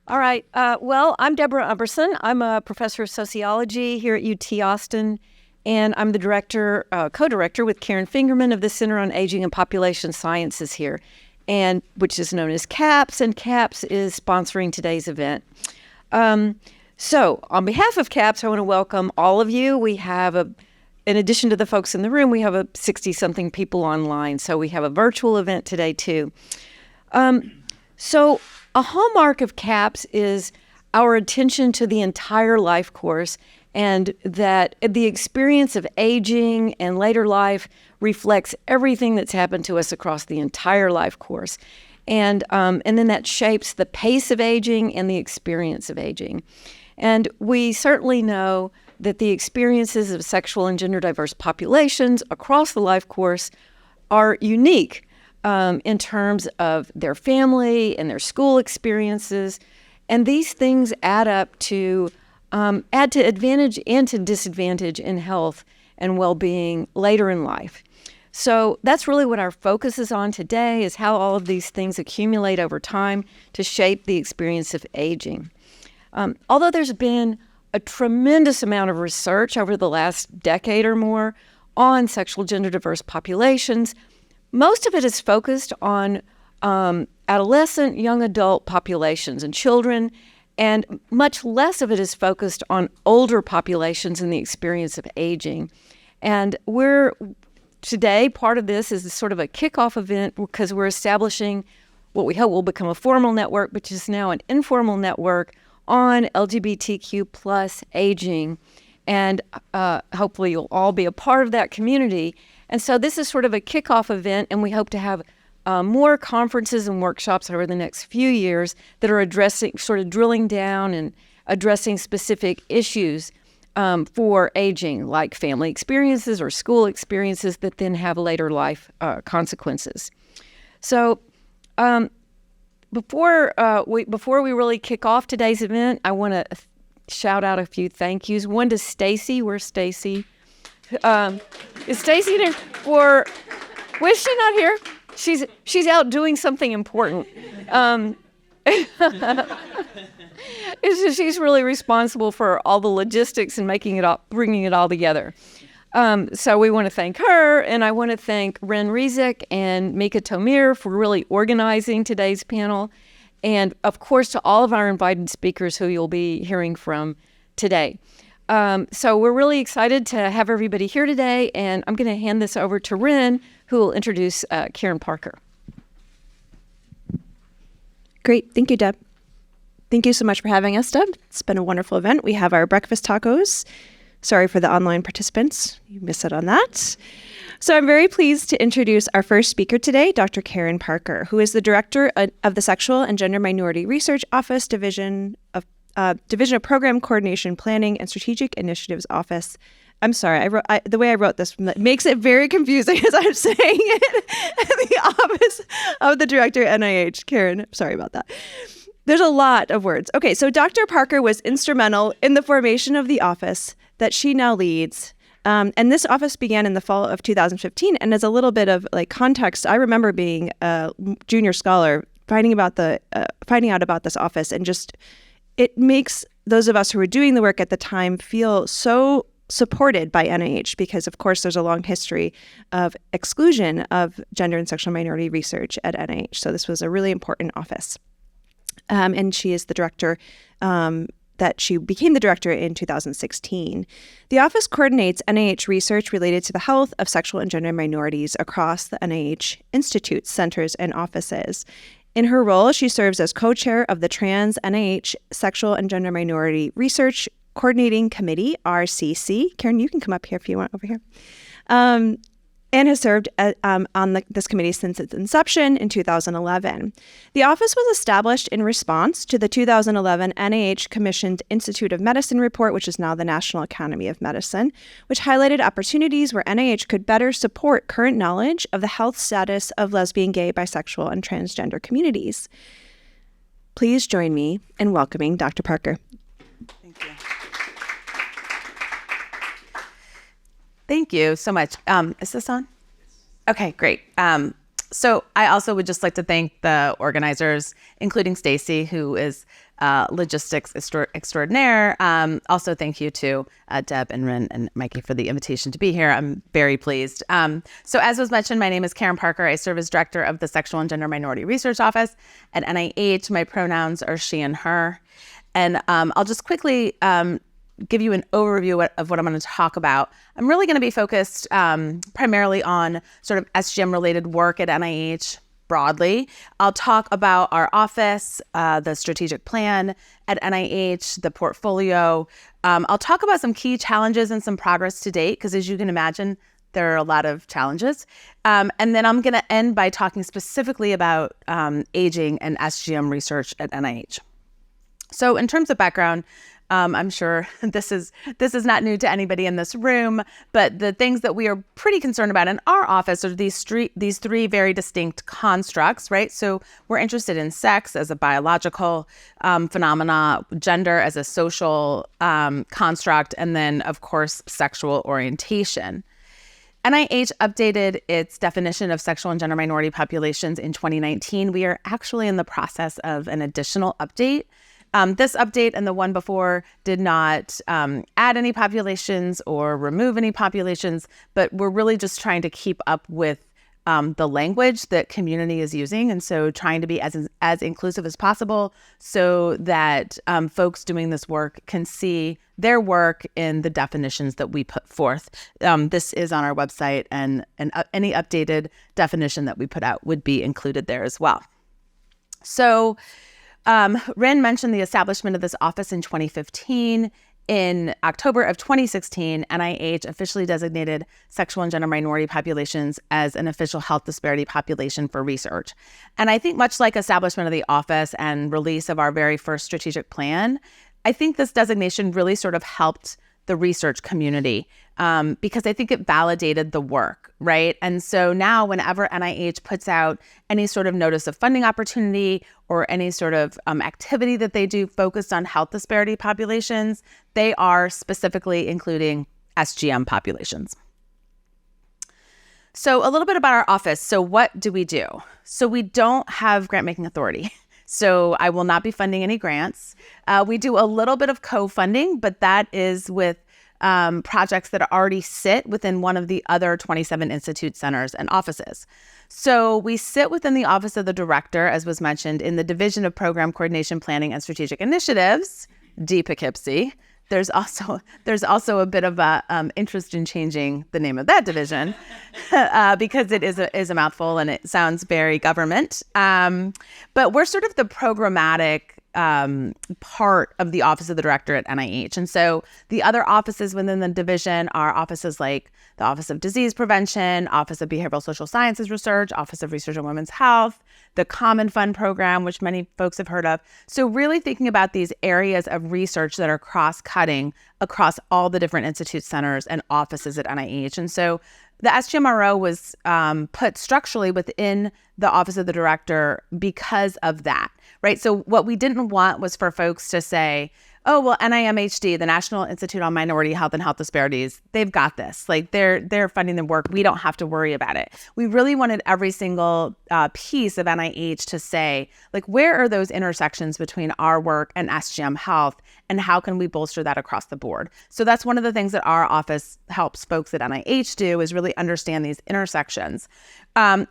All right. Well, I'm Deborah Umberson. I'm a professor of sociology here at UT Austin, and I'm the director, co-director with Karen Fingerman of the Center on Aging and Population Sciences here, and which is known as CAPS, and CAPS is sponsoring today's event. So on behalf of CAPS, I want to welcome all of you. We have in addition to the folks in the room, we have 60-something people online, so we have a virtual event today too. So a hallmark of CAPS is our attention to the entire life course, and that the experience of aging and later life reflects everything that's happened to us across the entire life course. And then that shapes the pace of aging and the experience of aging. And we certainly know that the experiences of sexual and gender diverse populations across the life course are unique in terms of their family and their school experiences. And these things add to advantage and to disadvantage in health and well-being later in life. So that's really what our focus is on today, is how all of these things accumulate over time to shape the experience of aging. Although there's been a tremendous amount of research over the last decade or more on sexual gender diverse populations, most of it is focused on adolescent, young adult populations and children, and much less of it is focused on older populations and the experience of aging. And today, part of this is sort of a kickoff event because we're establishing what we hope will become a formal network, which is now an informal network on LGBTQ plus aging. And hopefully you'll all be a part of that community. And so this is sort of a kickoff event, and we hope to have more conferences and workshops over the next few years that are drilling down and addressing specific issues for aging, like family experiences or school experiences that then have later life consequences. So before we really kick off today's event, I want to shout out a few thank yous. One to Stacy. Where's Stacy? Is Stacy here? Was she not here? She's out doing something important. She's really responsible for all the logistics and bringing it all together. So we want to thank her, and I want to thank Reczek and Mieke Thomeer for really organizing today's panel, and of course to all of our invited speakers who you'll be hearing from today. So we're really excited to have everybody here today, and I'm going to hand this over to Ren, who will introduce Karen Parker. Great. Thank you, Deb. Thank you so much for having us, Deb. It's been a wonderful event. We have our breakfast tacos. Sorry for the online participants. You missed out on that. So I'm very pleased to introduce our first speaker today, Dr. Karen Parker, who is the director of the Sexual and Gender Minority Research Office Division of Program Coordination, Planning, and Strategic Initiatives Office. I'm sorry, the way I wrote this makes it very confusing as I'm saying it. The Office of the Director, NIH. Karen, sorry about that. There's a lot of words. Okay, so Dr. Parker was instrumental in the formation of the office that she now leads. And this office began in the fall of 2015. And as a little bit of context, I remember being a junior scholar, finding out about this office, and just it makes those of us who were doing the work at the time feel so supported by NIH, because of course there's a long history of exclusion of gender and sexual minority research at NIH. So this was a really important office. And she is the director, she became the director in 2016. The office coordinates NIH research related to the health of sexual and gender minorities across the NIH institutes, centers, and offices. In her role, she serves as co-chair of the Trans NIH Sexual and Gender Minority Research Coordinating Committee, RCC. Karen, you can come up here if you want over here. And has served on this committee since its inception in 2011. The office was established in response to the 2011 NIH commissioned Institute of Medicine report, which is now the National Academy of Medicine, which highlighted opportunities where NIH could better support current knowledge of the health status of lesbian, gay, bisexual, and transgender communities. Please join me in welcoming Dr. Parker. Thank you. Thank you so much. Is this on? Okay, great. So I also would just like to thank the organizers, including Stacy, who is logistics extraordinaire. Also, thank you to Deb and Rin and Mieke for the invitation to be here. I'm very pleased. So as was mentioned, my name is Karen Parker. I serve as director of the Sexual and Gender Minority Research Office at NIH. My pronouns are she and her. And I'll just quickly give you an overview of what I'm going to talk about. I'm really going to be focused primarily on sort of SGM-related work at NIH broadly. I'll talk about our office, the strategic plan at NIH, the portfolio. I'll talk about some key challenges and some progress to date, because as you can imagine, there are a lot of challenges. And then I'm going to end by talking specifically about aging and SGM research at NIH. So in terms of background, I'm sure this is not new to anybody in this room, but the things that we are pretty concerned about in our office are these three very distinct constructs, right? So we're interested in sex as a biological phenomena, gender as a social construct, and then, of course, sexual orientation. NIH updated its definition of sexual and gender minority populations in 2019. We are actually in the process of an additional update. This update and the one before did not add any populations or remove any populations, but we're really just trying to keep up with the language that community is using. And so trying to be as inclusive as possible so that folks doing this work can see their work in the definitions that we put forth. This is on our website, and any updated definition that we put out would be included there as well. So Rin mentioned the establishment of this office in 2015. In October of 2016, NIH officially designated sexual and gender minority populations as an official health disparity population for research. And I think much like establishment of the office and release of our very first strategic plan, I think this designation really sort of helped the research community because I think it validated the work, right? And so now whenever NIH puts out any sort of notice of funding opportunity or any sort of activity that they do focused on health disparity populations, they are specifically including SGM populations. So a little bit about our office. So what do we do? So we don't have grant-making authority. So I will not be funding any grants. We do a little bit of co-funding, but that is with projects that already sit within one of the other 27 institute centers and offices. So we sit within the Office of the Director, as was mentioned, in the Division of Program Coordination, Planning, and Strategic Initiatives, DPCIPC. There's also a bit of a interest in changing the name of that division because it is a mouthful and it sounds very government. But we're sort of the programmatic part of the Office of the Director at NIH. And so the other offices within the division are offices like the Office of Disease Prevention, Office of Behavioral Social Sciences Research, Office of Research on Women's Health, the Common Fund program, which many folks have heard of. So really thinking about these areas of research that are cross-cutting across all the different institute centers and offices at NIH. And so the SGMRO was put structurally within the Office of the Director because of that, right? So what we didn't want was for folks to say, oh, well, NIMHD, the National Institute on Minority Health and Health Disparities, they've got this. Like they're funding the work. We don't have to worry about it. We really wanted every single piece of NIH to say, like, where are those intersections between our work and SGM Health, and how can we bolster that across the board? So that's one of the things that our office helps folks at NIH do, is really understand these intersections.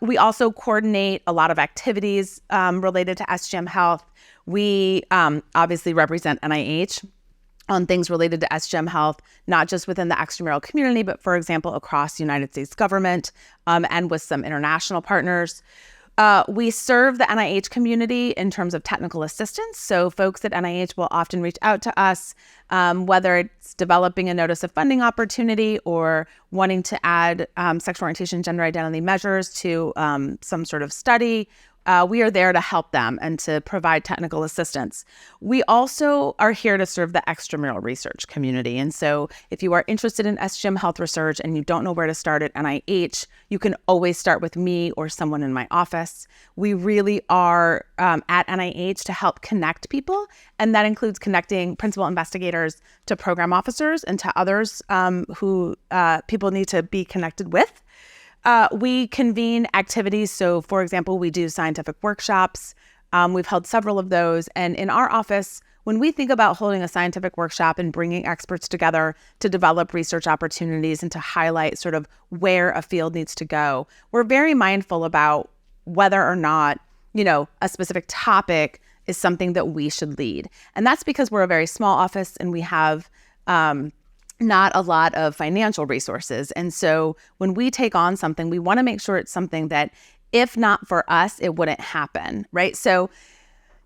We also coordinate a lot of activities related to SGM Health. We obviously represent NIH on things related to SGM Health, not just within the extramural community, but for example, across the United States government and with some international partners. We serve the NIH community in terms of technical assistance. So folks at NIH will often reach out to us, whether it's developing a notice of funding opportunity or wanting to add sexual orientation, gender identity measures to some sort of study. We are there to help them and to provide technical assistance. We also are here to serve the extramural research community. And so if you are interested in SGM health research and you don't know where to start at NIH, you can always start with me or someone in my office. We really are at NIH to help connect people. And that includes connecting principal investigators to program officers and to others who people need to be connected with. We convene activities. So, for example, we do scientific workshops. We've held several of those. And in our office, when we think about holding a scientific workshop and bringing experts together to develop research opportunities and to highlight sort of where a field needs to go, we're very mindful about whether or not, a specific topic is something that we should lead. And that's because we're a very small office and we have not a lot of financial resources. And so when we take on something, we want to make sure it's something that, if not for us, it wouldn't happen, right? So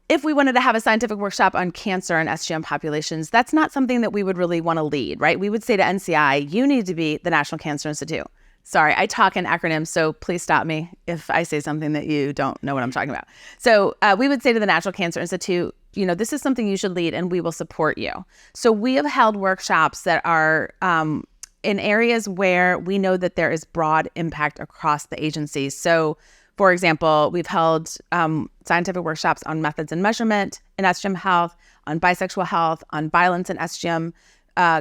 if we wanted to have a scientific workshop on cancer and SGM populations, that's not something that we would really want to lead, right? We would say to NCI, you need to be the National Cancer Institute. Sorry, I talk in acronyms, so please stop me if I say something that you don't know what I'm talking about. So we would say to the National Cancer Institute, this is something you should lead and we will support you. So we have held workshops that are in areas where we know that there is broad impact across the agencies. So, for example, we've held scientific workshops on methods and measurement in SGM health, on bisexual health, on violence in SGM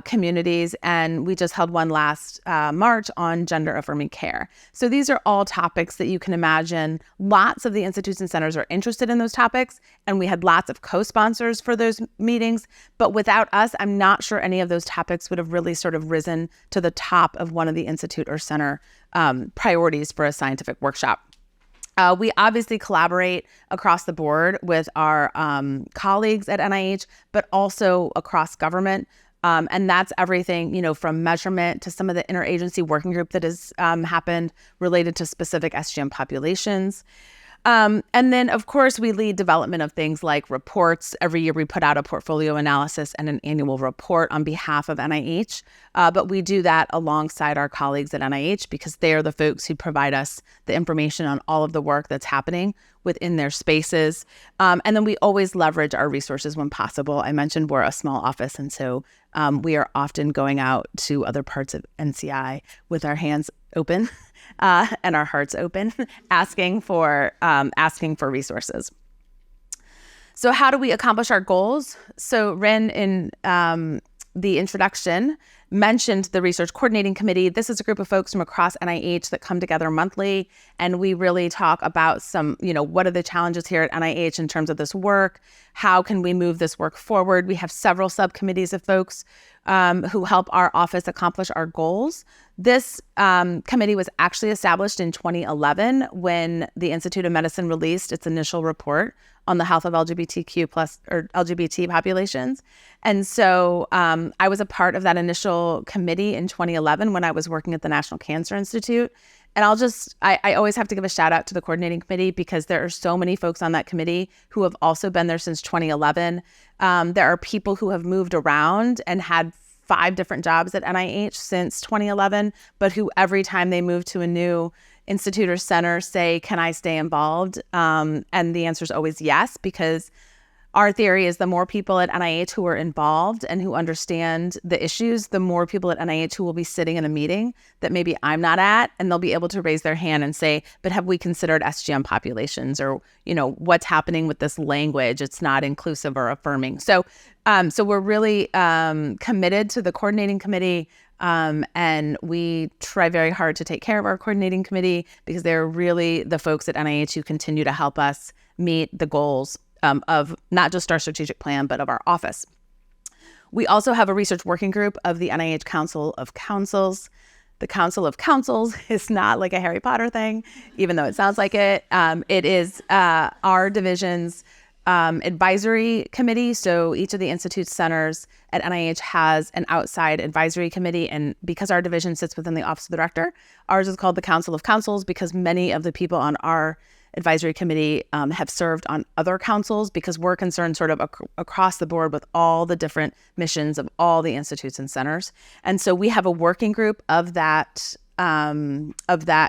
communities, and we just held one last March on gender-affirming care. So these are all topics that you can imagine. Lots of the institutes and centers are interested in those topics, and we had lots of co-sponsors for those meetings. But without us, I'm not sure any of those topics would have really sort of risen to the top of one of the institute or center priorities for a scientific workshop. We obviously collaborate across the board with our colleagues at NIH, but also across government. And that's everything, from measurement to some of the interagency working group that has happened related to specific SGM populations. And then, of course, we lead development of things like reports. Every year we put out a portfolio analysis and an annual report on behalf of NIH. But we do that alongside our colleagues at NIH because they are the folks who provide us the information on all of the work that's happening within their spaces. And then we always leverage our resources when possible. I mentioned we're a small office, and so we are often going out to other parts of NCI with our hands open and our hearts open, asking for resources. So how do we accomplish our goals? So Ren, in the introduction, mentioned the Research Coordinating Committee. This is a group of folks from across NIH that come together monthly, and we really talk about what are the challenges here at NIH in terms of this work? How can we move this work forward? We have several subcommittees of folks who help our office accomplish our goals. This committee was actually established in 2011 when the Institute of Medicine released its initial report on the health of LGBTQ plus or LGBT populations. And so I was a part of that initial committee in 2011 when I was working at the National Cancer Institute. And I always have to give a shout out to the coordinating committee because there are so many folks on that committee who have also been there since 2011. There are people who have moved around and had 5 different jobs at NIH since 2011, but who every time they move to a new institute or center say, can I stay involved? And the answer is always yes, because our theory is the more people at NIH who are involved and who understand the issues, the more people at NIH who will be sitting in a meeting that maybe I'm not at, and they'll be able to raise their hand and say, but have we considered SGM populations? Or, what's happening with this language? It's not inclusive or affirming. So we're really committed to the coordinating committee. And we try very hard to take care of our coordinating committee because they're really the folks at NIH who continue to help us meet the goals of not just our strategic plan, but of our office. We also have a research working group of the NIH Council of Councils. The Council of Councils is not like a Harry Potter thing, even though it sounds like it. It is our division's advisory committee. So each of the institute centers at NIH has an outside advisory committee. And because our division sits within the Office of the Director, ours is called the Council of Councils because many of the people on our advisory committee have served on other councils because we're concerned sort of across the board with all the different missions of all the institutes and centers. And so we have a working group of that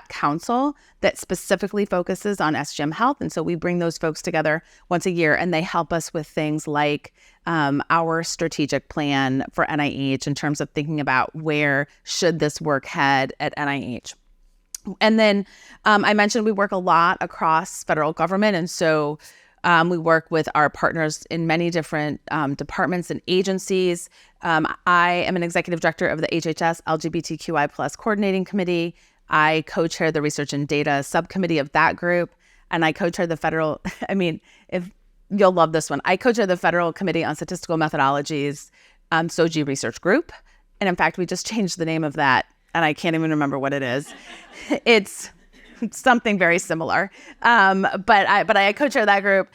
council that specifically focuses on SGM health. And so we bring those folks together once a year, and they help us with things like our strategic plan for NIH in terms of thinking about where should this work head at NIH. And then I mentioned we work a lot across federal government. And so we work with our partners in many different departments and agencies. I am an executive director of the HHS LGBTQI+ Coordinating Committee. I co-chair the Research and Data subcommittee of that group, and I co-chair the federal, if you'll love this one, I co-chair the Federal Committee on Statistical Methodologies SOGI Research Group. And in fact, we just changed the name of that, and I can't even remember what it is. It's something very similar. But I co-chair that group.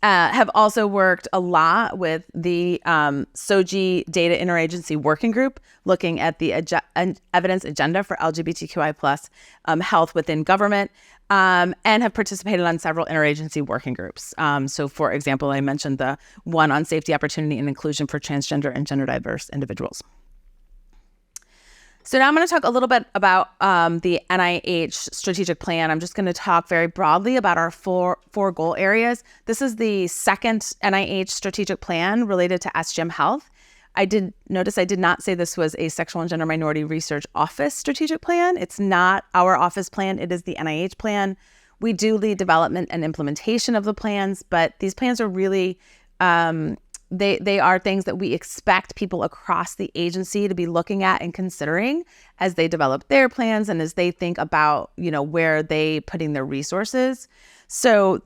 Have also worked a lot with the SOGI Data Interagency Working Group, looking at the evidence agenda for LGBTQI+ health within government, and have participated on several interagency working groups. So, for example, I mentioned the one on safety, opportunity, and inclusion for transgender and gender diverse individuals. So now I'm going to talk a little bit about the NIH strategic plan. I'm just going to talk very broadly about our four goal areas. This is the second NIH strategic plan related to SGM health. I did not say this was a sexual and gender minority research office strategic plan. It's not our office plan. It is the NIH plan. We do lead development and implementation of the plans, but these plans are really they are things that we expect people across the agency to be looking at and considering as they develop their plans and as they think about, where they putting their resources. So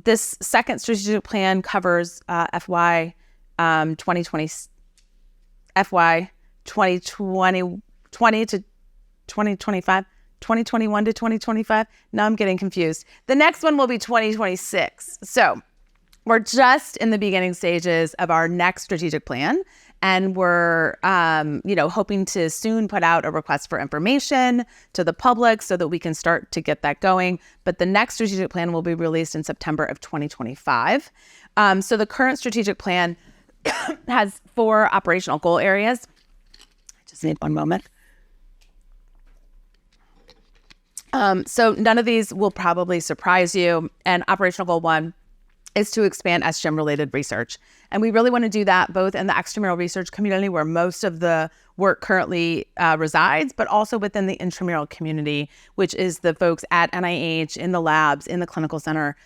this second strategic plan covers FY 2020 to 2025, 2021 to 2025. Now I'm getting confused. The next one will be 2026. So we're just in the beginning stages of our next strategic plan, and we're, hoping to soon put out a request for information to the public so that we can start to get that going. But the next strategic plan will be released in September of 2025. So the current strategic plan has 4 operational goal areas. I just need one moment. So none of these will probably surprise you. And operational goal 1 is to expand SGM-related research. And we really want to do that both in the extramural research community, where most of the work currently resides, but also within the intramural community, which is the folks at NIH, in the labs, in the clinical center,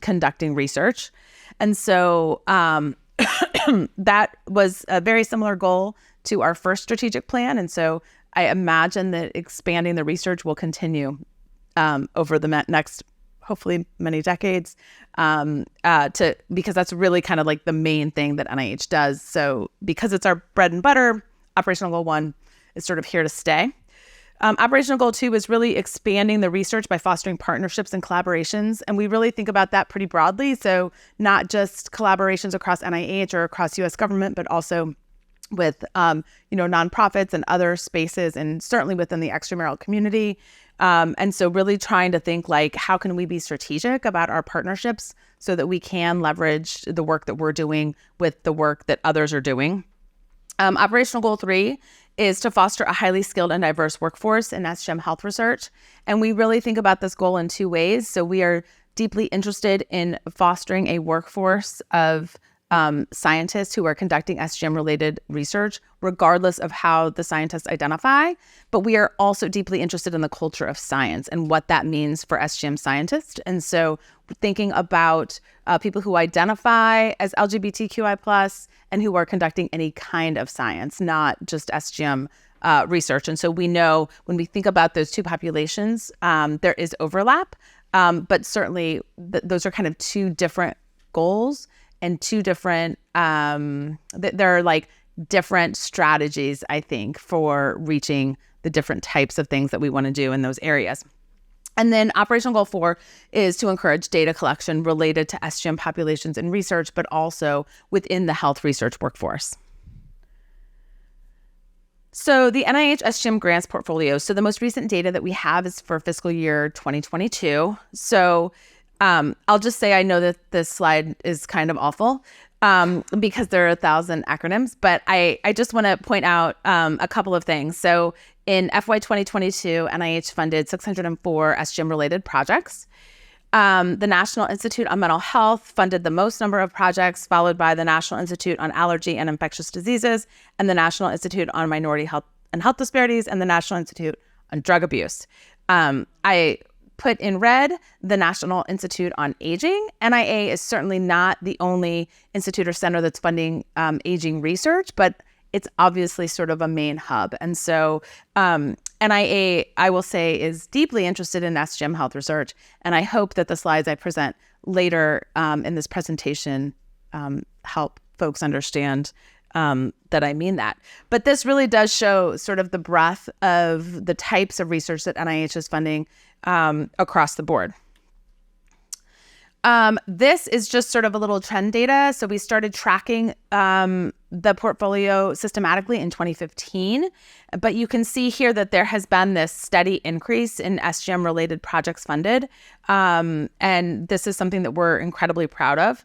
conducting research. And so that was a very similar goal to our first strategic plan. And so I imagine that expanding the research will continue over the next hopefully many decades, because that's really kind of like the main thing that NIH does. So because it's our bread and butter, operational goal 1 is sort of here to stay. Operational goal 2 is really expanding the research by fostering partnerships and collaborations. And we really think about that pretty broadly. So not just collaborations across NIH or across US government, but also with, nonprofits and other spaces, and certainly within the extramural community. And so really trying to think like, how can we be strategic about our partnerships so that we can leverage the work that we're doing with the work that others are doing. Operational goal 3 is to foster a highly skilled and diverse workforce in SGM health research. And we really think about this goal in 2 ways. So we are deeply interested in fostering a workforce of scientists who are conducting SGM-related research, regardless of how the scientists identify. But we are also deeply interested in the culture of science and what that means for SGM scientists. And so thinking about people who identify as LGBTQI+ and who are conducting any kind of science, not just SGM research. And so we know when we think about those 2 populations, there is overlap, but certainly those are kind of 2 different goals and 2 different, there are like different strategies, I think, for reaching the different types of things that we want to do in those areas. And then operational goal 4 is to encourage data collection related to SGM populations in research, but also within the health research workforce. So the NIH SGM grants portfolio. So the most recent data that we have is for fiscal year 2022. So I'll just say I know that this slide is kind of awful because there are 1,000 acronyms, but I just want to point out a couple of things. So in FY 2022, NIH funded 604 SGM-related projects. The National Institute on Mental Health funded the most number of projects, followed by the National Institute on Allergy and Infectious Diseases, and the National Institute on Minority Health and Health Disparities, and the National Institute on Drug Abuse. I put in red the National Institute on Aging. NIA is certainly not the only institute or center that's funding aging research, but it's obviously sort of a main hub. And so NIA, I will say, is deeply interested in SGM health research, and I hope that the slides I present later in this presentation help folks understand that I mean that. But this really does show sort of the breadth of the types of research that NIH is funding across the board. This is just sort of a little trend data. So we started tracking the portfolio systematically in 2015, but you can see here that there has been this steady increase in SGM-related projects funded, and this is something that we're incredibly proud of.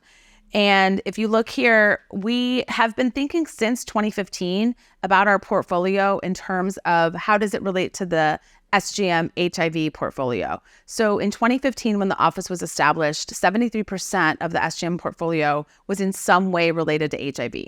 And if you look here, we have been thinking since 2015 about our portfolio in terms of how does it relate to the SGM HIV portfolio. So in 2015, when the office was established, 73% of the SGM portfolio was in some way related to HIV.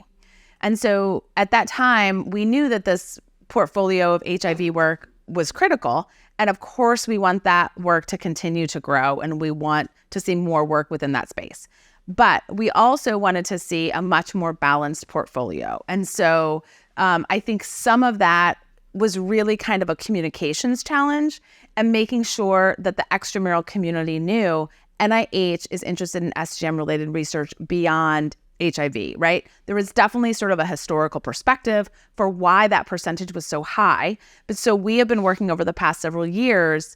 And so at that time, we knew that this portfolio of HIV work was critical. And of course, we want that work to continue to grow, and we want to see more work within that space. But we also wanted to see a much more balanced portfolio. And so I think some of that was really kind of a communications challenge, and making sure that the extramural community knew NIH is interested in SGM-related research beyond HIV, right? There was definitely sort of a historical perspective for why that percentage was so high. But so we have been working over the past several years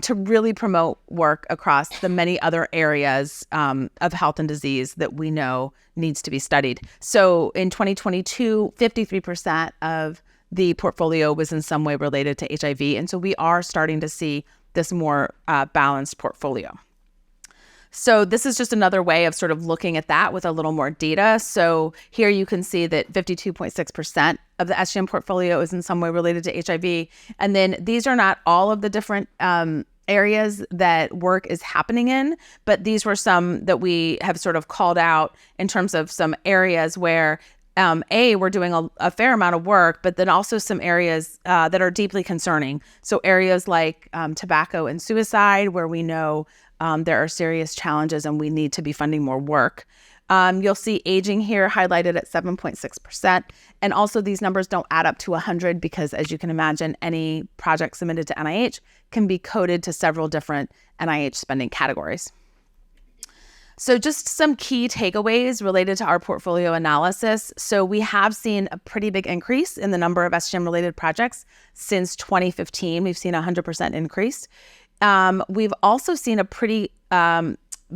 to really promote work across the many other areas of health and disease that we know needs to be studied. So in 2022, 53% of the portfolio was in some way related to HIV. And so we are starting to see this more balanced portfolio. So this is just another way of sort of looking at that with a little more data. So here you can see that 52.6% of the SGM portfolio is in some way related to HIV. And then these are not all of the different areas that work is happening in, but these were some that we have sort of called out in terms of some areas where we're doing a fair amount of work, but then also some areas that are deeply concerning. So areas like tobacco and suicide, where we know there are serious challenges and we need to be funding more work. You'll see aging here highlighted at 7.6%. And also these numbers don't add up to 100 because, as you can imagine, any project submitted to NIH can be coded to several different NIH spending categories. So just some key takeaways related to our portfolio analysis. So we have seen a pretty big increase in the number of SGM-related projects since 2015. We've seen a 100% increase. We've also seen a pretty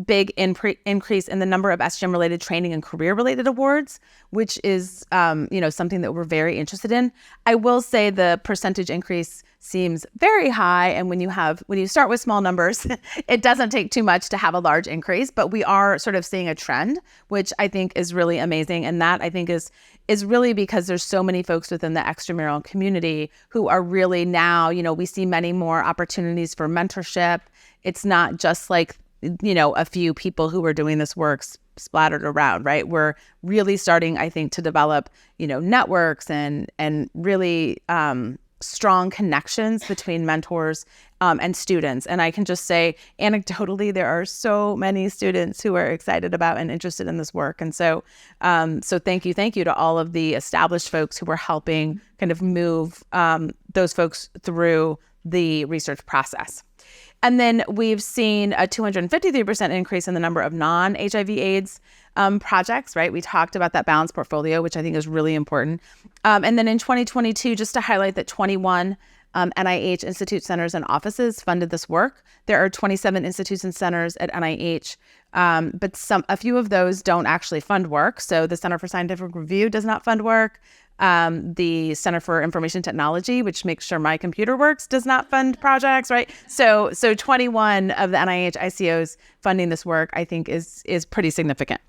big increase in the number of SGM-related training and career-related awards, which is something that we're very interested in. I will say the percentage increase seems very high, and when you start with small numbers, it doesn't take too much to have a large increase. But we are sort of seeing a trend, which I think is really amazing, and that I think is really because there's so many folks within the extramural community who are really now, we see many more opportunities for mentorship. It's not just like a few people who are doing this work splattered around, right? We're really starting, I think, to develop, networks and really strong connections between mentors and students. And I can just say, anecdotally, there are so many students who are excited about and interested in this work. And so thank you to all of the established folks who are helping kind of move those folks through the research process. And then we've seen a 253% increase in the number of non-HIV AIDS projects, right? We talked about that balanced portfolio, which I think is really important. And then in 2022, just to highlight that 21 NIH institute centers and offices funded this work. There are 27 institutes and centers at NIH, but a few of those don't actually fund work. So the Center for Scientific Review does not fund work. The Center for Information Technology, which makes sure my computer works, does not fund projects, right? So 21 of the NIH ICOs funding this work, I think, is pretty significant.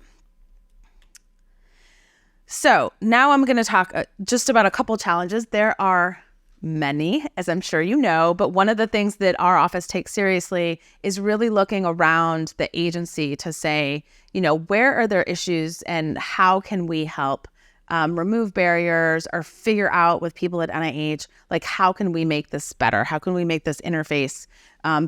So now I'm going to talk just about a couple challenges. There are many, as I'm sure you know, but one of the things that our office takes seriously is really looking around the agency to say, where are there issues and how can we help remove barriers or figure out with people at NIH, like, how can we make this better? How can we make this interface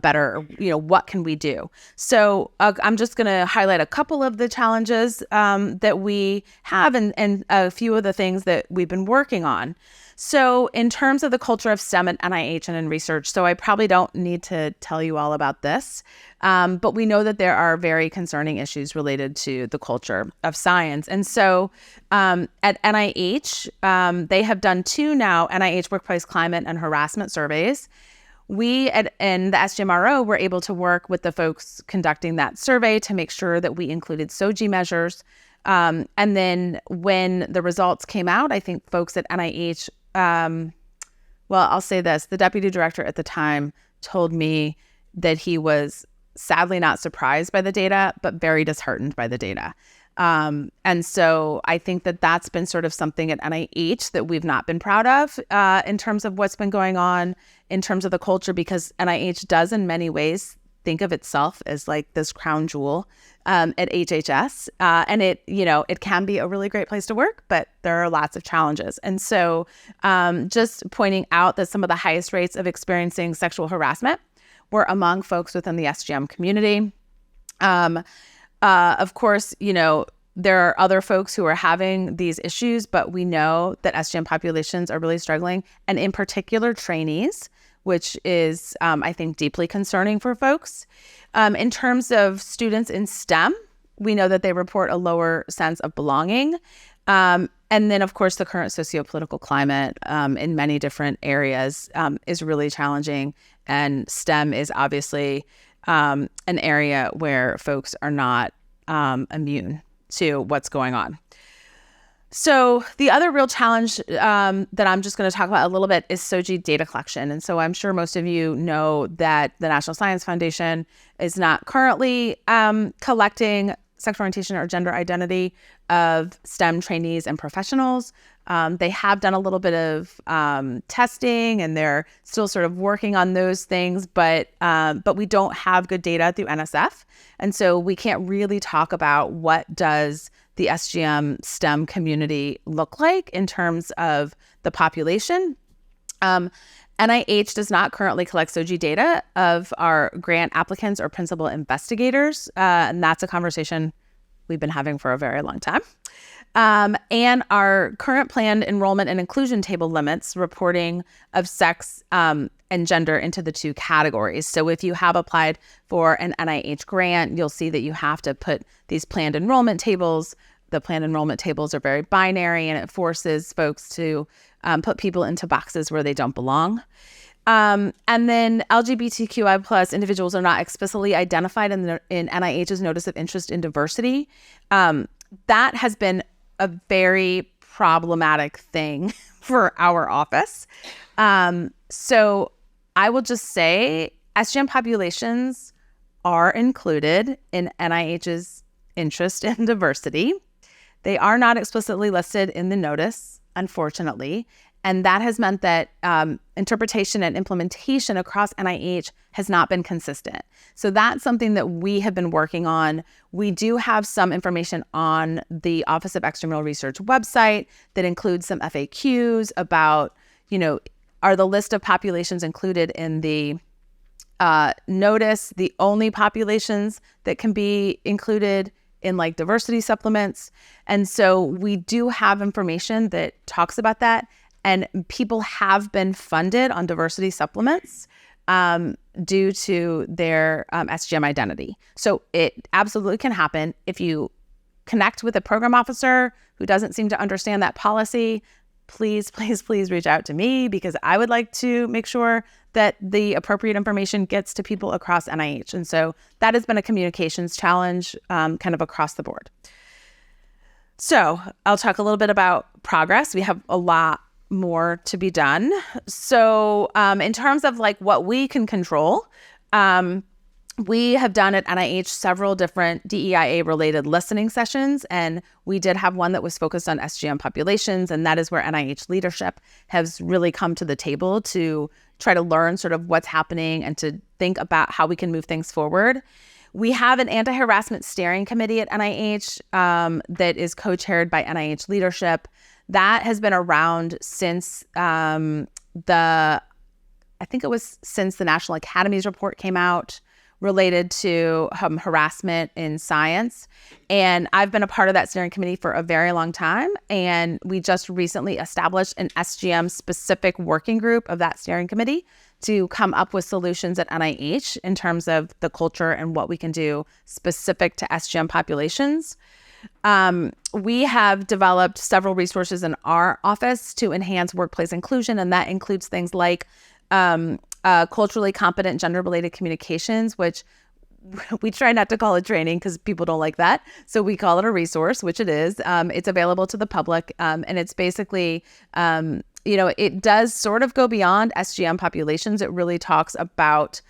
better? What can we do? So I'm just going to highlight a couple of the challenges that we have and a few of the things that we've been working on. So in terms of the culture of STEM at NIH and in research, so I probably don't need to tell you all about this, but we know that there are very concerning issues related to the culture of science. And so at NIH, they have done 2 now NIH Workplace Climate and Harassment surveys. We in the SGMRO were able to work with the folks conducting that survey to make sure that we included SOGI measures. And then when the results came out, I think folks at NIH, I'll say this, the deputy director at the time told me that he was sadly not surprised by the data, but very disheartened by the data. And so I think that that's been sort of something at NIH that we've not been proud of in terms of what's been going on in terms of the culture, because NIH does in many ways think of itself as like this crown jewel at HHS. And it can be a really great place to work, but there are lots of challenges. And so just pointing out that some of the highest rates of experiencing sexual harassment were among folks within the SGM community. Of course, there are other folks who are having these issues, but we know that SGM populations are really struggling, and in particular trainees, which is, I think, deeply concerning for folks. In terms of students in STEM, we know that they report a lower sense of belonging. And then, of course, the current sociopolitical climate in many different areas is really challenging. And STEM is obviously an area where folks are not immune to what's going on. So the other real challenge that I'm just going to talk about a little bit is SOGI data collection. And so I'm sure most of you know that the National Science Foundation is not currently collecting sexual orientation or gender identity of STEM trainees and professionals. They have done a little bit of testing, and they're still sort of working on those things, but we don't have good data through NSF. And so we can't really talk about what does the SGM STEM community look like in terms of the population. NIH does not currently collect SOGI data of our grant applicants or principal investigators, and that's a conversation we've been having for a very long time. And our current planned enrollment and inclusion table limits reporting of sex and gender into the 2 categories. So if you have applied for an NIH grant, you'll see that you have to put these planned enrollment tables. The planned enrollment tables are very binary, and it forces folks to put people into boxes where they don't belong. And then LGBTQI plus individuals are not explicitly identified in NIH's Notice of Interest in Diversity. That has been a very problematic thing for our office. So I will just say SGM populations are included in NIH's interest in diversity. They are not explicitly listed in the notice, unfortunately. And that has meant that interpretation and implementation across NIH has not been consistent. So that's something that we have been working on. We do have some information on the Office of Extramural Research website that includes some FAQs about, are the list of populations included in the notice the only populations that can be included in like diversity supplements. And so we do have information that talks about that. And people have been funded on diversity supplements due to their SGM identity. So it absolutely can happen. If you connect with a program officer who doesn't seem to understand that policy, please, please, please reach out to me, because I would like to make sure that the appropriate information gets to people across NIH. And so that has been a communications challenge kind of across the board. So I'll talk a little bit about progress. We have a lot more to be done. So in terms of like what we can control, we have done at NIH several different DEIA related listening sessions, and we did have one that was focused on SGM populations, and that is where NIH leadership has really come to the table to try to learn sort of what's happening and to think about how we can move things forward. We have an anti-harassment steering committee at NIH that is co-chaired by NIH leadership. That has been around since the I think it was since the National Academies report came out related to harassment in science. And I've been a part of that steering committee for a very long time. And we just recently established an SGM specific working group of that steering committee to come up with solutions at NIH in terms of the culture and what we can do specific to SGM populations. We have developed several resources in our office to enhance workplace inclusion, and that includes things like culturally competent gender-related communications, which we try not to call it training because people don't like that. So we call it a resource, which it is. It's available to the public, and it's basically, it does sort of go beyond SGM populations. It really talks about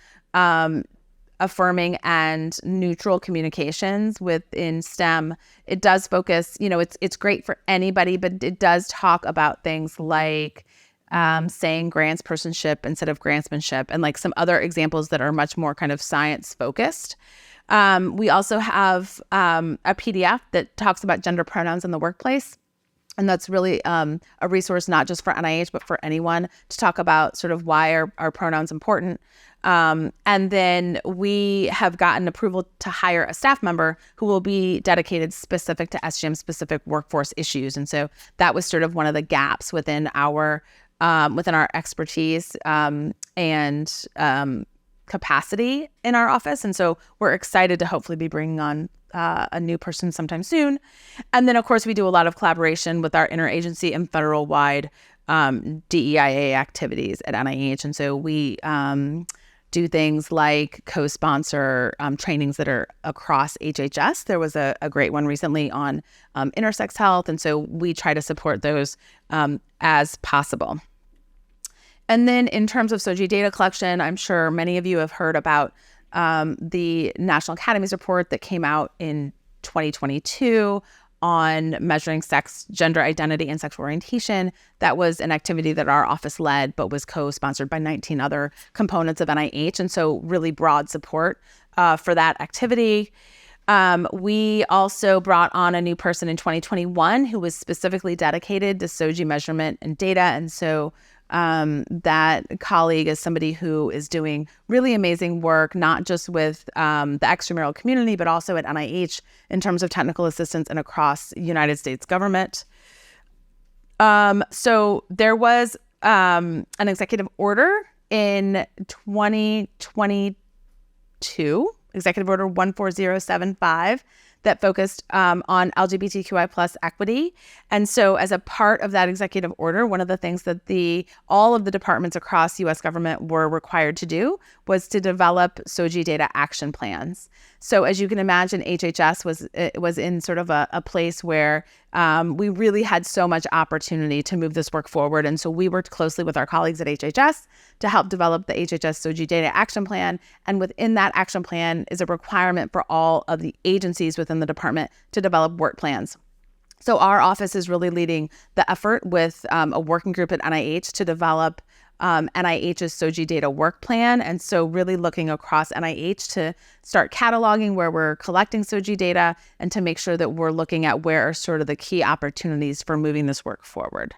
affirming and neutral communications within STEM. It does focus, it's great for anybody, but it does talk about things like saying grantspersonship instead of grantsmanship, and like some other examples that are much more kind of science focused. We also have a PDF that talks about gender pronouns in the workplace. And that's really a resource not just for NIH, but for anyone to talk about sort of why are pronouns important. And then we have gotten approval to hire a staff member who will be dedicated specific to SGM-specific workforce issues. And so that was sort of one of the gaps within our expertise and capacity in our office. And so we're excited to hopefully be bringing on a new person sometime soon. And then, of course, we do a lot of collaboration with our interagency and federal-wide DEIA activities at NIH. And so we do things like co-sponsor trainings that are across HHS. There was a great one recently on intersex health. And so we try to support those as possible. And then in terms of SOGI data collection, I'm sure many of you have heard about the National Academies report that came out in 2022 on measuring sex, gender identity, and sexual orientation. That was an activity that our office led, but was co-sponsored by 19 other components of NIH. And so really broad support for that activity. We also brought on a new person in 2021 who was specifically dedicated to SOGI measurement and data. And so that colleague is somebody who is doing really amazing work, not just with the extramural community, but also at NIH in terms of technical assistance and across United States government. So there was an executive order in 2022, Executive Order 14075, that focused on LGBTQI plus equity. And so as a part of that executive order, one of the things that all of the departments across U.S. government were required to do was to develop SOGI data action plans. So as you can imagine, HHS was in sort of a place where we really had so much opportunity to move this work forward. And so we worked closely with our colleagues at HHS to help develop the HHS SOGI data action plan. And within that action plan is a requirement for all of the agencies within the department to develop work plans. So our office is really leading the effort with a working group at NIH to develop NIH's SOGI data work plan. And so really looking across NIH to start cataloging where we're collecting SOGI data and to make sure that we're looking at where are sort of the key opportunities for moving this work forward.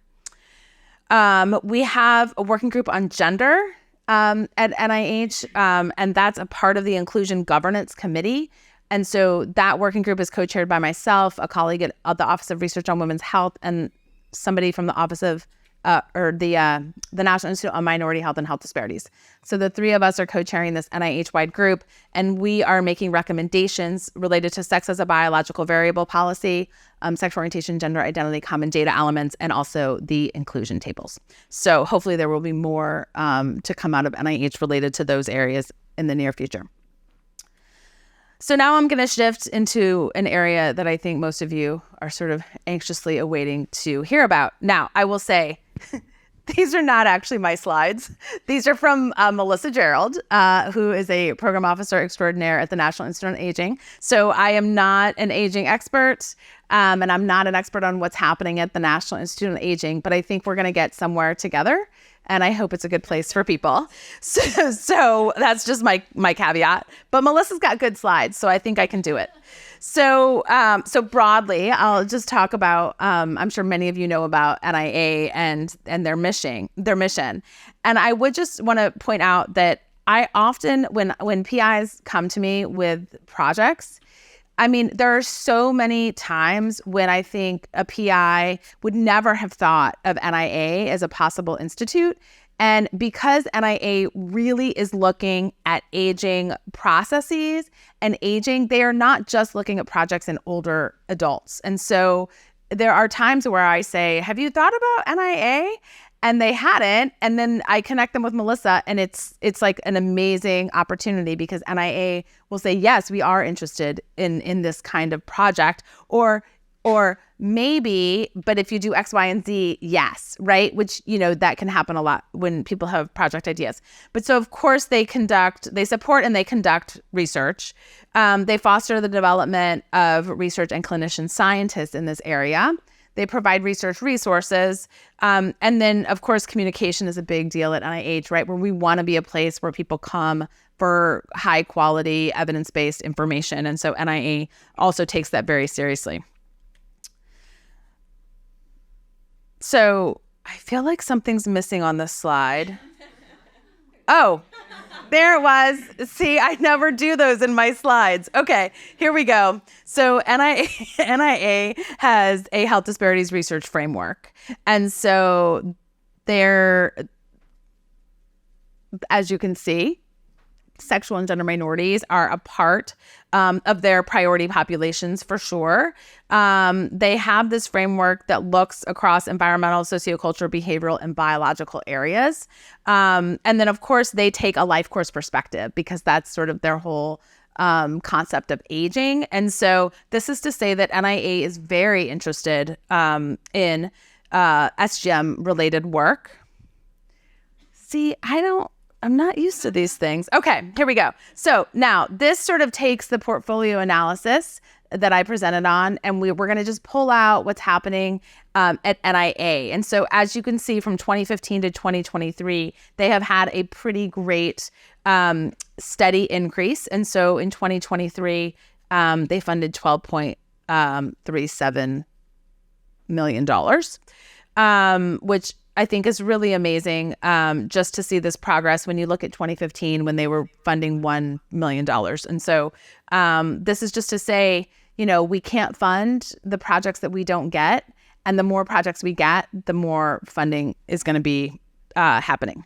We have a working group on gender at NIH, and that's a part of the Inclusion Governance Committee. And so that working group is co-chaired by myself, a colleague at the Office of Research on Women's Health, and somebody from the Office of the National Institute on Minority Health and Health Disparities. So the three of us are co-chairing this NIH-wide group, and we are making recommendations related to sex as a biological variable policy, sexual orientation, gender identity, common data elements, and also the inclusion tables. So hopefully there will be more to come out of NIH related to those areas in the near future. So now I'm going to shift into an area that I think most of you are sort of anxiously awaiting to hear about. Now, I will say, these are not actually my slides. These are from Melissa Gerald, who is a program officer extraordinaire at the National Institute on Aging. So I am not an aging expert, and I'm not an expert on what's happening at the National Institute on Aging, but I think we're going to get somewhere together. and I hope it's a good place for people. So that's just my caveat. But Melissa's got good slides, so I think I can do it. So broadly, I'll just talk about, I'm sure many of you know about NIA and their mission. And I would just want to point out that I often, when PIs come to me with projects, I mean, there are so many times when I think a PI would never have thought of NIA as a possible institute. And because NIA really is looking at aging processes and aging, they are not just looking at projects in older adults. And so there are times where I say, have you thought about NIA? And they hadn't. And then I connect them with Melissa, and it's like an amazing opportunity because NIA will say, yes, we are interested in this kind of project, or maybe, but if you do X, Y, and Z, yes, right? Which, that can happen a lot when people have project ideas. But so of course they support and they conduct research. They foster the development of research and clinician scientists in this area. They provide research resources. And then, of course, communication is a big deal at NIH, right? Where we want to be a place where people come for high quality, evidence-based information. And so NIA also takes that very seriously. So I feel like something's missing on this slide. Oh, there it was. See, I never do those in my slides. Okay, here we go. So NIA has a health disparities research framework. And so there, as you can see, sexual and gender minorities are a part of their priority populations for sure. They have this framework that looks across environmental, sociocultural, behavioral, and biological areas. And then, of course, they take a life course perspective because that's sort of their whole concept of aging. And so this is to say that NIA is very interested in SGM-related work. See, I'm not used to these things. Okay, here we go. So now this sort of takes the portfolio analysis that I presented on, and we're going to just pull out what's happening at NIA. And so as you can see from 2015 to 2023, they have had a pretty great steady increase. And so in 2023, they funded $12.37 million, which I think is really amazing just to see this progress when you look at 2015 when they were funding $1 million. And so this is just to say, we can't fund the projects that we don't get. And the more projects we get, the more funding is going to be happening.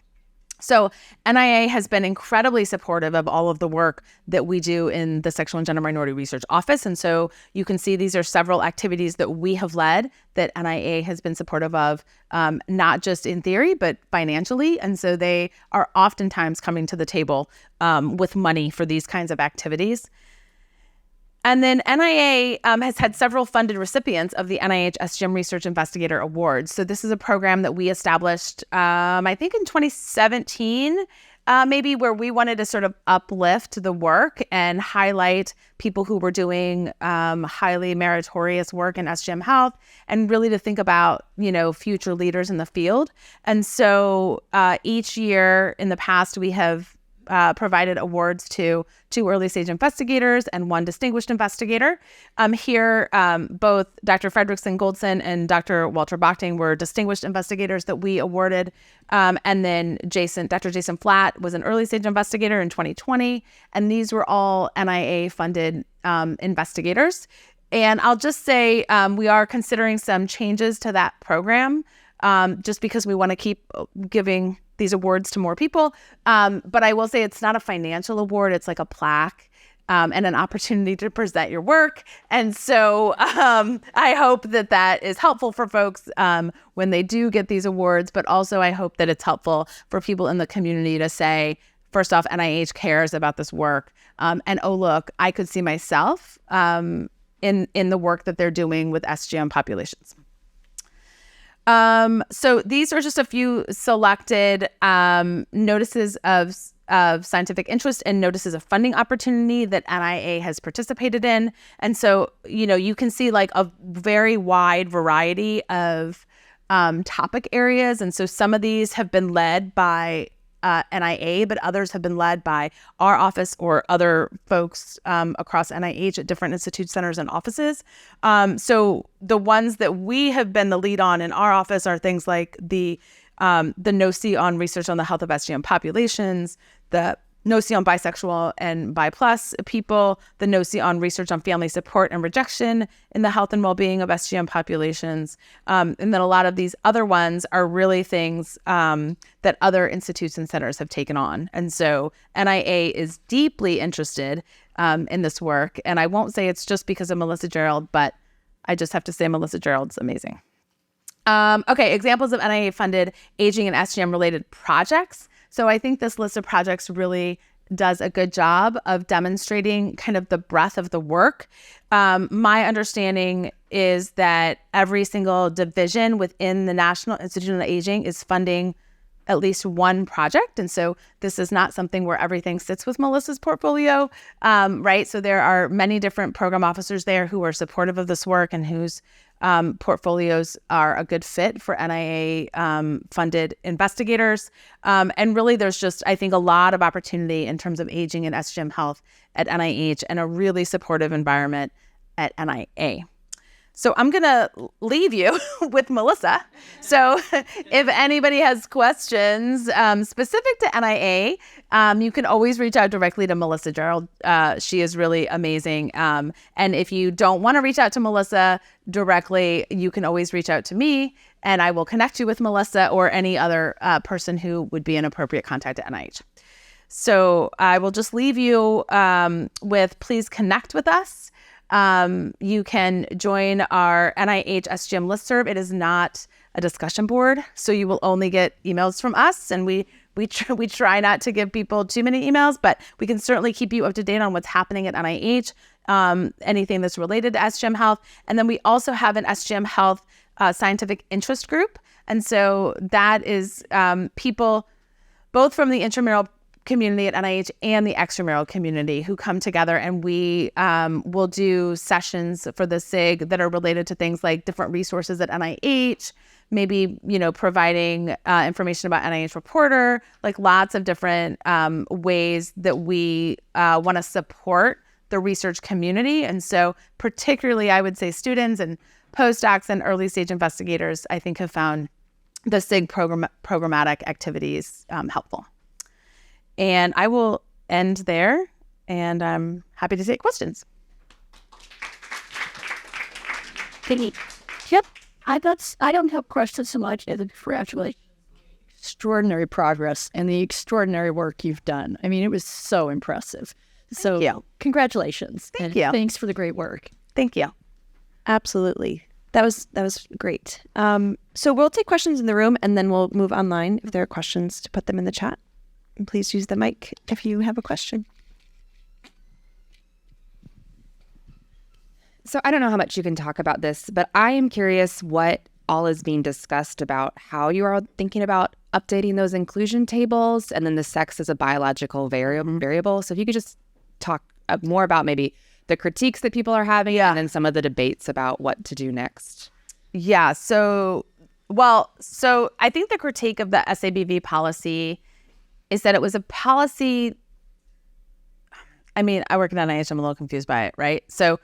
So NIA has been incredibly supportive of all of the work that we do in the Sexual and Gender Minority Research Office. And so you can see these are several activities that we have led that NIA has been supportive of, not just in theory, but financially. And so they are oftentimes coming to the table with money for these kinds of activities. And then NIA has had several funded recipients of the NIH SGM Research Investigator Awards. So this is a program that we established, I think in 2017, maybe, where we wanted to sort of uplift the work and highlight people who were doing highly meritorious work in SGM health, and really to think about, future leaders in the field. And so each year in the past, we have provided awards to 2 early stage investigators and 1 distinguished investigator. Here, both Dr. Fredrickson Goldson and Dr. Walter Bochting were distinguished investigators that we awarded. And then Dr. Jason Flatt was an early stage investigator in 2020. And these were all NIA funded investigators. And I'll just say we are considering some changes to that program just because we want to keep giving these awards to more people. But I will say it's not a financial award. It's like a plaque and an opportunity to present your work. And so I hope that is helpful for folks when they do get these awards. But also I hope that it's helpful for people in the community to say, first off, NIH cares about this work. And oh, look, I could see myself in the work that they're doing with SGM populations. So these are just a few selected notices of scientific interest and notices of funding opportunity that NIA has participated in. And so, you can see like a very wide variety of topic areas. And so some of these have been led by NIA, but others have been led by our office or other folks across NIH at different institute centers and offices. So the ones that we have been the lead on in our office are things like the NOCI on research on the health of SGM populations, the NOCI on bisexual and bi plus people, the NOCI on research on family support and rejection in the health and well-being of SGM populations. And then a lot of these other ones are really things that other institutes and centers have taken on. And so NIA is deeply interested in this work. And I won't say it's just because of Melissa Gerald, but I just have to say Melissa Gerald's amazing. Okay, examples of NIA-funded aging and SGM-related projects. So I think this list of projects really does a good job of demonstrating kind of the breadth of the work. My understanding is that every single division within the National Institute on Aging is funding at least one project. And so this is not something where everything sits with Melissa's portfolio, right? So there are many different program officers there who are supportive of this work and whose portfolios are a good fit for NIA funded investigators. And really there's just, I think, a lot of opportunity in terms of aging and SGM health at NIH and a really supportive environment at NIA. So I'm going to leave you with Melissa. So if anybody has questions specific to NIA, you can always reach out directly to Melissa Gerald. She is really amazing. And if you don't want to reach out to Melissa directly, you can always reach out to me and I will connect you with Melissa or any other person who would be an appropriate contact at NIH. So I will just leave you with please connect with us. You can join our NIH SGM listserv. It is not a discussion board, so you will only get emails from us. And we try not to give people too many emails, but we can certainly keep you up to date on what's happening at NIH, anything that's related to SGM health. And then we also have an SGM health scientific interest group. And so that is people both from the intramural community at NIH and the extramural community who come together, and we will do sessions for the SIG that are related to things like different resources at NIH, maybe, providing information about NIH Reporter, like lots of different ways that we want to support the research community. And so particularly, I would say students and postdocs and early stage investigators, I think, have found the SIG programmatic activities helpful. And I will end there, and I'm happy to take questions. Yep, I don't have questions so much as a congratulations. Extraordinary progress and the extraordinary work you've done. I mean, it was so impressive. So Thank you. Congratulations. Thank you. Thanks for the great work. Thank you. Absolutely. That was great. So we'll take questions in the room and then we'll move online if there are questions to put them in the chat. And please use the mic if you have a question. So I don't know how much you can talk about this, but I am curious what all is being discussed about how you are thinking about updating those inclusion tables and then the sex as a biological variable. So if you could just talk more about maybe the critiques that people are having and then some of the debates about what to do next. Yeah. So I think the critique of the SABV policy is that it was a policy. I mean, I work at NIH. I'm a little confused by it, right? So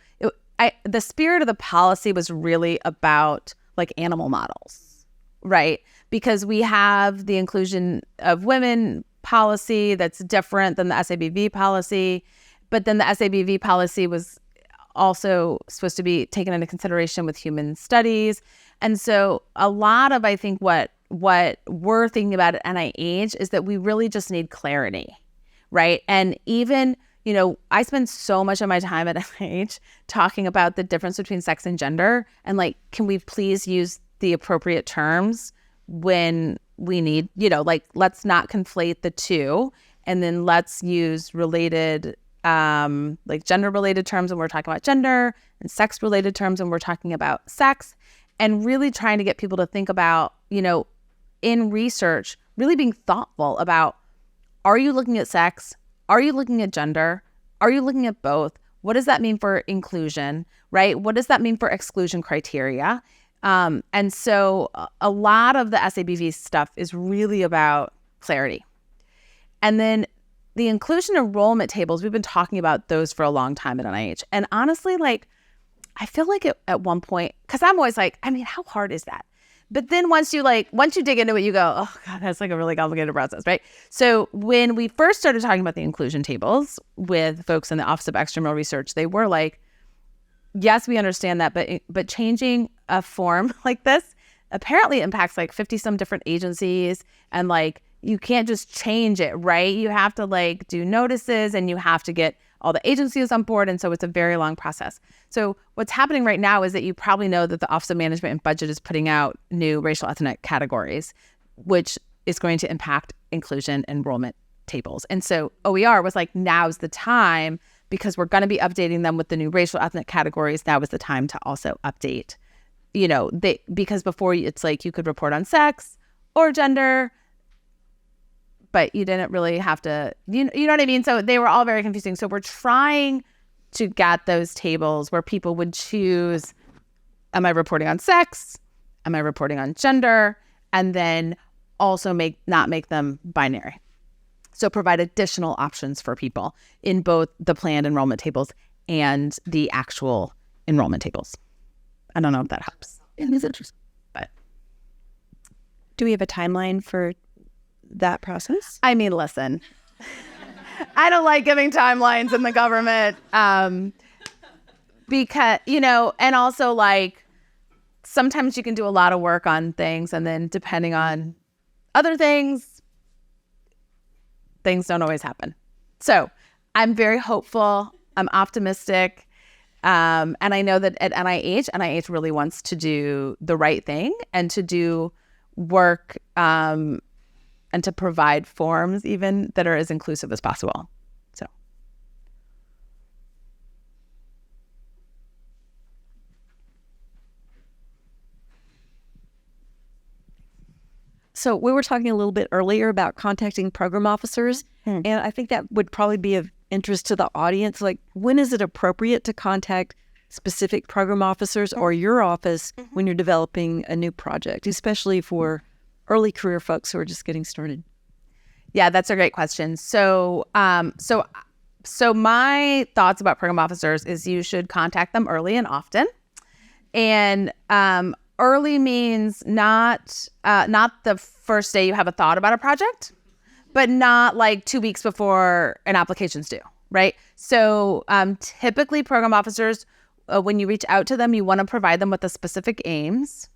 the spirit of the policy was really about like animal models, right? Because we have the inclusion of women policy that's different than the SABV policy, but then the SABV policy was also supposed to be taken into consideration with human studies. And so a lot of, I think, what we're thinking about at NIH is that we really just need clarity, right? And even, I spend so much of my time at NIH talking about the difference between sex and gender, and like, can we please use the appropriate terms when we need, let's not conflate the two, and then let's use related, like gender-related terms when we're talking about gender, and sex-related terms when we're talking about sex, and really trying to get people to think about, in research, really being thoughtful about, are you looking at sex? Are you looking at gender? Are you looking at both? What does that mean for inclusion, right? What does that mean for exclusion criteria? And so a lot of the SABV stuff is really about clarity. And then the inclusion enrollment tables, we've been talking about those for a long time at NIH. And honestly, like, I feel like at one point, because I'm always like, I mean, how hard is that? But then once you dig into it, you go, oh God, that's like a really complicated process, right? So when we first started talking about the inclusion tables with folks in the Office of Extramural Research, they were like, yes, we understand that, but changing a form like this apparently impacts like 50 some different agencies, and like you can't just change it, right? You have to like do notices, and you have to get all the agencies on board, and so it's a very long process. So what's happening right now is that you probably know that the Office of Management and Budget is putting out new racial ethnic categories, which is going to impact inclusion enrollment tables. And so OER was like, now's the time, because we're going to be updating them with the new racial ethnic categories. Now is the time to also update, because before it's like you could report on sex or gender, but you didn't really have to, you know what I mean? So they were all very confusing. So we're trying to get those tables where people would choose, am I reporting on sex? Am I reporting on gender? And then also not make them binary. So provide additional options for people in both the planned enrollment tables and the actual enrollment tables. I don't know if that helps. It is interesting. But Do we have a timeline for that process? I mean, listen, I don't like giving timelines in the government, because, and also like sometimes you can do a lot of work on things, and then depending on other things don't always happen. So I'm very hopeful. I'm optimistic. And I know that at NIH really wants to do the right thing and to do work, and to provide forms even that are as inclusive as possible. So we were talking a little bit earlier about contacting program officers, and I think that would probably be of interest to the audience. Like, when is it appropriate to contact specific program officers or your office when you're developing a new project, especially for early career folks who are just getting started? Yeah, that's a great question. So my thoughts about program officers is you should contact them early and often. And early means not the first day you have a thought about a project, but not like 2 weeks before an application's due, right? So typically program officers, when you reach out to them, you want to provide them with the specific aims,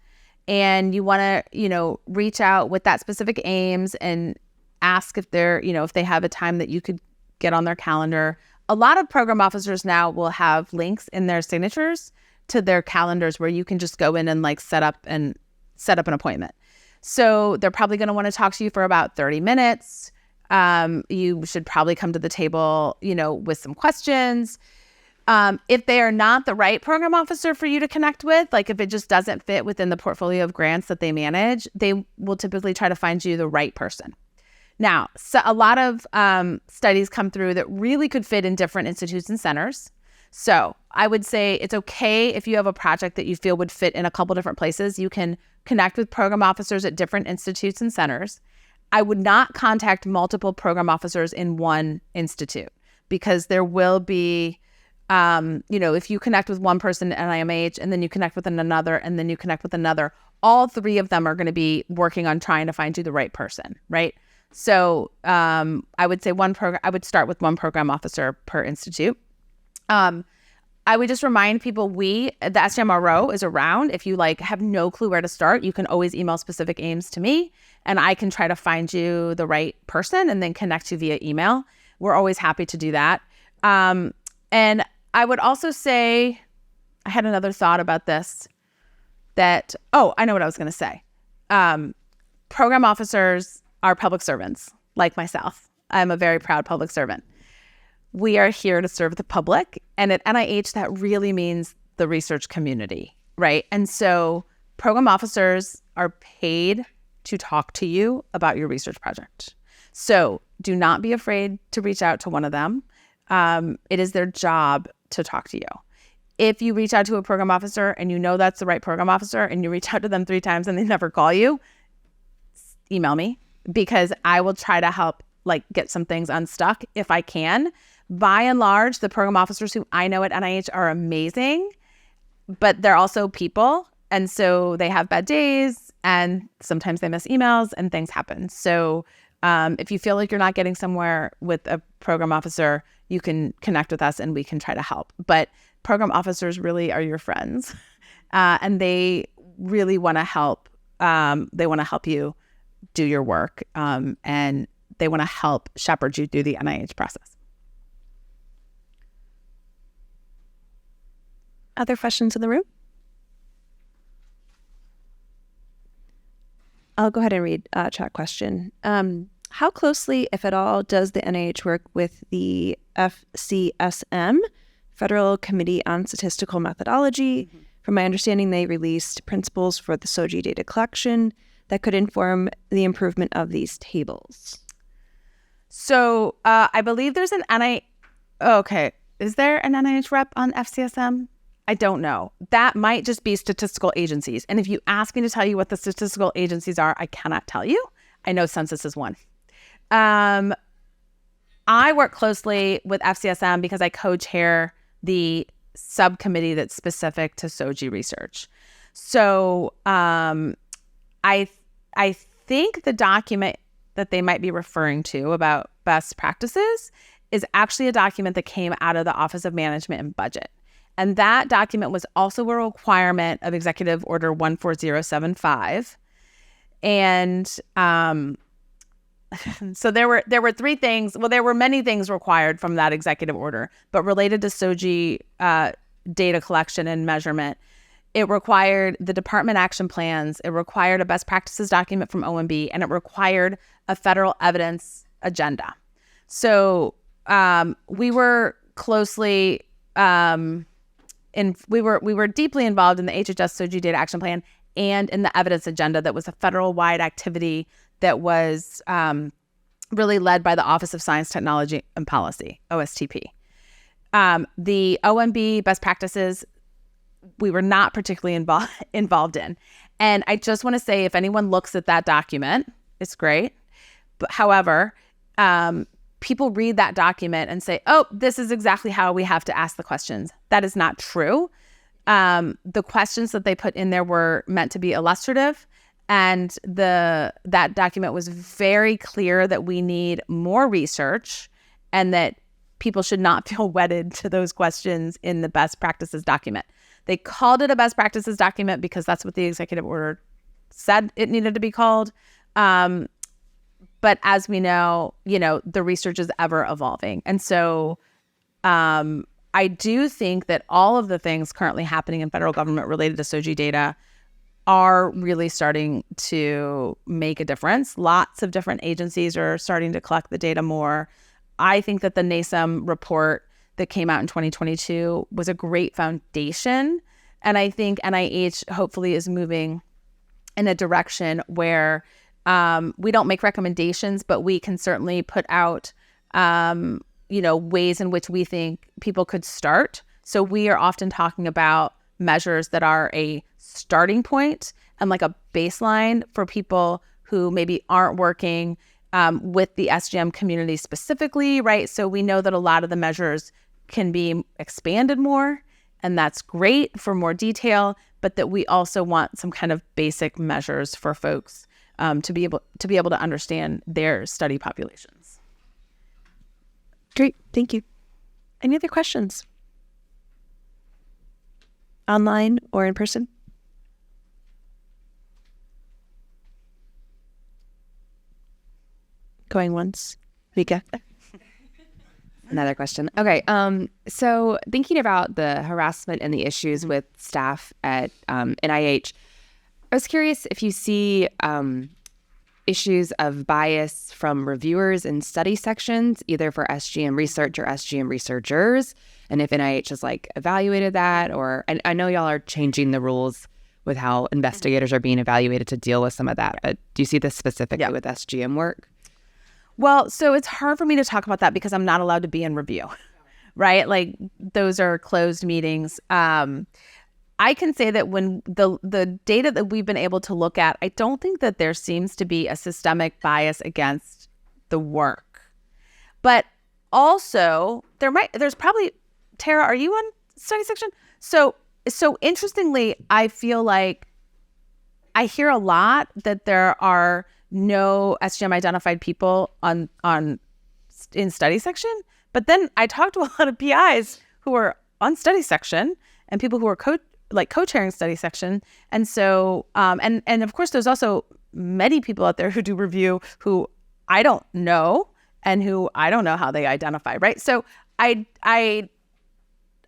and you want to, reach out with that specific aims and ask if if they have a time that you could get on their calendar. A lot of program officers now will have links in their signatures to their calendars where you can just go in and like set up an appointment. So they're probably going to want to talk to you for about 30 minutes. You should probably come to the table, with some questions. If they are not the right program officer for you to connect with, like if it just doesn't fit within the portfolio of grants that they manage, they will typically try to find you the right person. Now, so a lot of studies come through that really could fit in different institutes and centers. So I would say it's okay if you have a project that you feel would fit in a couple different places. You can connect with program officers at different institutes and centers. I would not contact multiple program officers in one institute, because there will be, if you connect with one person at NIMH and then you connect with another and then you connect with another, all three of them are going to be working on trying to find you the right person, right? So I would say I would start with one program officer per institute. I would just remind people the SJMRO is around. If you have no clue where to start, you can always email specific aims to me, and I can try to find you the right person and then connect you via email. We're always happy to do that. And I would also say, I had another thought about this I know what I was going to say. Program officers are public servants like myself. I'm a very proud public servant. We are here to serve the public. And at NIH, that really means the research community, right? And so program officers are paid to talk to you about your research project. So do not be afraid to reach out to one of them. It is their job to talk to you. if you reach out to a program officer and you know that's the right program officer and you reach out to them 3 times and they never call you, email me, because I will try to help like get some things unstuck if I can. By and large, the program officers who I know at NIH are amazing, but they're also people. And so they have bad days and sometimes they miss emails and things happen. So if you feel like you're not getting somewhere with a program officer, you can connect with us and we can try to help. But program officers really are your friends, and they really want to help. They want to help you do your work, and they want to help shepherd you through the NIH process. Other questions in the room? I'll go ahead and read a chat question. How closely, if at all, does the NIH work with the FCSM, Federal Committee on Statistical Methodology? From my understanding, they released principles for the SOGI data collection that could inform the improvement of these tables. So I believe there's an is there an NIH rep on FCSM? I don't know. That might just be statistical agencies. And if you ask me to tell you what the statistical agencies are, I cannot tell you. I know census is one. I work closely with FCSM because I co-chair the subcommittee that's specific to SOGI research. So I think the document that they might be referring to about best practices is actually a document that came out of the Office of Management and Budget. And that document was also a requirement of Executive Order 14075. And so there were 3 things. Well, there were many things required from that executive order, but related to SOGI data collection and measurement, it required the department action plans, it required a best practices document from OMB, and it required a federal evidence agenda. So we were closely we were deeply involved in the HHS SOGI data action plan and in the evidence agenda that was a federal-wide activity that was really led by the Office of Science, Technology, and Policy, OSTP. The OMB best practices, we were not particularly involved in. And I just want to say, if anyone looks at that document, it's great. But however, people read that document and say, oh, this is exactly how we have to ask the questions. That is not true. The questions that they put in there were meant to be illustrative. And that document was very clear that we need more research and that people should not feel wedded to those questions in the best practices document. They called it a best practices document because that's what the executive order said it needed to be called. But as we know, the research is ever evolving. And so I do think that all of the things currently happening in federal government related to SOGI data are really starting to make a difference. Lots of different agencies are starting to collect the data more. I think that the NASEM report that came out in 2022 was a great foundation. And I think NIH hopefully is moving in a direction where we don't make recommendations, but we can certainly put out, ways in which we think people could start. So we are often talking about measures that are a starting point and like a baseline for people who maybe aren't working with the SGM community specifically, right? So we know that a lot of the measures can be expanded more, and that's great for more detail, but that we also want some kind of basic measures for folks to be able to understand their study populations. Great, thank you. Any other questions? Online or in person? Going once. Mieke. Another question. Okay. So thinking about the harassment and the issues with staff at NIH, I was curious if you see issues of bias from reviewers in study sections, either for SGM research or SGM researchers, and if NIH has evaluated that, or I know y'all are changing the rules with how investigators are being evaluated to deal with some of that, but do you see this specifically with SGM work? Well, so it's hard for me to talk about that because I'm not allowed to be in review. right? Like those are closed meetings. I can say that when the data that we've been able to look at, I don't think that there seems to be a systemic bias against the work. But also there's probably, Tara, are you on study section? So interestingly, I feel like I hear a lot that there are no SGM identified people in study section, but then I talk to a lot of PIs who are on study section and people who are co-chairing study section. And so, and of course, there's also many people out there who do review who I don't know and who I don't know how they identify, right? So I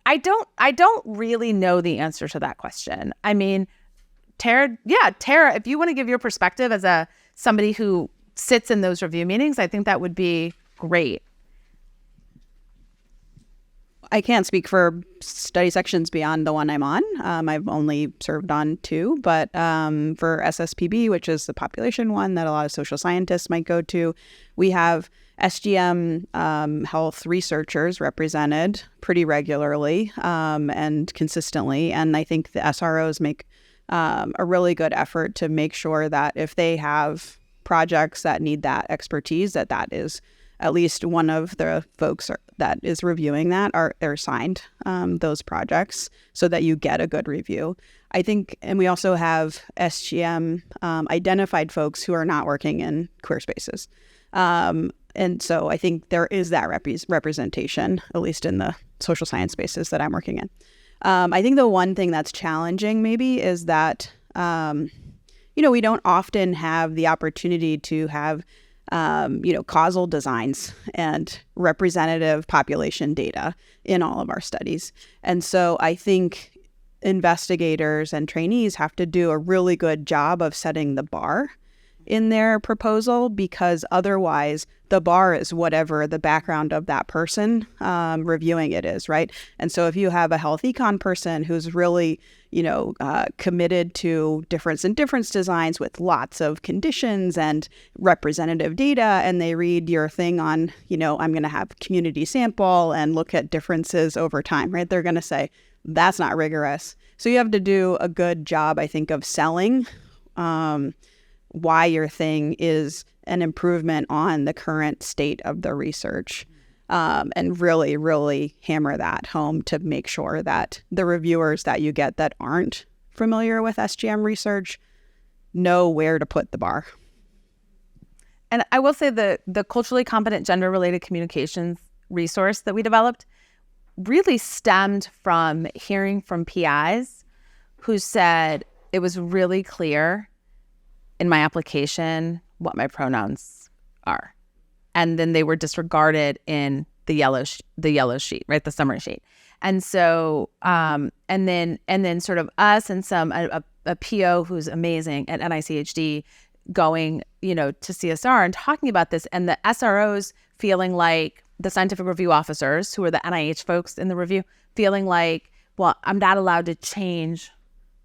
don't really know the answer to that question. I mean, Tara, if you want to give your perspective as somebody who sits in those review meetings, I think that would be great. I can't speak for study sections beyond the one I'm on. I've only served on 2, but for SSPB, which is the population one that a lot of social scientists might go to, we have SGM health researchers represented pretty regularly and consistently. And I think the SROs make a really good effort to make sure that if they have projects that need that expertise, that is at least one of the folks that is reviewing that are assigned those projects so that you get a good review. I think, and we also have SGM identified folks who are not working in queer spaces. And so I think there is that representation, at least in the social science spaces that I'm working in. I think the one thing that's challenging maybe is that, we don't often have the opportunity to have causal designs and representative population data in all of our studies. And so I think investigators and trainees have to do a really good job of setting the bar in their proposal, because otherwise the bar is whatever the background of that person reviewing it is, right? And so if you have a health econ person who's really, committed to difference in difference designs with lots of conditions and representative data, and they read your thing on, I'm going to have community sample and look at differences over time, right? They're going to say, that's not rigorous. So you have to do a good job, I think, of selling why your thing is an improvement on the current state of the research, and really, really hammer that home to make sure that the reviewers that you get that aren't familiar with SGM research know where to put the bar. And I will say the culturally competent gender-related communications resource that we developed really stemmed from hearing from PIs who said it was really clear in my application what my pronouns are, and then they were disregarded in the yellow sheet, right, the summary sheet. And so and then sort of us and a PO who's amazing at NICHD going to CSR and talking about this, and the SROs feeling like, the scientific review officers who are the NIH folks in the review feeling like, well, I'm not allowed to change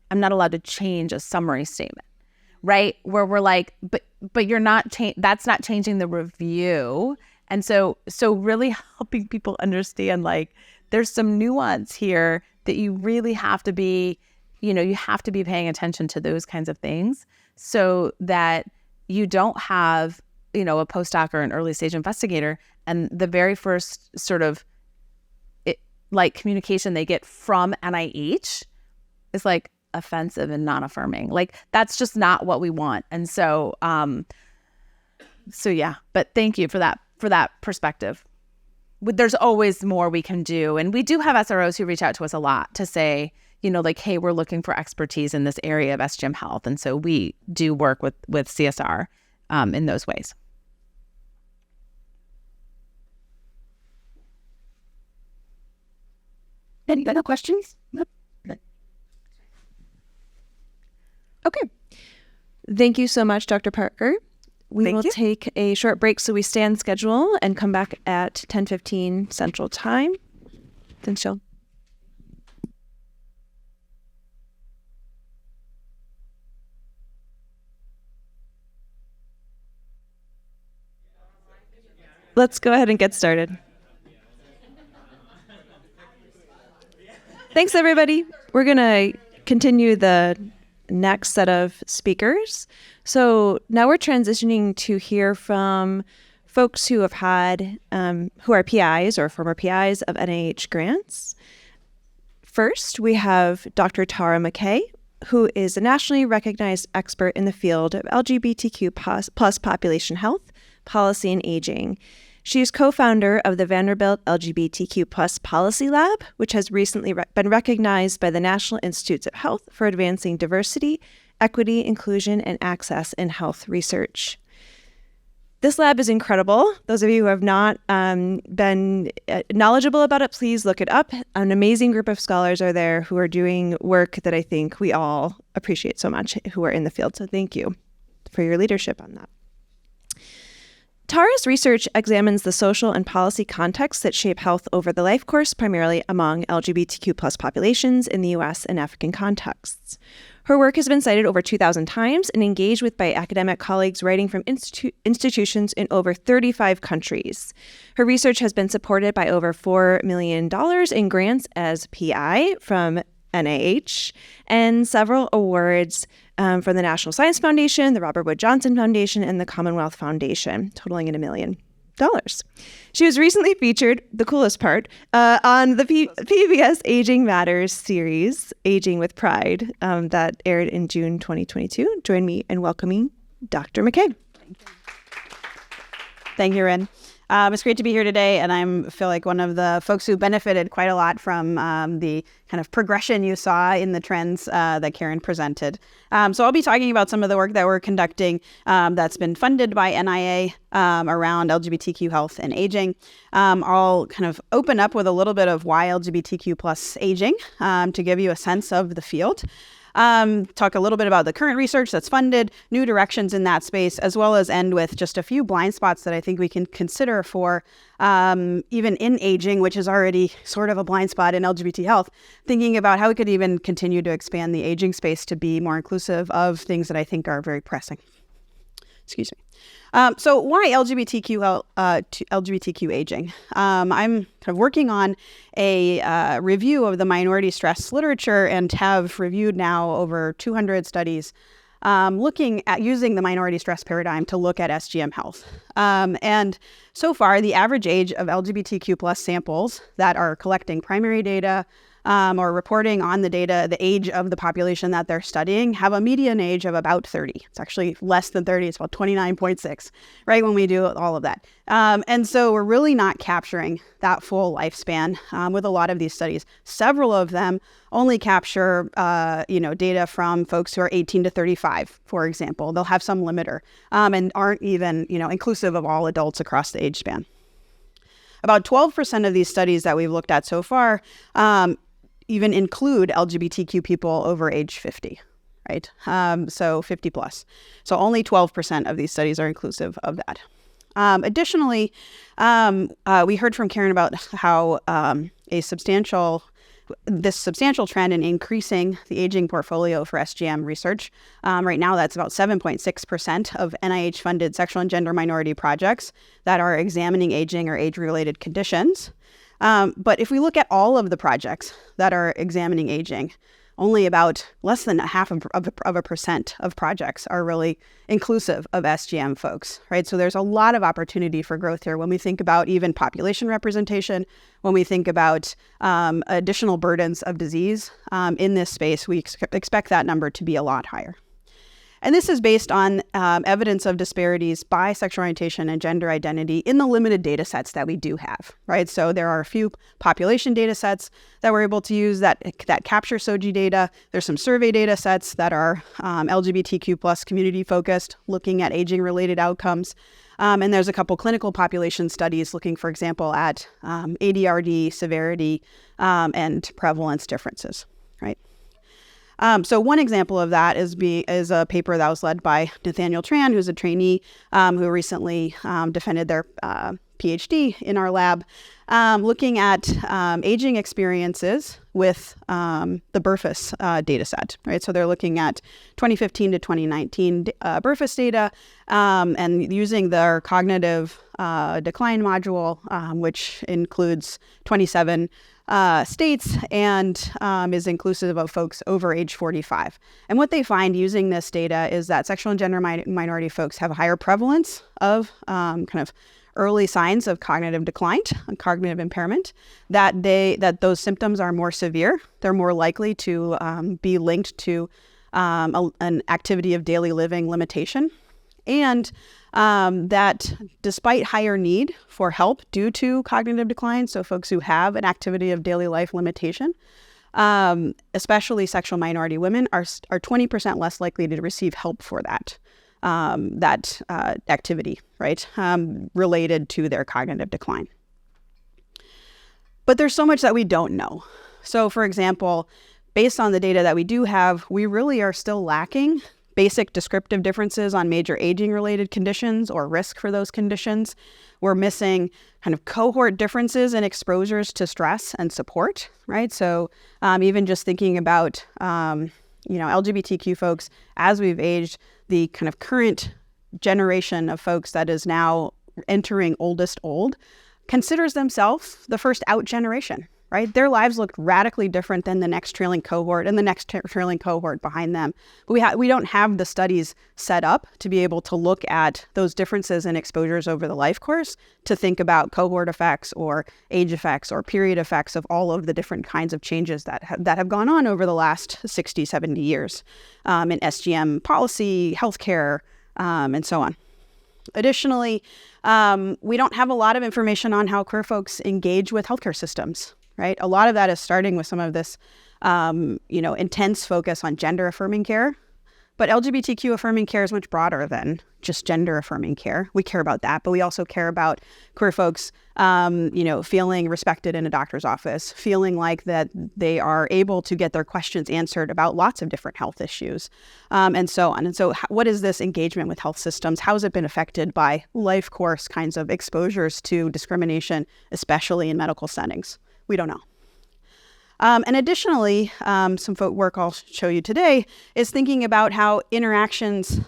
a summary statement. Right? Where we're like, but you're not, that's not changing the review. And so really helping people understand, like, there's some nuance here that you really have to be, you have to be paying attention to those kinds of things so that you don't have, a postdoc or an early stage investigator, and the very first sort of communication they get from NIH is like offensive and non-affirming. Like, that's just not what we want. And so yeah, but thank you for that perspective. There's always more we can do, and we do have SROs who reach out to us a lot to say, hey, we're looking for expertise in this area of SGM health, and so we do work with CSR in those ways. Any other questions? Okay. Thank you so much, Dr. Parker. We Thank will you. take a short break so we stay on schedule and come back at 10:15 Central Time. Thanks, Jill. Let's go ahead and get started. Thanks, everybody. We're going to continue the next set of speakers. So now we're transitioning to hear from folks who have had, who are PIs or former PIs of NIH grants. First, we have Dr. Tara McKay, who is a nationally recognized expert in the field of LGBTQ plus population health, policy, and aging. She is co-founder of the Vanderbilt LGBTQ plus Policy Lab, which has recently been recognized by the National Institutes of Health for advancing diversity, equity, inclusion, and access in health research. This lab is incredible. Those of you who have not been knowledgeable about it, please look it up. An amazing group of scholars are there who are doing work that I think we all appreciate so much who are in the field. So thank you for your leadership on that. Tara's research examines the social and policy contexts that shape health over the life course, primarily among LGBTQ plus populations in the U.S. and African contexts. Her work has been cited over 2,000 times and engaged with by academic colleagues writing from institutions in over 35 countries. Her research has been supported by over $4 million in grants as PI from NIH and several awards from the National Science Foundation, the Robert Wood Johnson Foundation, and the Commonwealth Foundation, totaling in $1 million. She was recently featured, the coolest part, on the PBS Aging Matters series, Aging with Pride, that aired in June 2022. Join me in welcoming Dr. McKay. Thank you, Rin. It's great to be here today, and I feel like one of the folks who benefited quite a lot from the kind of progression you saw in the trends that Karen presented. So I'll be talking about some of the work that we're conducting that's been funded by NIA around LGBTQ health and aging. I'll kind of open up with a little bit of why LGBTQ plus aging to give you a sense of the field. Talk a little bit about the current research that's funded, new directions in that space, as well as end with just a few blind spots that I think we can consider for even in aging, which is already sort of a blind spot in LGBT health, thinking about how we could even continue to expand the aging space to be more inclusive of things that I think are very pressing. Excuse me. So why LGBTQ aging? I'm kind of working on a review of the minority stress literature and have reviewed now over 200 studies looking at using the minority stress paradigm to look at SGM health. And so far, the average age of LGBTQ plus samples that are collecting primary data or reporting on the data, the age of the population that they're studying, have a median age of about 30. It's actually less than 30. It's about 29.6, right, when we do all of that. And so we're really not capturing that full lifespan with a lot of these studies. Several of them only capture, data from folks who are 18 to 35, for example. They'll have some limiter and aren't even, inclusive of all adults across the age span. About 12% of these studies that we've looked at so far even include LGBTQ people over age 50, right? So 50 plus. So only 12% of these studies are inclusive of that. Additionally, we heard from Karen about how this substantial trend in increasing the aging portfolio for SGM research. Right now, that's about 7.6% of NIH-funded sexual and gender minority projects that are examining aging or age-related conditions. But if we look at all of the projects that are examining aging, only about less than 0.5% of projects are really inclusive of SGM folks, right? So there's a lot of opportunity for growth here when we think about even population representation, when we think about additional burdens of disease in this space, we expect that number to be a lot higher. And this is based on evidence of disparities by sexual orientation and gender identity in the limited data sets that we do have, right? So there are a few population data sets that we're able to use that capture SOGI data. There's some survey data sets that are LGBTQ plus community focused, looking at aging related outcomes. And there's a couple clinical population studies looking, for example, at ADRD severity and prevalence differences, right? So one example of that is a paper that was led by Nathaniel Tran, who's a trainee who recently defended their PhD in our lab, looking at aging experiences with the Burfus data set, right? So they're looking at 2015 to 2019 Burfus data and using their cognitive decline module, which includes 27 states and is inclusive of folks over age 45. And what they find using this data is that sexual and gender minority folks have a higher prevalence of kind of early signs of cognitive decline and cognitive impairment, that those symptoms are more severe. They're more likely to be linked to an activity of daily living limitation, and that despite higher need for help due to cognitive decline, so folks who have an activity of daily life limitation, especially sexual minority women, are 20% less likely to receive help for that activity, right, related to their cognitive decline. But there's so much that we don't know. So, for example, based on the data that we do have, we really are still lacking basic descriptive differences on major aging-related conditions or risk for those conditions. We're missing kind of cohort differences in exposures to stress and support, right? So even just thinking about, LGBTQ folks, as we've aged, the kind of current generation of folks that is now entering oldest old considers themselves the first out generation, right? Their lives look radically different than the next trailing cohort and the next trailing cohort behind them. But we don't have the studies set up to be able to look at those differences in exposures over the life course to think about cohort effects or age effects or period effects of all of the different kinds of changes that have gone on over the last 60, 70 years in SGM policy, healthcare, and so on. Additionally, we don't have a lot of information on how queer folks engage with healthcare systems. Right? A lot of that is starting with some of this, intense focus on gender affirming care. But LGBTQ affirming care is much broader than just gender affirming care. We care about that, but we also care about queer folks, feeling respected in a doctor's office, feeling like that they are able to get their questions answered about lots of different health issues, and so on. And so what is this engagement with health systems? How has it been affected by life course kinds of exposures to discrimination, especially in medical settings? We don't know. And additionally, some work I'll show you today is thinking about how interactions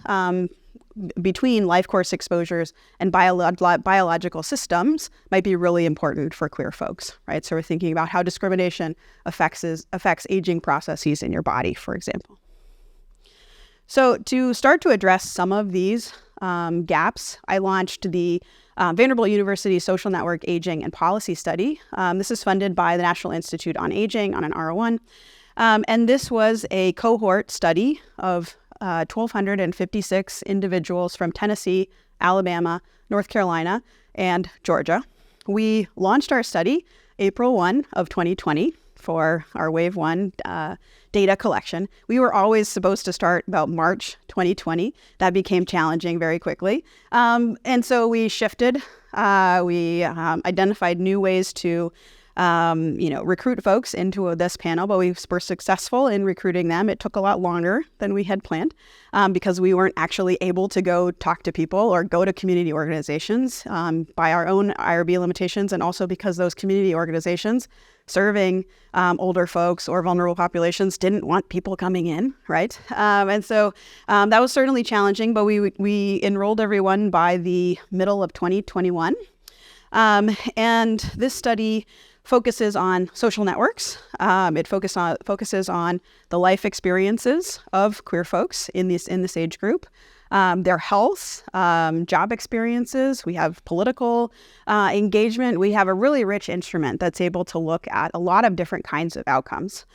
between life course exposures and biological systems might be really important for queer folks, right? So we're thinking about how discrimination affects aging processes in your body, for example. So to start to address some of these gaps, I launched the Vanderbilt University Social Network Aging and Policy Study. This is funded by the National Institute on Aging on an R01. And this was a cohort study of 1,256 individuals from Tennessee, Alabama, North Carolina, and Georgia. We launched our study April 1 of 2020 for our Wave 1 data collection. We were always supposed to start about March 2020. That became challenging very quickly. And so we shifted. We identified new ways to recruit folks into this panel, but we were successful in recruiting them. It took a lot longer than we had planned because we weren't actually able to go talk to people or go to community organizations by our own IRB limitations, and also because those community organizations serving older folks or vulnerable populations didn't want people coming in, right? And so that was certainly challenging, but we enrolled everyone by the middle of 2021. And this study focuses on social networks. It focuses on the life experiences of queer folks in this age group, their health, job experiences. We have political engagement. We have a really rich instrument that's able to look at a lot of different kinds of outcomes.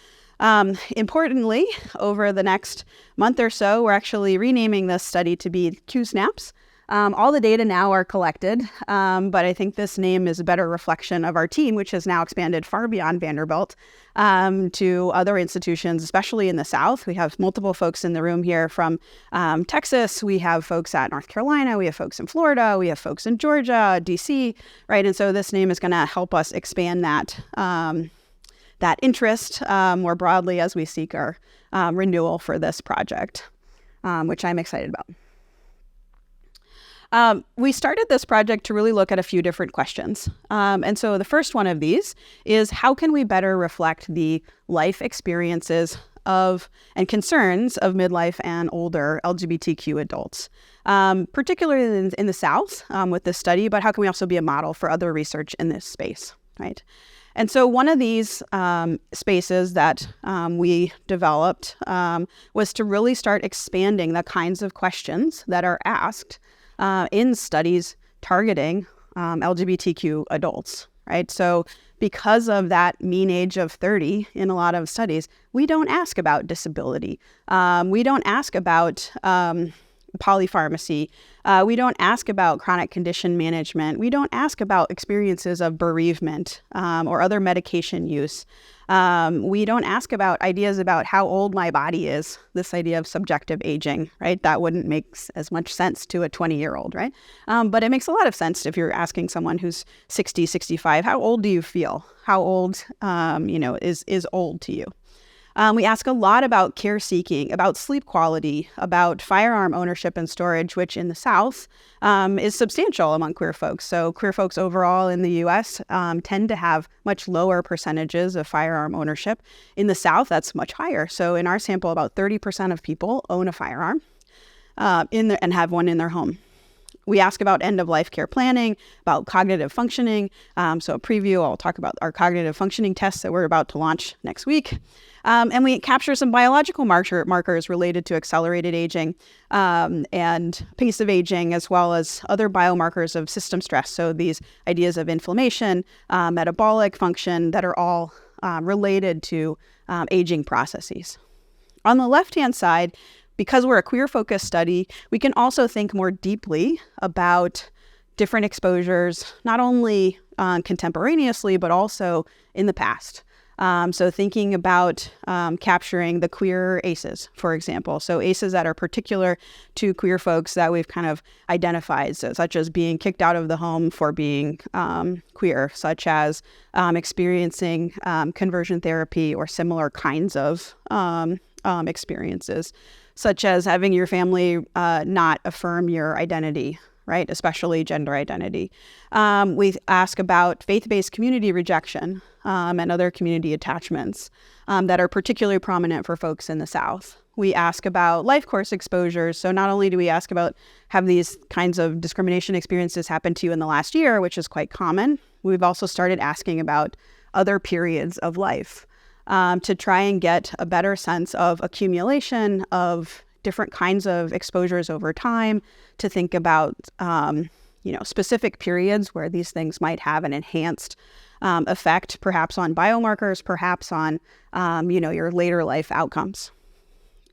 Importantly, over the next month or so, we're actually renaming this study to be Q-SNAPs. All the data now are collected, but I think this name is a better reflection of our team, which has now expanded far beyond Vanderbilt to other institutions, especially in the South. We have multiple folks in the room here from Texas. We have folks at North Carolina. We have folks in Florida. We have folks in Georgia, DC, right? And so this name is going to help us expand that interest more broadly as we seek our renewal for this project, which I'm excited about. We started this project to really look at a few different questions. And so the first one of these is, how can we better reflect the life experiences of and concerns of midlife and older LGBTQ adults, particularly in the South with this study, but how can we also be a model for other research in this space, right? And so one of these spaces that we developed was to really start expanding the kinds of questions that are asked in studies targeting LGBTQ adults, right? So because of that mean age of 30 in a lot of studies, we don't ask about disability. We don't ask about polypharmacy. We don't ask about chronic condition management. We don't ask about experiences of bereavement or other medication use. We don't ask about ideas about how old my body is, this idea of subjective aging, right? That wouldn't make as much sense to a 20-year-old, right? But it makes a lot of sense if you're asking someone who's 60, 65, how old do you feel? How old, is old to you? We ask a lot about care seeking, about sleep quality, about firearm ownership and storage, which in the South is substantial among queer folks. So queer folks overall in the U.S. Tend to have much lower percentages of firearm ownership. In the South, that's much higher. So in our sample, about 30% of people own a firearm and have one in their home. We ask about end-of-life care planning, about cognitive functioning. So a preview, I'll talk about our cognitive functioning tests that we're about to launch next week. And we capture some biological markers related to accelerated aging and pace of aging, as well as other biomarkers of system stress. So these ideas of inflammation, metabolic function that are all related to aging processes. On the left-hand side, because we're a queer-focused study, we can also think more deeply about different exposures, not only contemporaneously, but also in the past. So thinking about capturing the queer ACEs, for example. So ACEs that are particular to queer folks that we've kind of identified, so such as being kicked out of the home for being queer, such as experiencing conversion therapy or similar kinds of experiences, such as having your family not affirm your identity, right? Especially gender identity. We ask about faith-based community rejection and other community attachments that are particularly prominent for folks in the South. We ask about life course exposures. So not only do we ask about have these kinds of discrimination experiences happen to you in the last year, which is quite common, we've also started asking about other periods of life. To try and get a better sense of accumulation of different kinds of exposures over time, to think about, specific periods where these things might have an enhanced effect, perhaps on biomarkers, perhaps on, your later life outcomes.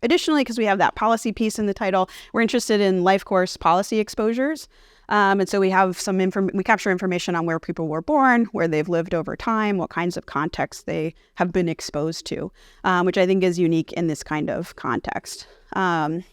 Additionally, because we have that policy piece in the title, we're interested in life course policy exposures. And so we have we capture information on where people were born, where they've lived over time, what kinds of contexts they have been exposed to, which I think is unique in this kind of context. And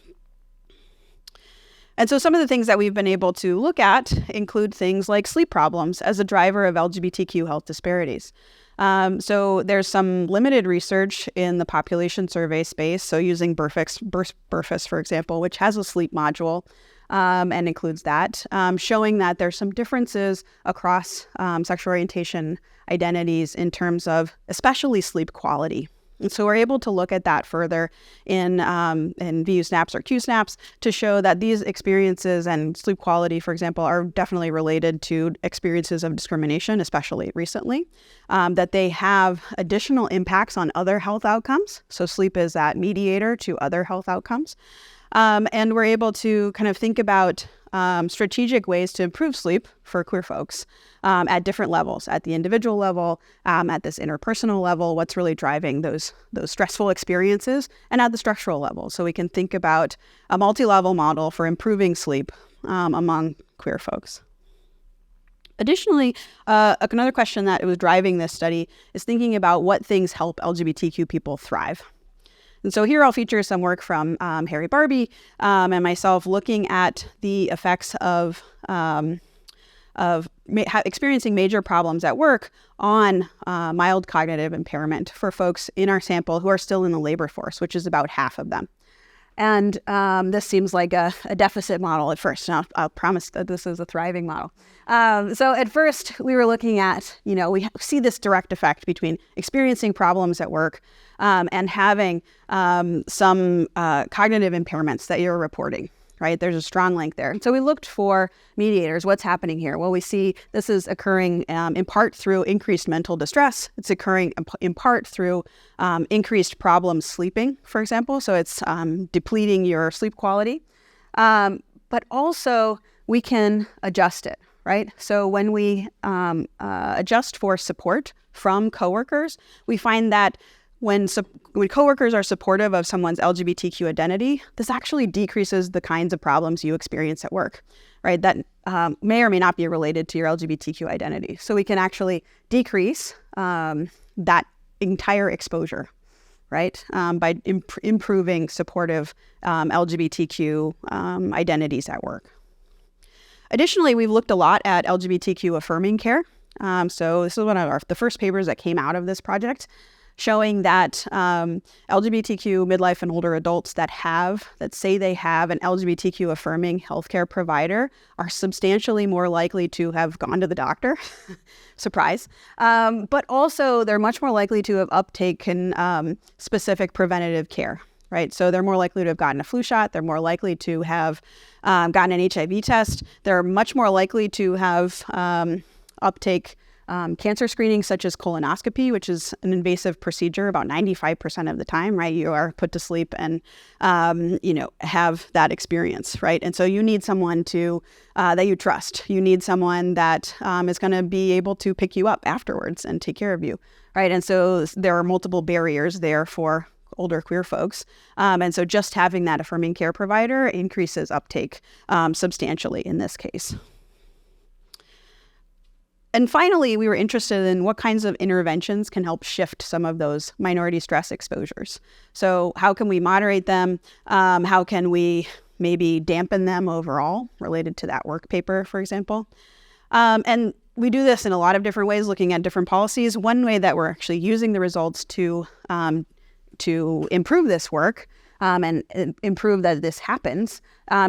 so some of the things that we've been able to look at include things like sleep problems as a driver of LGBTQ health disparities. So there's some limited research in the population survey space. So using Burfus, for example, which has a sleep module, and includes that, showing that there's some differences across sexual orientation identities in terms of especially sleep quality. And so we're able to look at that further in VU SNAPs or Q SNAPs to show that these experiences and sleep quality, for example, are definitely related to experiences of discrimination, especially recently, that they have additional impacts on other health outcomes. So sleep is that mediator to other health outcomes. And we're able to kind of think about strategic ways to improve sleep for queer folks at different levels, at the individual level, at this interpersonal level, what's really driving those stressful experiences, and at the structural level. So we can think about a multi-level model for improving sleep among queer folks. Additionally, another question that was driving this study is thinking about what things help LGBTQ people thrive. And so here I'll feature some work from Harry Barbee and myself looking at the effects of experiencing major problems at work on mild cognitive impairment for folks in our sample who are still in the labor force, which is about half of them. And this seems like a deficit model at first. Now, I'll promise that this is a thriving model. So at first, we were looking at, we see this direct effect between experiencing problems at work and having some cognitive impairments that you're reporting, right? There's a strong link there. So we looked for mediators. What's happening here? Well, we see this is occurring in part through increased mental distress. It's occurring in part through increased problems sleeping, for example. So it's depleting your sleep quality. But also we can adjust it, right? So when we adjust for support from coworkers, we find that when coworkers are supportive of someone's LGBTQ identity, this actually decreases the kinds of problems you experience at work, right? That may or may not be related to your LGBTQ identity. So we can actually decrease that entire exposure, right? By improving supportive LGBTQ identities at work. Additionally, we've looked a lot at LGBTQ affirming care. So this is one of the first papers that came out of this project, showing that LGBTQ midlife and older adults that say they have an LGBTQ affirming healthcare provider are substantially more likely to have gone to the doctor. Surprise. But also they're much more likely to have uptaken specific preventative care, right? So they're more likely to have gotten a flu shot. They're more likely to have gotten an HIV test. They're much more likely to have uptake cancer screening such as colonoscopy, which is an invasive procedure about 95% of the time, right? You are put to sleep and, have that experience, right? And so you need someone that you trust. You need someone that is going to be able to pick you up afterwards and take care of you, right? And so there are multiple barriers there for older queer folks. And so just having that affirming care provider increases uptake substantially in this case. And finally, we were interested in what kinds of interventions can help shift some of those minority stress exposures. So how can we moderate them? How can we maybe dampen them overall, related to that work paper, for example? And we do this in a lot of different ways, looking at different policies. One way that we're actually using the results to improve this work and improve that this happens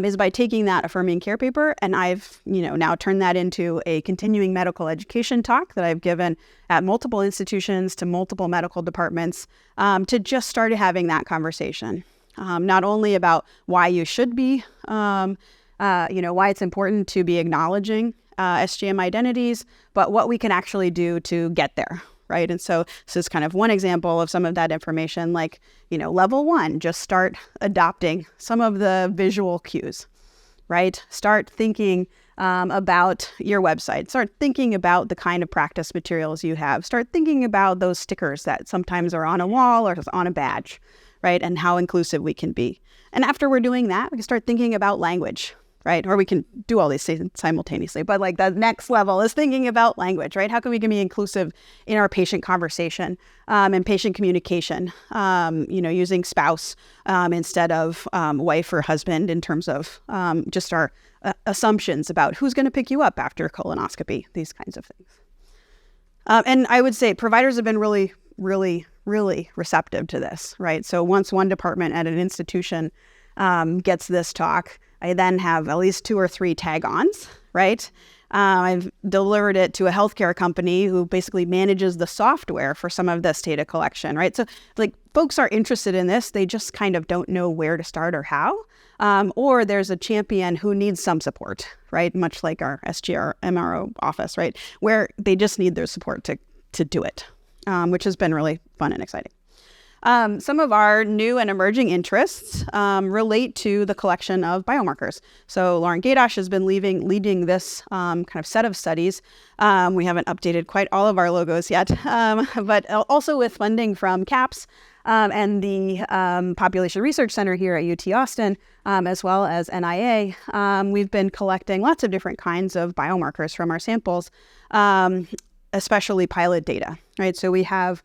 is by taking that affirming care paper, and I've now turned that into a continuing medical education talk that I've given at multiple institutions to multiple medical departments to just start having that conversation, not only about why you should be, why it's important to be acknowledging SGM identities, but what we can actually do to get there. Right. And so this is kind of one example of some of that information, like, level 1, just start adopting some of the visual cues, right? Start thinking about your website. Start thinking about the kind of practice materials you have. Start thinking about those stickers that sometimes are on a wall or on a badge, right? And how inclusive we can be. And after we're doing that, we can start thinking about language. Right? Or we can do all these things simultaneously, but like the next level is thinking about language, right? How can we be inclusive in our patient conversation and patient communication, using spouse instead of wife or husband in terms of just our assumptions about who's going to pick you up after colonoscopy, these kinds of things. And I would say providers have been really, really, really receptive to this, right? So once one department at an institution gets this talk, I then have at least 2 or 3 tag-ons, right? I've delivered it to a healthcare company who basically manages the software for some of this data collection, right? So like folks are interested in this, they just kind of don't know where to start or how. Or there's a champion who needs some support, right? Much like our SGR MRO office, right? Where they just need their support to do it, which has been really fun and exciting. Some of our new and emerging interests relate to the collection of biomarkers. So Lauren Gaydosh has been leading this kind of set of studies. We haven't updated quite all of our logos yet, but also with funding from CAPS and the Population Research Center here at UT Austin, as well as NIA, we've been collecting lots of different kinds of biomarkers from our samples, especially pilot data, right? So we have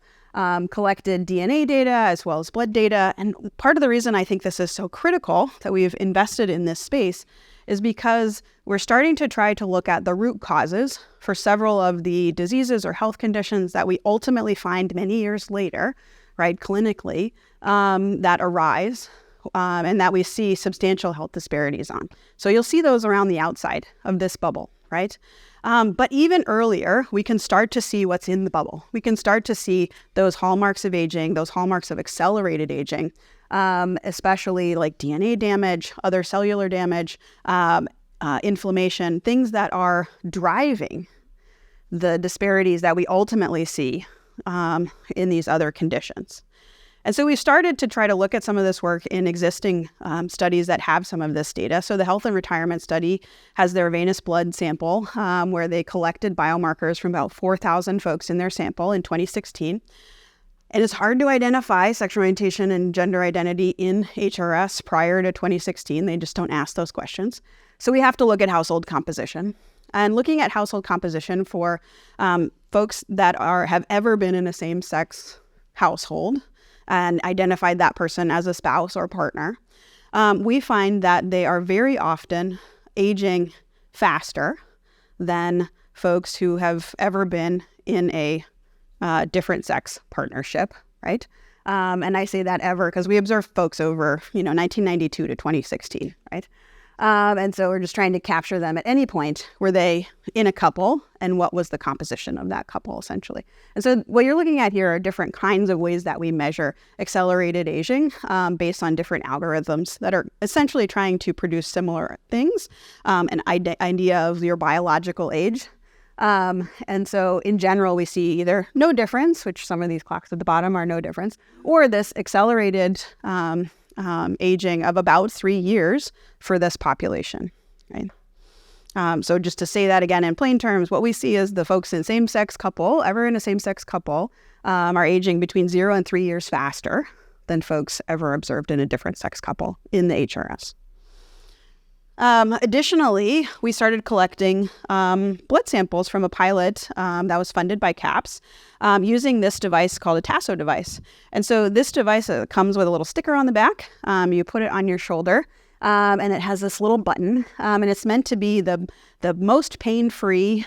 collected DNA data as well as blood data. And part of the reason I think this is so critical that we've invested in this space is because we're starting to try to look at the root causes for several of the diseases or health conditions that we ultimately find many years later, right, clinically, that arise and that we see substantial health disparities on. So you'll see those around the outside of this bubble, right? But even earlier, we can start to see what's in the bubble. We can start to see those hallmarks of aging, those hallmarks of accelerated aging, especially like DNA damage, other cellular damage, inflammation, things that are driving the disparities that we ultimately see in these other conditions. And so we started to try to look at some of this work in existing studies that have some of this data. So the Health and Retirement Study has their venous blood sample where they collected biomarkers from about 4,000 folks in their sample in 2016. And it's hard to identify sexual orientation and gender identity in HRS prior to 2016. They just don't ask those questions. So we have to look at household composition. And looking at household composition for folks that have ever been in a same-sex household and identified that person as a spouse or partner, we find that they are very often aging faster than folks who have ever been in a different sex partnership, right? And I say that ever because we observed folks over, 1992 to 2016, right? And so we're just trying to capture them at any point. Were they in a couple, and what was the composition of that couple, essentially? And so what you're looking at here are different kinds of ways that we measure accelerated aging based on different algorithms that are essentially trying to produce similar things, an idea of your biological age. And so in general, we see either no difference, which some of these clocks at the bottom are no difference, or this accelerated aging of about 3 years for this population, right? So just to say that again in plain terms, what we see is the folks in same-sex couple, ever in a same-sex couple, are aging between 0 and 3 years faster than folks ever observed in a different sex couple in the HRS. Additionally, we started collecting blood samples from a pilot that was funded by CAPS using this device called a Tasso device. And so this device comes with a little sticker on the back. You put it on your shoulder, and it has this little button, and it's meant to be the most pain-free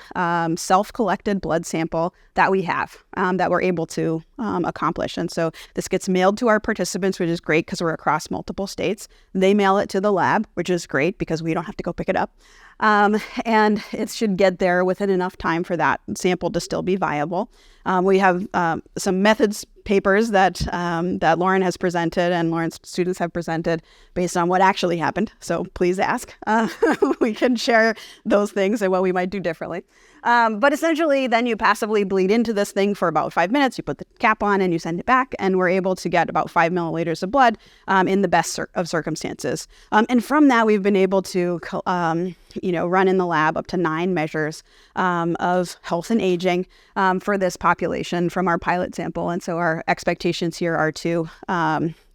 self-collected blood sample that we have, that we're able to accomplish. And so this gets mailed to our participants, which is great because we're across multiple states. They mail it to the lab, which is great because we don't have to go pick it up. And it should get there within enough time for that sample to still be viable. We have some methods papers that Lauren has presented and Lauren's students have presented based on what actually happened. So please ask. We can share those things and what we might do differently. But essentially, then you passively bleed into this thing for about 5 minutes. You put the cap on and you send it back, and we're able to get about 5 milliliters of blood in the best of circumstances. And from that, we've been able to run in the lab up to 9 measures of health and aging for this population from our pilot sample. And so our expectations here are to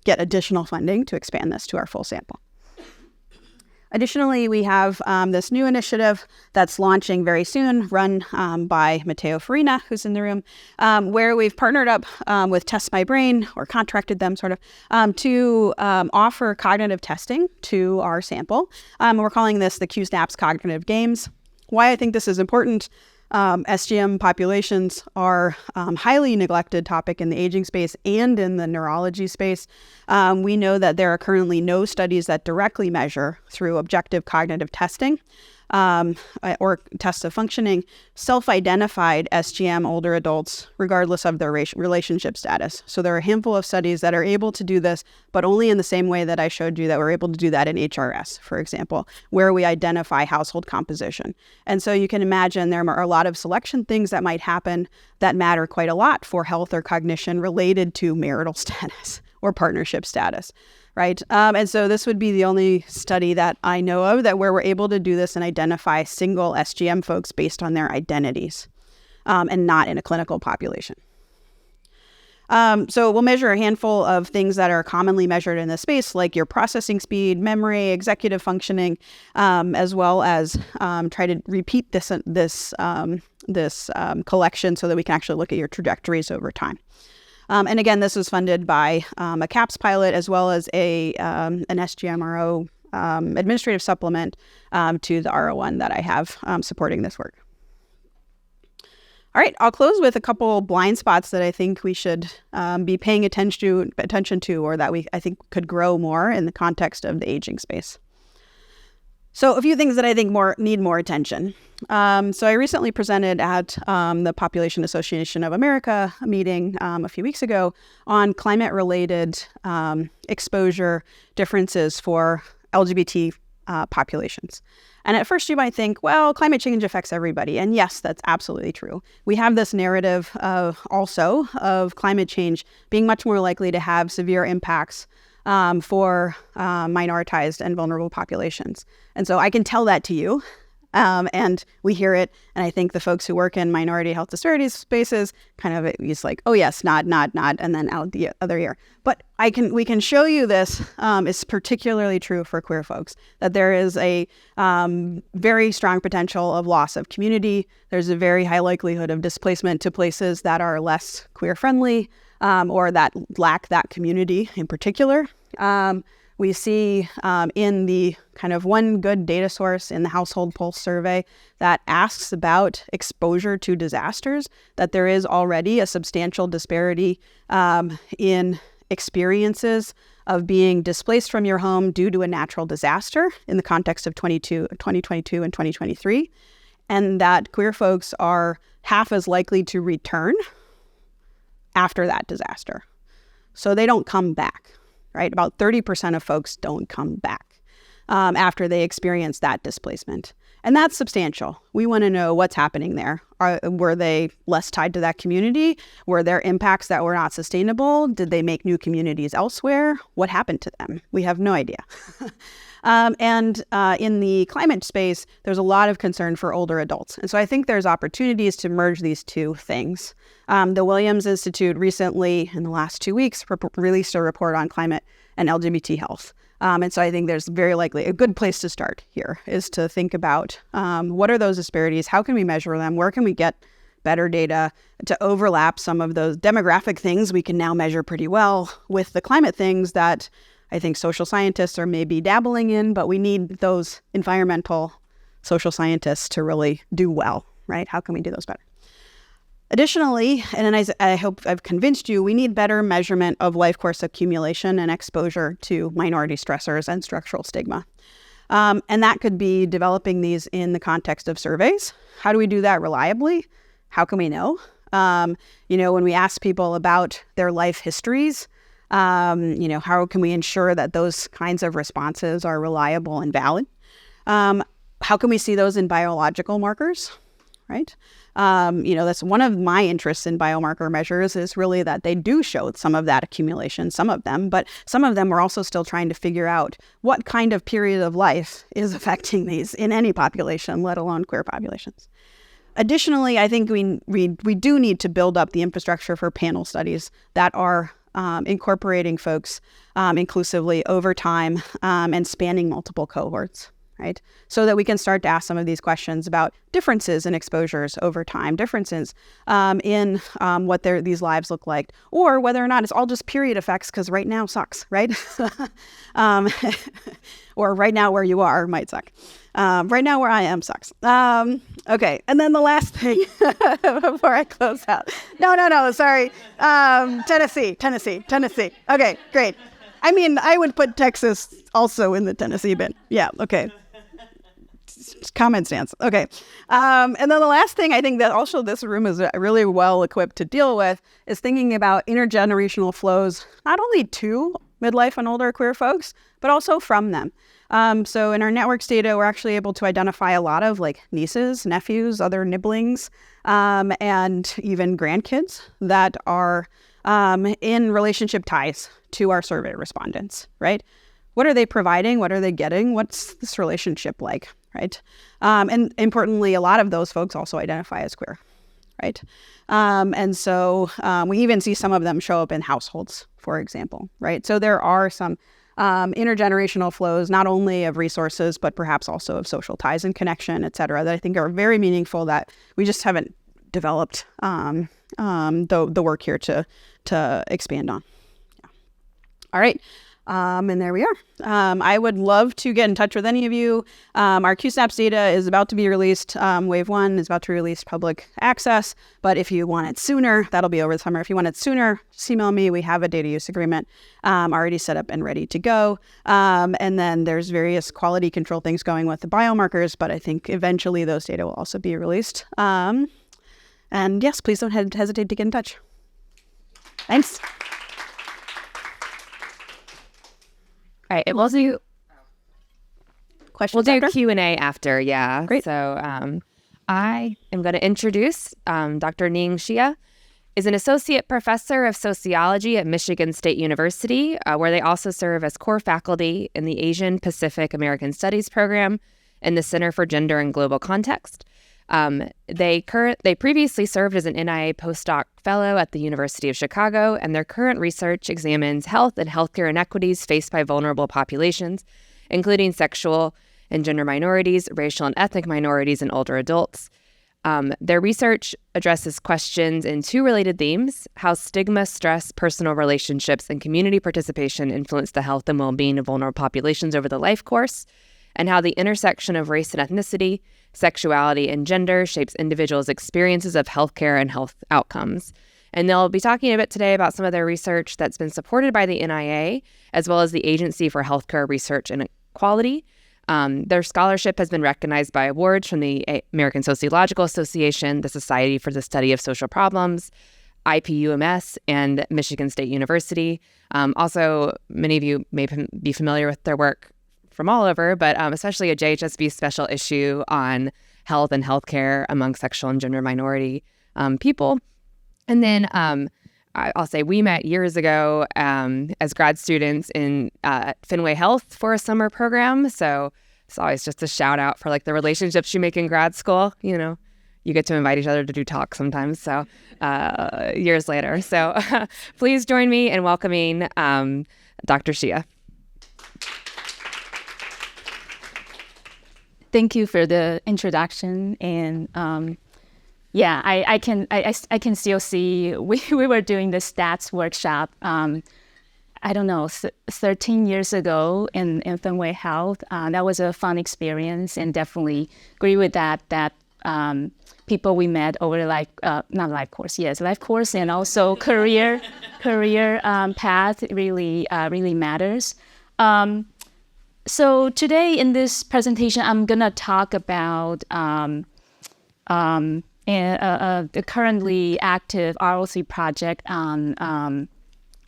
get additional funding to expand this to our full sample. Additionally, we have this new initiative that's launching very soon, run by Matteo Farina, who's in the room, where we've partnered up with Test My Brain, or contracted them sort of, to offer cognitive testing to our sample. We're calling this the QSNAPS Cognitive Games. Why I think this is important: SGM populations are highly neglected topic in the aging space and in the neurology space. We know that there are currently no studies that directly measure through objective cognitive testing or tests of functioning self-identified SGM older adults, regardless of their relationship status. So there are a handful of studies that are able to do this, but only in the same way that I showed you that we're able to do that in HRS, for example, where we identify household composition. And so you can imagine there are a lot of selection things that might happen that matter quite a lot for health or cognition related to marital status or partnership status. Right. And so this would be the only study that I know of where we're able to do this and identify single SGM folks based on their identities and not in a clinical population. So we'll measure a handful of things that are commonly measured in this space, like your processing speed, memory, executive functioning, as well as try to repeat this collection so that we can actually look at your trajectories over time. And again, this was funded by a CAPS pilot as well as an SGMRO administrative supplement to the R01 that I have supporting this work. All right, I'll close with a couple blind spots that I think we should be paying attention to, or that I think could grow more in the context of the aging space. So a few things that I think need more attention. So I recently presented at the Population Association of America meeting a few weeks ago on climate-related exposure differences for LGBT populations. And at first you might think, well, climate change affects everybody. And yes, that's absolutely true. We have this narrative also of climate change being much more likely to have severe impacts for minoritized and vulnerable populations. And so I can tell that to you. And we hear it. And I think the folks who work in minority health disparities spaces kind of it's like, oh, yes, nod, and then out the other ear. But we can show you this is particularly true for queer folks, that there is a very strong potential of loss of community. There's a very high likelihood of displacement to places that are less queer friendly or that lack that community in particular. We see in the kind of one good data source in the Household Pulse survey that asks about exposure to disasters, that there is already a substantial disparity in experiences of being displaced from your home due to a natural disaster in the context of 2022 and 2023, and that queer folks are half as likely to return after that disaster. So they don't come back. Right? About 30% of folks don't come back after they experience that displacement. And that's substantial. We want to know what's happening there. Were they less tied to that community? Were there impacts that were not sustainable? Did they make new communities elsewhere? What happened to them? We have no idea. And in the climate space, there's a lot of concern for older adults. And so I think there's opportunities to merge these two things. The Williams Institute recently, in the last 2 weeks, released a report on climate and LGBT health. And so I think there's very likely a good place to start here is to think about what are those disparities? How can we measure them? Where can we get better data to overlap some of those demographic things we can now measure pretty well with the climate things that I think social scientists are maybe dabbling in, but we need those environmental social scientists to really do well, right? How can we do those better? Additionally, and I hope I've convinced you, we need better measurement of life course accumulation and exposure to minority stressors and structural stigma. And that could be developing these in the context of surveys. How do we do that reliably? How can we know? When we ask people about their life histories, how can we ensure that those kinds of responses are reliable and valid? How can we see those in biological markers, right? That's one of my interests in biomarker measures is really that they do show some of that accumulation, some of them, but some of them we're also still trying to figure out what kind of period of life is affecting these in any population, let alone queer populations. Additionally, I think we do need to build up the infrastructure for panel studies that are incorporating folks inclusively over time and spanning multiple cohorts, right? So that we can start to ask some of these questions about differences in exposures over time, differences in what these lives look like, or whether or not it's all just period effects because right now sucks, right? Or right now where you are might suck. Right now where I am sucks. Okay, and then the last thing before I close out. No, sorry. Tennessee. Okay, great. I mean, I would put Texas also in the Tennessee bin. Yeah, okay. Common stance. Okay. And then the last thing I think that also this room is really well equipped to deal with is thinking about intergenerational flows, not only to midlife and older queer folks, but also from them. So in our networks data, we're actually able to identify a lot of like nieces, nephews, other nibblings, and even grandkids that are in relationship ties to our survey respondents, right? What are they providing? What are they getting? What's this relationship like, right? And importantly, a lot of those folks also identify as queer, right? And so we even see some of them show up in households, for example, right? So there are some intergenerational flows, not only of resources, but perhaps also of social ties and connection, et cetera, that I think are very meaningful that we just haven't developed the work here to expand on. Yeah. All right. And there we are. I would love to get in touch with any of you. Our QSNAPS data is about to be released. Wave 1 is about to release public access. But if you want it sooner, that'll be over the summer. If you want it sooner, just email me. We have a data use agreement already set up and ready to go. And then there's various quality control things going with the biomarkers. But I think eventually those data will also be released. And yes, please don't hesitate to get in touch. Thanks. All right, we'll do Questions? Q&A after, yeah. Great. So I am going to introduce Dr. Ning Hsieh is an associate professor of sociology at Michigan State University, where they also serve as core faculty in the Asian Pacific American Studies program in the Center for Gender and Global Context. They previously served as an NIA postdoc fellow at the University of Chicago, and their current research examines health and healthcare inequities faced by vulnerable populations, including sexual and gender minorities, racial and ethnic minorities, and older adults. Their research addresses questions in two related themes: how stigma, stress, personal relationships, and community participation influence the health and well-being of vulnerable populations over the life course, and how the intersection of race and ethnicity, sexuality, and gender shapes individuals' experiences of healthcare and health outcomes. And they'll be talking a bit today about some of their research that's been supported by the NIA, as well as the Agency for Healthcare Research and Equality. Their scholarship has been recognized by awards from the American Sociological Association, the Society for the Study of Social Problems, IPUMS, and Michigan State University. Also, many of you may be familiar with their work from all over, but especially a JHSB special issue on health and healthcare among sexual and gender minority people. And then I'll say we met years ago as grad students in Fenway Health for a summer program. So it's always just a shout out for like the relationships you make in grad school. You know, you get to invite each other to do talks sometimes. So years later. So please join me in welcoming Dr. Hsieh. Thank you for the introduction, and I can still see we were doing the stats workshop. I don't know, 13 years ago in Fenway Health. That was a fun experience, and definitely agree with that. People we met over life course, and also career path really matters. So today in this presentation, I'm gonna talk about the currently active R03 project on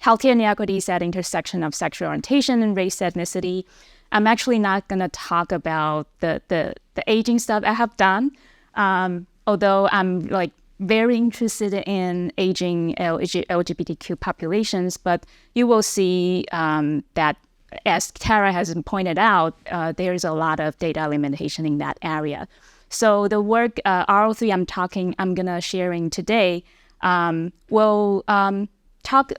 healthcare inequities at intersection of sexual orientation and race ethnicity. I'm actually not gonna talk about the aging stuff I have done, although I'm like very interested in aging LGBTQ populations. But you will see that, as Tara has pointed out, there is a lot of data limitation in that area. So the work R03 I'm gonna sharing today we'll talk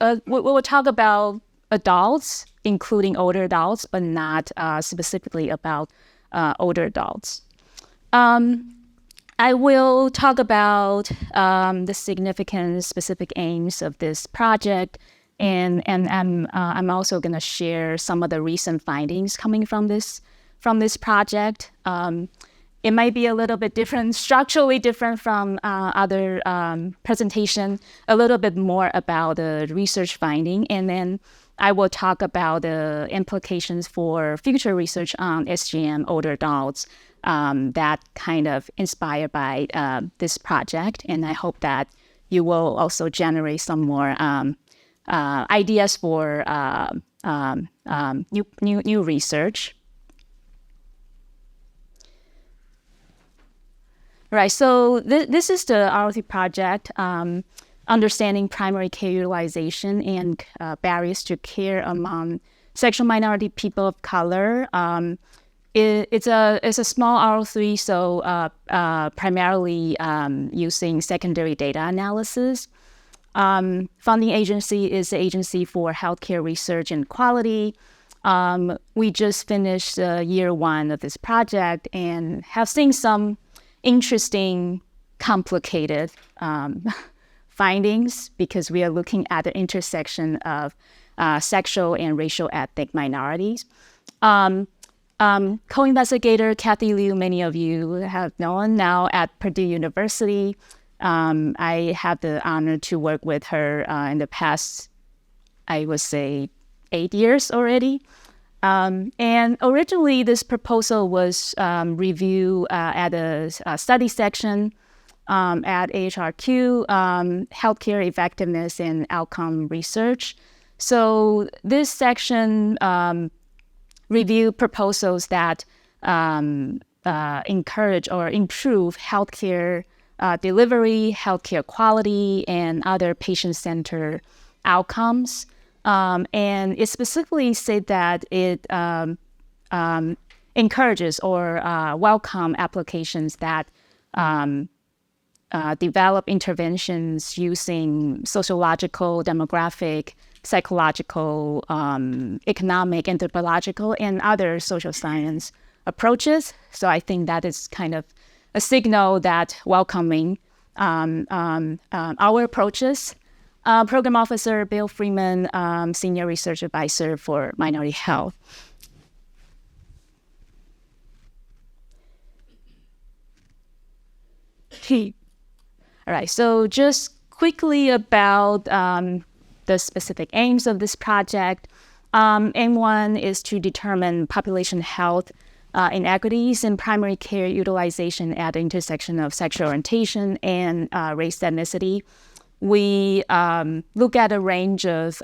about adults, including older adults, but not specifically about older adults. I will talk about the significant specific aims of this project. And I'm also going to share some of the recent findings coming from this project. It might be a little bit different, structurally different from other presentation, a little bit more about the research finding. And then I will talk about the implications for future research on SGM older adults that kind of inspired by this project. And I hope that you will also generate some more ideas for new research. Right, so this is the R03 project, understanding primary care utilization and barriers to care among sexual minority people of color. It's a small R03, so primarily using secondary data analysis. Funding agency is the Agency for Healthcare Research and Quality. We just finished year one of this project and have seen some interesting, complicated findings because we are looking at the intersection of sexual and racial ethnic minorities. Co-investigator Kathy Liu, many of you have known now at Purdue University. I had the honor to work with her in the past, I would say, 8 years already. And originally, this proposal was reviewed at a study section at AHRQ, Healthcare Effectiveness and Outcome Research. So this section review proposals that encourage or improve healthcare delivery, healthcare quality, and other patient-centered outcomes. And it specifically said that it encourages or welcome applications that develop interventions using sociological, demographic, psychological, economic, anthropological, and other social science approaches. So I think that is kind of a signal that welcoming our approaches. Program Officer Bill Freeman, Senior Research Advisor for Minority Health. All right, so just quickly about the specific aims of this project. Aim 1 is to determine population health inequities in primary care utilization at the intersection of sexual orientation and race ethnicity. We look at a range of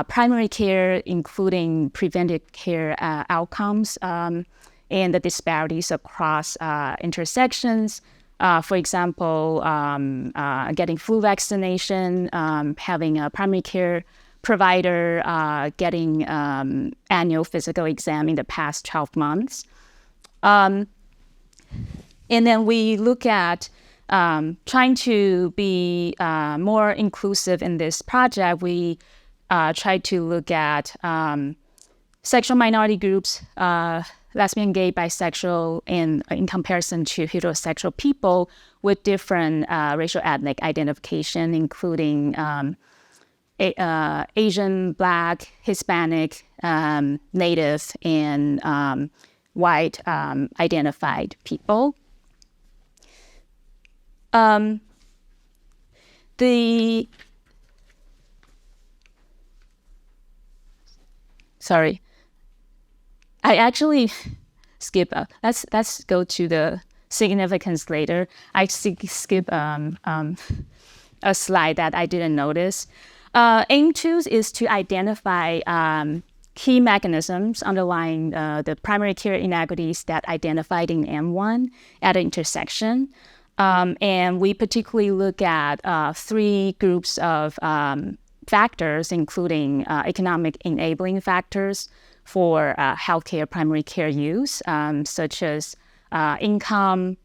primary care, including preventive care outcomes, and the disparities across intersections. For example, getting flu vaccination, having a primary care provider getting annual physical exam in the past 12 months. And then we look at trying to be more inclusive in this project. We try to look at sexual minority groups, lesbian, gay, bisexual, and in comparison to heterosexual people with different racial ethnic identification, including Asian, Black, Hispanic, Native, and white identified people. Sorry, I actually skip. Let's go to the significance later. I skip a slide that I didn't notice. Aim 2 is to identify key mechanisms underlying the primary care inequities that identified in M1 at an intersection. And we particularly look at 3 groups of factors, including economic enabling factors for healthcare primary care use, such as income,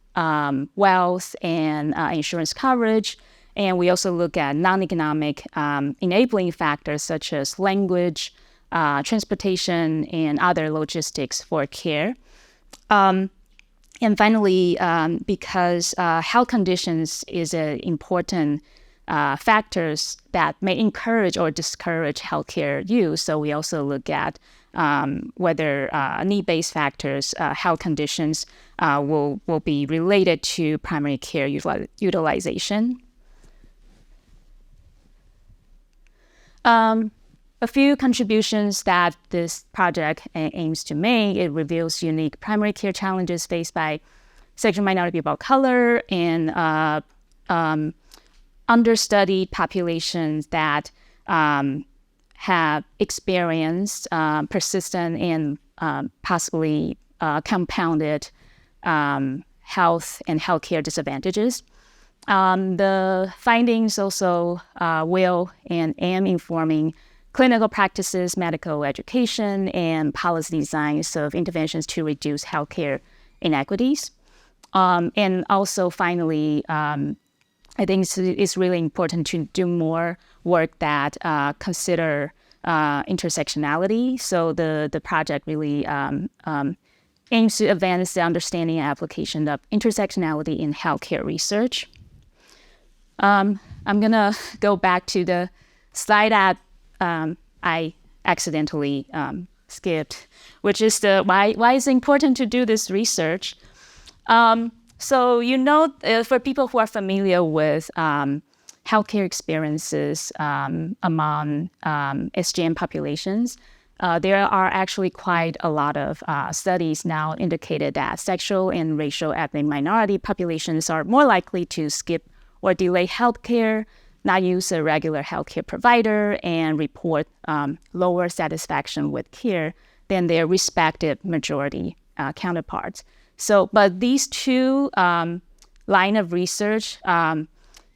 wealth, and insurance coverage. And we also look at non-economic enabling factors such as language, transportation, and other logistics for care. And finally, because health conditions is an important factors that may encourage or discourage healthcare use, so we also look at whether need-based factors, health conditions will be related to primary care utilization. A few contributions that this project aims to make. It reveals unique primary care challenges faced by sexual minority people of color and understudied populations that have experienced persistent and possibly compounded health and healthcare disadvantages. The findings also will and am informing clinical practices, medical education, and policy designs of interventions to reduce healthcare inequities. And also, finally, I think it's really important to do more work that consider intersectionality. So the project really aims to advance the understanding and application of intersectionality in healthcare research. I'm gonna go back to the slide at I accidentally skipped, which is the why it's important to do this research. So for people who are familiar with healthcare experiences among SGM populations, there are actually quite a lot of studies now indicated that sexual and racial ethnic minority populations are more likely to skip or delay healthcare, not use a regular healthcare provider, and report lower satisfaction with care than their respective majority counterparts. So, but these two line of research,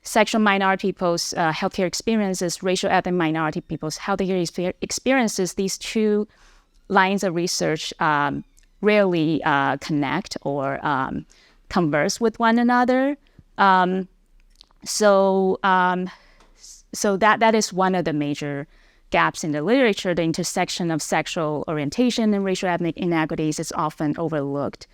sexual minority people's healthcare experiences, racial ethnic minority people's healthcare experiences, these two lines of research rarely connect or converse with one another. So that is one of the major gaps in the literature. The intersection of sexual orientation and racial ethnic inequities is often overlooked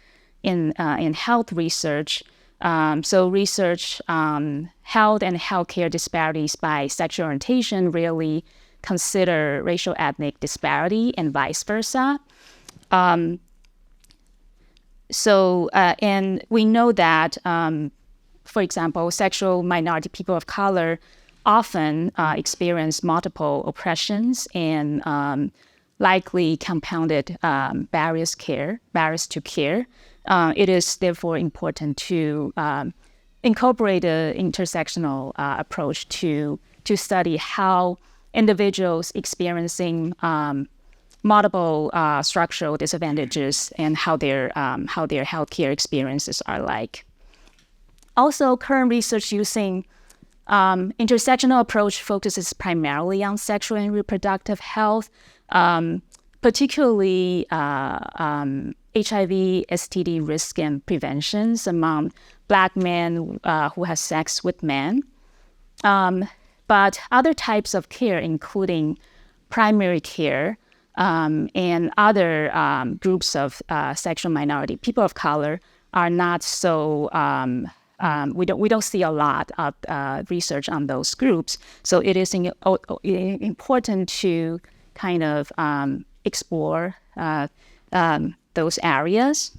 in health research. So research health and healthcare disparities by sexual orientation rarely consider racial ethnic disparity and vice versa. And we know that, for example, sexual minority people of color often experience multiple oppressions and likely compounded barriers to care. It is therefore important to incorporate an intersectional approach to study how individuals experiencing multiple structural disadvantages and how their healthcare experiences are like. Also, current research using intersectional approach focuses primarily on sexual and reproductive health, particularly HIV, STD risk and preventions among Black men who have sex with men. But other types of care, including primary care and other groups of sexual minority people of color, are not so. We don't see a lot of research on those groups. So it is important to kind of explore those areas.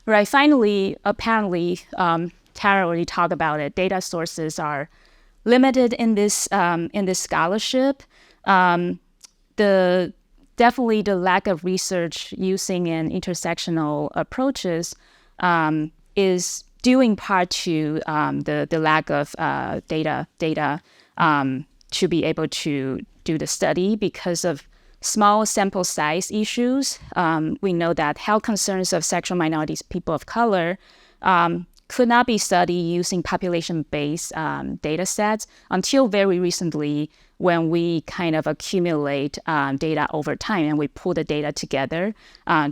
Right. Finally, apparently, Tara already talked about it. Data sources are limited in this scholarship. Definitely the lack of research using an intersectional approaches is due in part to the lack of data to be able to do the study because of small sample size issues. We know that health concerns of sexual minorities, people of color, could not be studied using population-based data sets until very recently, when we kind of accumulate data over time and we pull the data together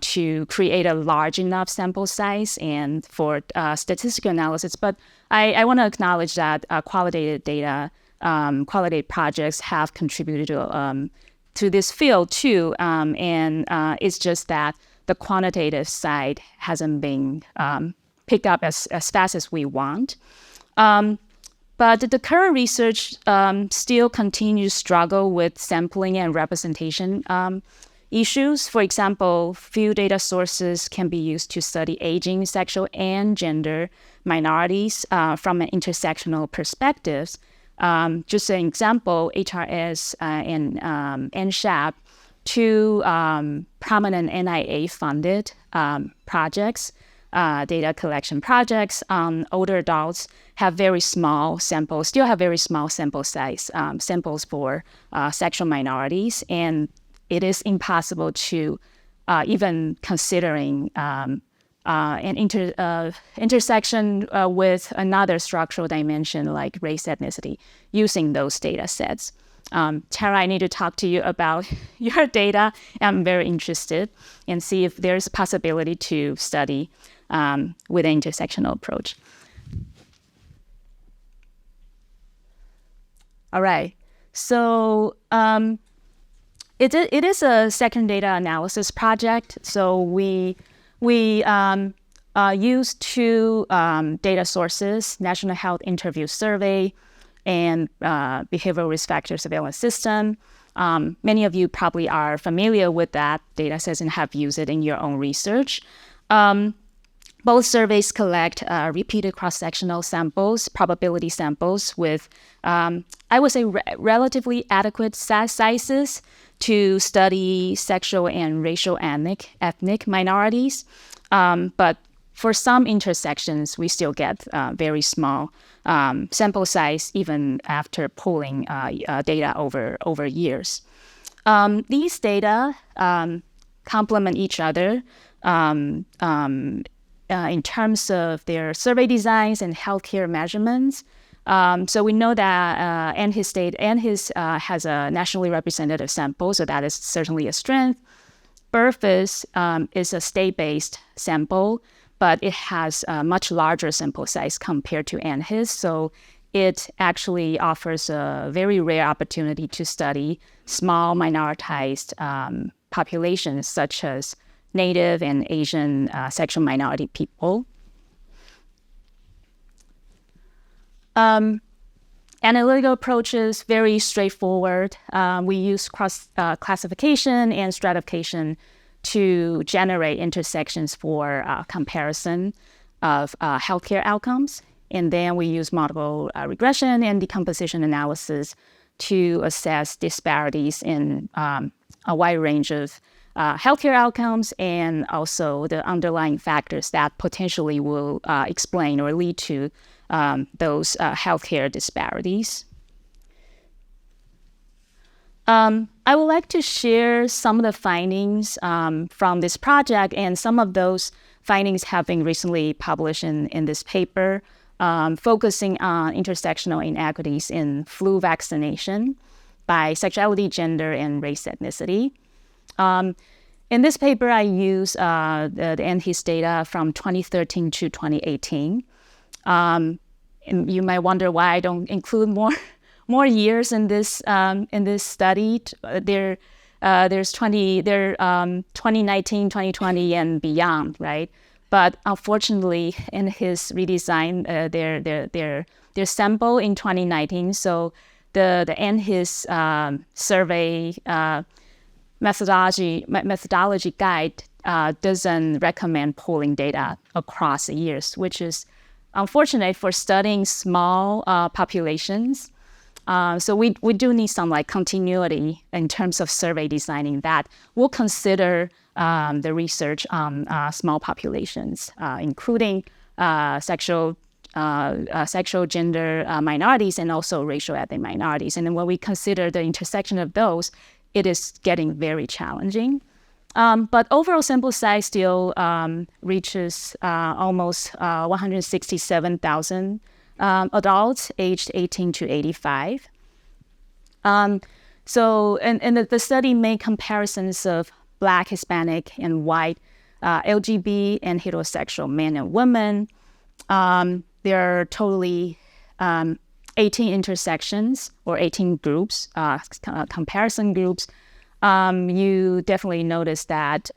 to create a large enough sample size and for statistical analysis. But I want to acknowledge that qualitative data, qualitative projects have contributed to this field too. And it's just that the quantitative side hasn't been picked up as fast as we want. But the current research still continues to struggle with sampling and representation issues. For example, few data sources can be used to study aging, sexual, and gender minorities from an intersectional perspectives. Just an example, HRS and NSHAP, two prominent NIA-funded projects, data collection projects on older adults have very small samples, still have very small sample size samples for sexual minorities, and it is impossible to even considering an intersection with another structural dimension like race ethnicity using those data sets. Tara, I need to talk to you about your data. I'm very interested and see if there's a possibility to study with an intersectional approach. All right. So it is a second data analysis project. So we used two data sources, National Health Interview Survey and Behavioral Risk Factor Surveillance System. Many of you probably are familiar with that data sets and have used it in your own research. Both surveys collect repeated cross-sectional samples, probability samples with, I would say, relatively adequate sizes to study sexual and racial ethnic minorities. But for some intersections, we still get very small sample size even after pulling data over years. These data complement each other in terms of their survey designs and healthcare measurements. So we know that NHIS has a nationally representative sample, so that is certainly a strength. BRFIS is a state-based sample, but it has a much larger sample size compared to NHIS, so it actually offers a very rare opportunity to study small minoritized populations such as Native and Asian sexual minority people. Analytical approach is very straightforward. We use cross classification and stratification to generate intersections for comparison of healthcare outcomes. And then we use multiple regression and decomposition analysis to assess disparities in a wide range of healthcare outcomes and also the underlying factors that potentially will explain or lead to those healthcare disparities. I would like to share some of the findings from this project, and some of those findings have been recently published in this paper, focusing on intersectional inequities in flu vaccination by sexuality, gender, and race ethnicity. In this paper, I use the NHIS data from 2013 to 2018. And you might wonder why I don't include more years in this study. There's 2019, 2020, and beyond, right? But unfortunately, NHIS redesigned their sample in 2019, so the NHIS survey methodology guide doesn't recommend pulling data across the years, which is unfortunate for studying small populations. So we do need some continuity in terms of survey designing that. We'll consider the research on small populations, including sexual gender minorities and also racial ethnic minorities. And then when we consider the intersection of those, it is getting very challenging. But overall sample size still reaches almost 167,000 adults aged 18 to 85. So the study made comparisons of Black, Hispanic, and white LGBT and heterosexual men and women. There are totally 18 intersections or 18 groups, comparison groups. You definitely notice that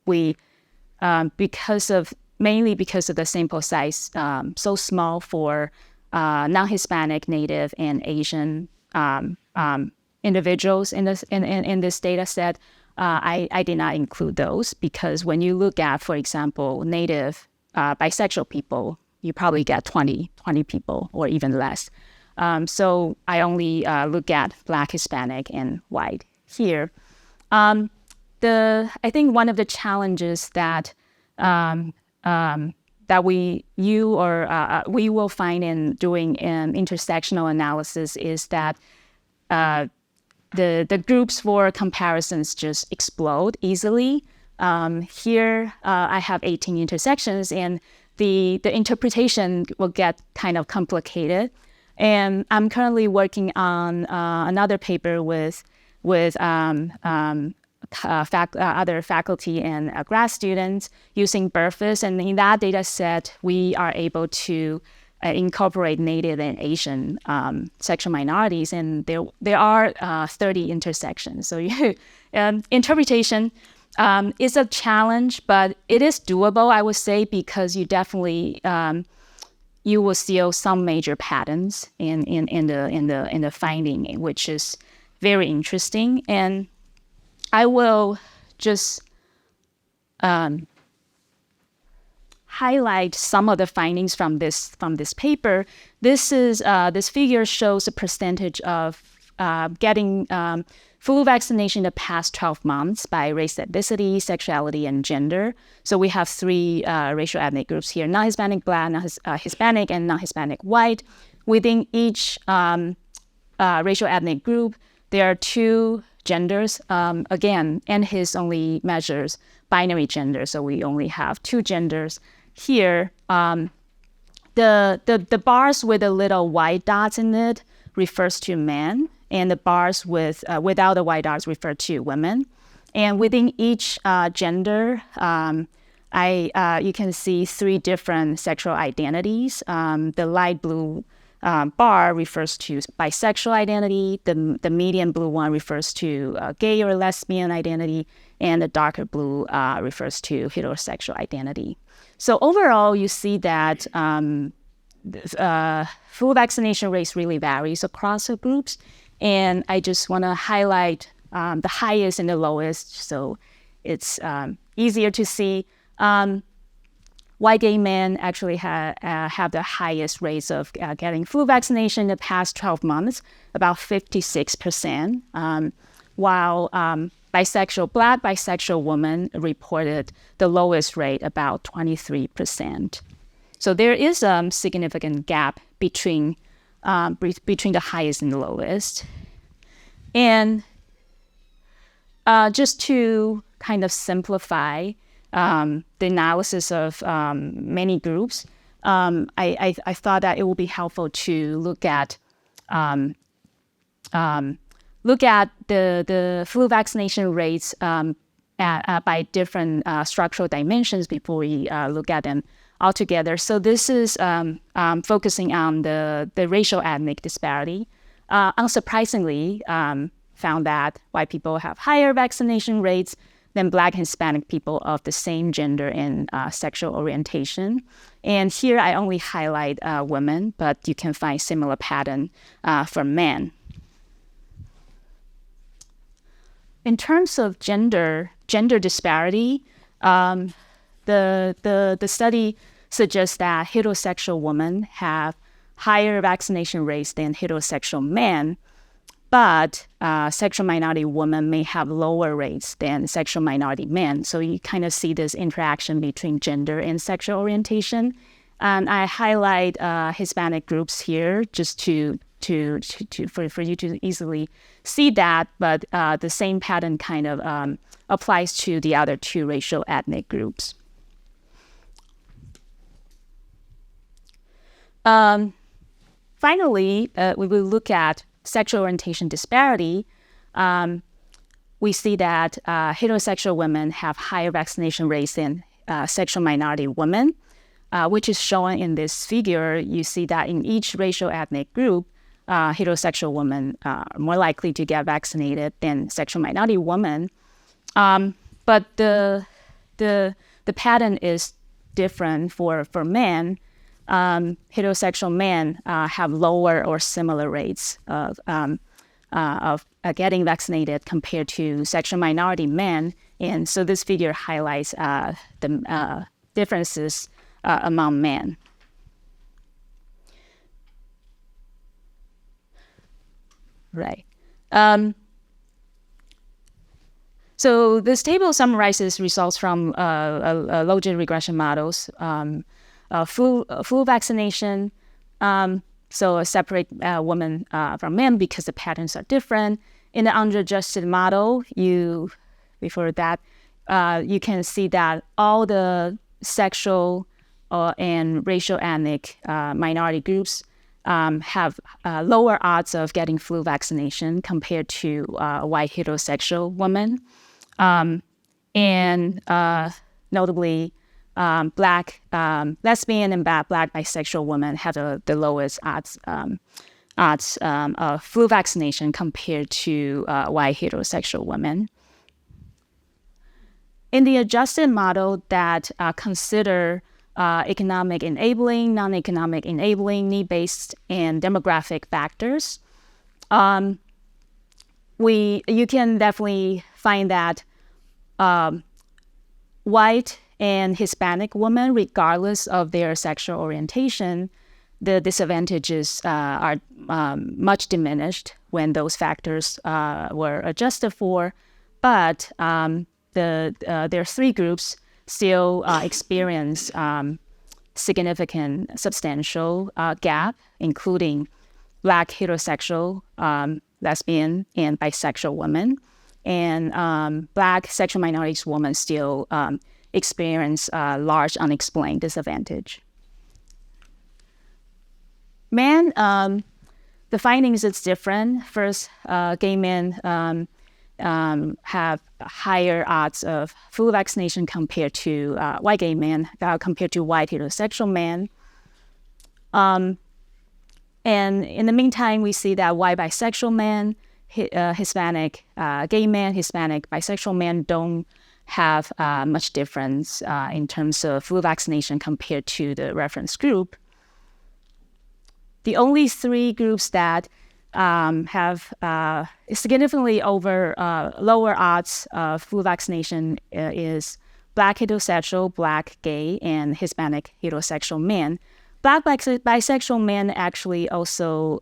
we, mainly because of the sample size so small for non-Hispanic, Native, and Asian individuals in this data set, I did not include those because when you look at, for example, Native bisexual people, you probably get 20 people or even less. So I only look at Black, Hispanic, and white here. I think one of the challenges that we will find in doing an intersectional analysis is that the groups for comparisons just explode easily. Here I have 18 intersections, and the interpretation will get kind of complicated. And I'm currently working on another paper with other faculty and grad students using BRFIS. And in that data set, we are able to incorporate Native and Asian sexual minorities. And there are 30 intersections. So interpretation It's a challenge, but it is doable, I would say, because you definitely you will see some major patterns in the finding, which is very interesting. And I will just highlight some of the findings from this paper. This figure shows the percentage of getting flu vaccination in the past 12 months by race, ethnicity, sexuality, and gender. So we have three racial ethnic groups here: non-Hispanic Black, Hispanic, and non-Hispanic White. Within each racial ethnic group, there are two genders. Again, NHIS only measures binary gender, so we only have two genders here. The bars with the little white dots in it refers to men, and the bars without the white dots refer to women. And within each gender, you can see three different sexual identities. The light blue bar refers to bisexual identity. The medium blue one refers to gay or lesbian identity, and the darker blue refers to heterosexual identity. So overall, you see that flu vaccination rates really varies across the groups. And I just want to highlight the highest and the lowest, so it's easier to see. White gay men actually have the highest rates of getting flu vaccination in the past 12 months, about 56%, while Black bisexual women reported the lowest rate, about 23%. So there is a significant gap between the highest and the lowest. And just to kind of simplify the analysis of many groups, I thought that it would be helpful to look at the flu vaccination rates by different structural dimensions before we look at them all together. So this is focusing on the racial ethnic disparity. Unsurprisingly, found that white people have higher vaccination rates than Black and Hispanic people of the same gender and sexual orientation. And here I only highlight women, but you can find similar pattern for men. In terms of gender disparity, the study suggests that heterosexual women have higher vaccination rates than heterosexual men, but sexual minority women may have lower rates than sexual minority men. So you kind of see this interaction between gender and sexual orientation. And I highlight Hispanic groups here just for you to easily see that, but the same pattern kind of applies to the other two racial ethnic groups. Finally, we will look at sexual orientation disparity. We see that heterosexual women have higher vaccination rates than sexual minority women, which is shown in this figure. You see that in each racial ethnic group, heterosexual women are more likely to get vaccinated than sexual minority women. But the pattern is different for men. Heterosexual men have lower or similar rates of getting vaccinated compared to sexual minority men. And so this figure highlights the differences among men. Right. So this table summarizes results from logit regression models. Flu vaccination, so separate women from men because the patterns are different. In the underadjusted model, before that, you can see that all the sexual and racial ethnic minority groups have lower odds of getting flu vaccination compared to white heterosexual women. And notably, Black lesbian and Black bisexual women have the lowest odds of flu vaccination compared to white heterosexual women. In the adjusted model that consider economic enabling, non-economic enabling, need-based, and demographic factors, you can definitely find that white and Hispanic women, regardless of their sexual orientation, the disadvantages are much diminished when those factors were adjusted for. But there are three groups still experience significant, substantial gap, including Black heterosexual, lesbian, and bisexual women. And Black sexual minorities women still experience large unexplained disadvantage. Men, the findings is different. First, gay men have higher odds of flu vaccination compared to white gay men, compared to white heterosexual men. And in the meantime, we see that white bisexual men, Hispanic gay men, Hispanic bisexual men don't have much difference in terms of flu vaccination compared to the reference group. The only three groups that have significantly lower odds of flu vaccination is Black heterosexual, Black gay, and Hispanic heterosexual men. Black bisexual men actually also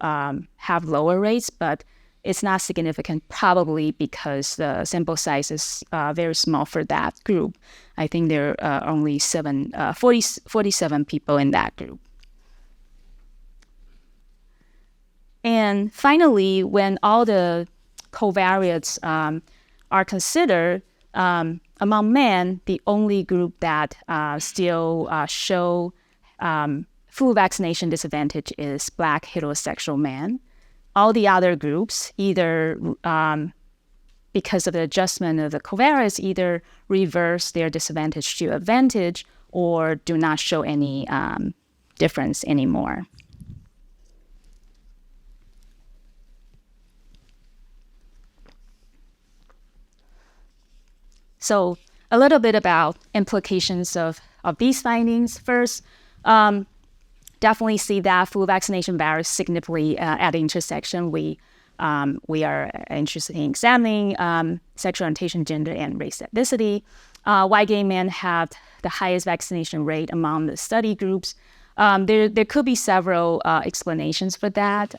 have lower rates, but it's not significant, probably because the sample size is very small for that group. I think there are only 47 people in that group. And finally, when all the covariates are considered, among men, the only group that still show flu vaccination disadvantage is Black heterosexual men. All the other groups, either because of the adjustment of the covariates, either reverse their disadvantage to advantage or do not show any difference anymore. So a little bit about implications of these findings. First, definitely see that flu vaccination varies significantly at the intersection. We are interested in examining sexual orientation, gender, and race ethnicity. White gay men have the highest vaccination rate among the study groups. There could be several explanations for that.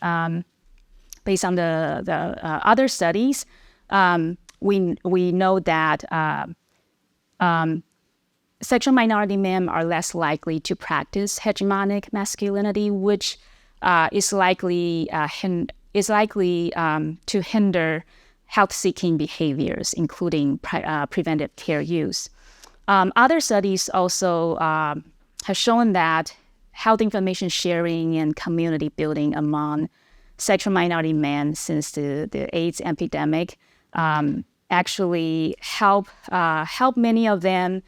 Based on the other studies, we know that sexual minority men are less likely to practice hegemonic masculinity, which is likely to hinder health-seeking behaviors, including preventive care use. Other studies also have shown that health information sharing and community building among sexual minority men since the AIDS epidemic actually help many of them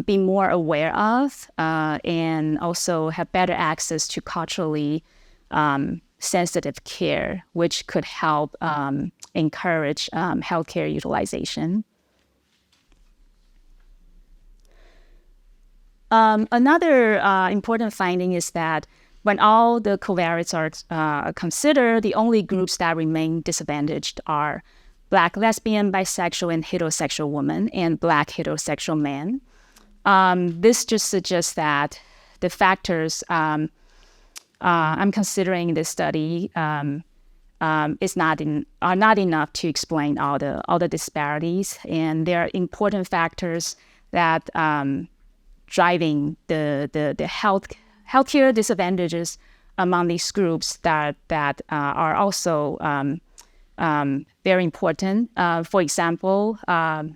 be more aware of and also have better access to culturally sensitive care, which could help encourage healthcare utilization. Another important finding is that when all the covariates are considered, the only groups that remain disadvantaged are Black lesbian, bisexual, and heterosexual women, and Black heterosexual men. This just suggests that the factors I'm considering in this study are not enough to explain all the disparities, and there are important factors that driving the healthcare disadvantages among these groups that are also very important. For example, from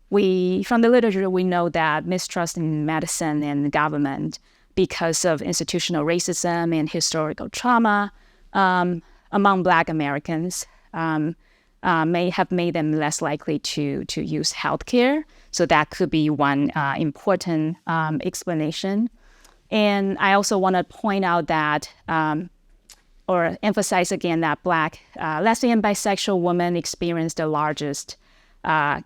the literature, we know that mistrust in medicine and government because of institutional racism and historical trauma among Black Americans may have made them less likely to use healthcare. So that could be one important explanation. And I also want to point out that, or emphasize again that Black lesbian, bisexual women experience the largest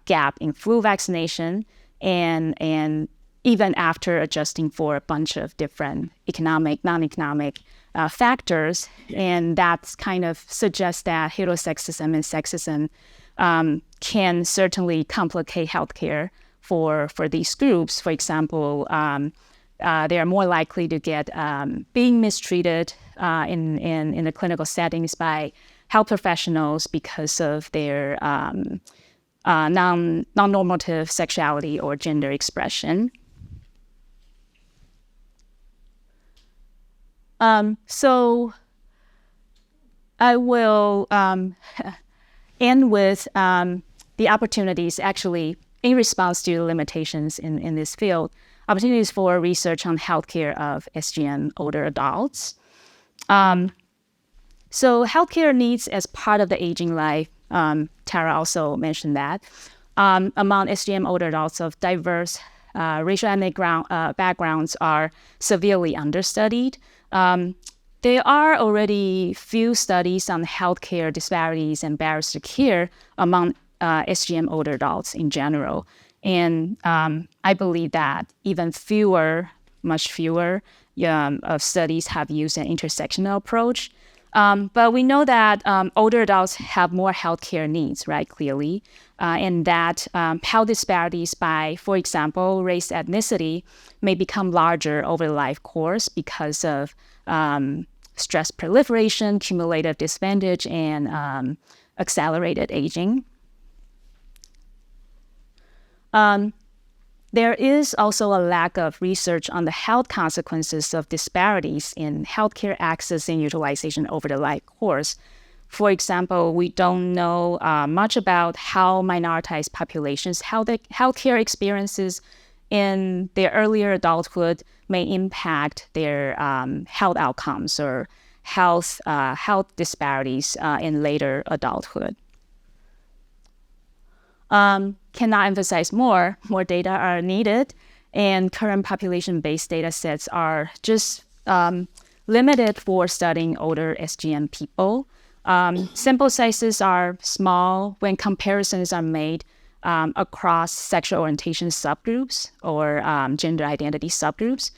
gap in flu vaccination, and even after adjusting for a bunch of different economic, non-economic factors. And that kind of suggests that heterosexism and sexism can certainly complicate healthcare for these groups. For example, they are more likely to get being mistreated in the clinical settings by health professionals because of their non-normative sexuality or gender expression. So I will end with the opportunities actually in response to limitations in this field, opportunities for research on healthcare of SGM older adults. So healthcare needs as part of the aging life, Tara also mentioned that, among SGM older adults of diverse racial ethnic backgrounds are severely understudied. There are already few studies on healthcare disparities and barriers to care among SGM older adults in general. And I believe that even much fewer of studies have used an intersectional approach. But we know that older adults have more healthcare needs, right, clearly, and that health disparities by, for example, race, ethnicity may become larger over the life course because of stress proliferation, cumulative disadvantage, and accelerated aging. There is also a lack of research on the health consequences of disparities in healthcare access and utilization over the life course. For example, we don't know much about how minoritized populations, how the healthcare experiences in their earlier adulthood may impact their health outcomes or health disparities in later adulthood. Cannot emphasize more data are needed, and current population-based data sets are just limited for studying older SGM people. Sample sizes are small when comparisons are made across sexual orientation subgroups or gender identity subgroups.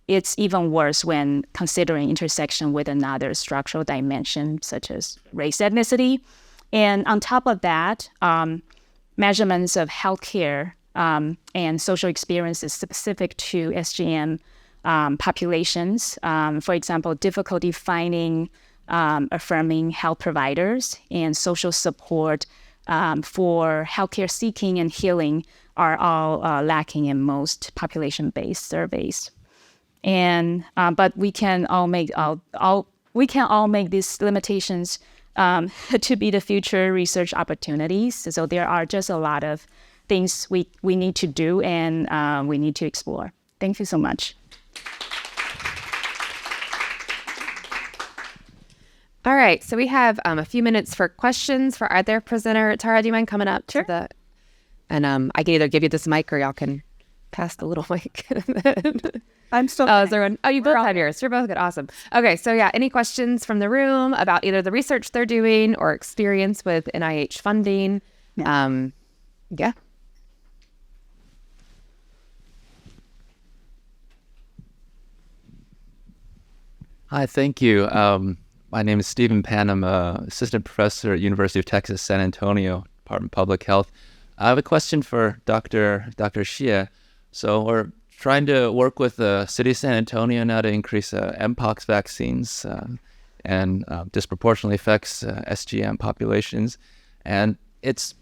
It's even worse when considering intersection with another structural dimension, such as race, ethnicity. And on top of that, measurements of healthcare and social experiences specific to SGM populations, for example, difficulty finding affirming health providers and social support for healthcare seeking and healing are all lacking in most population-based surveys. And but we can all make these limitations to be the future research opportunities. So there are just a lot of things we need to do and we need to explore. Thank you so much. All right, so we have a few minutes for questions for either presenter. Tara, do you mind coming up? Sure. And I can either give you this mic or y'all can pass the little mic. I'm still. Oh, is there one? Oh, you both have yours. You're both good. Awesome. Okay, so yeah, any questions from the room about either the research they're doing or experience with NIH funding? Yeah. Hi, thank you. My name is Stephen Pan. I'm an assistant professor at University of Texas, San Antonio, Department of Public Health. I have a question for Dr. Hsieh. So we're trying to work with the city of San Antonio now to increase Mpox vaccines and disproportionately affects SGM populations. And it's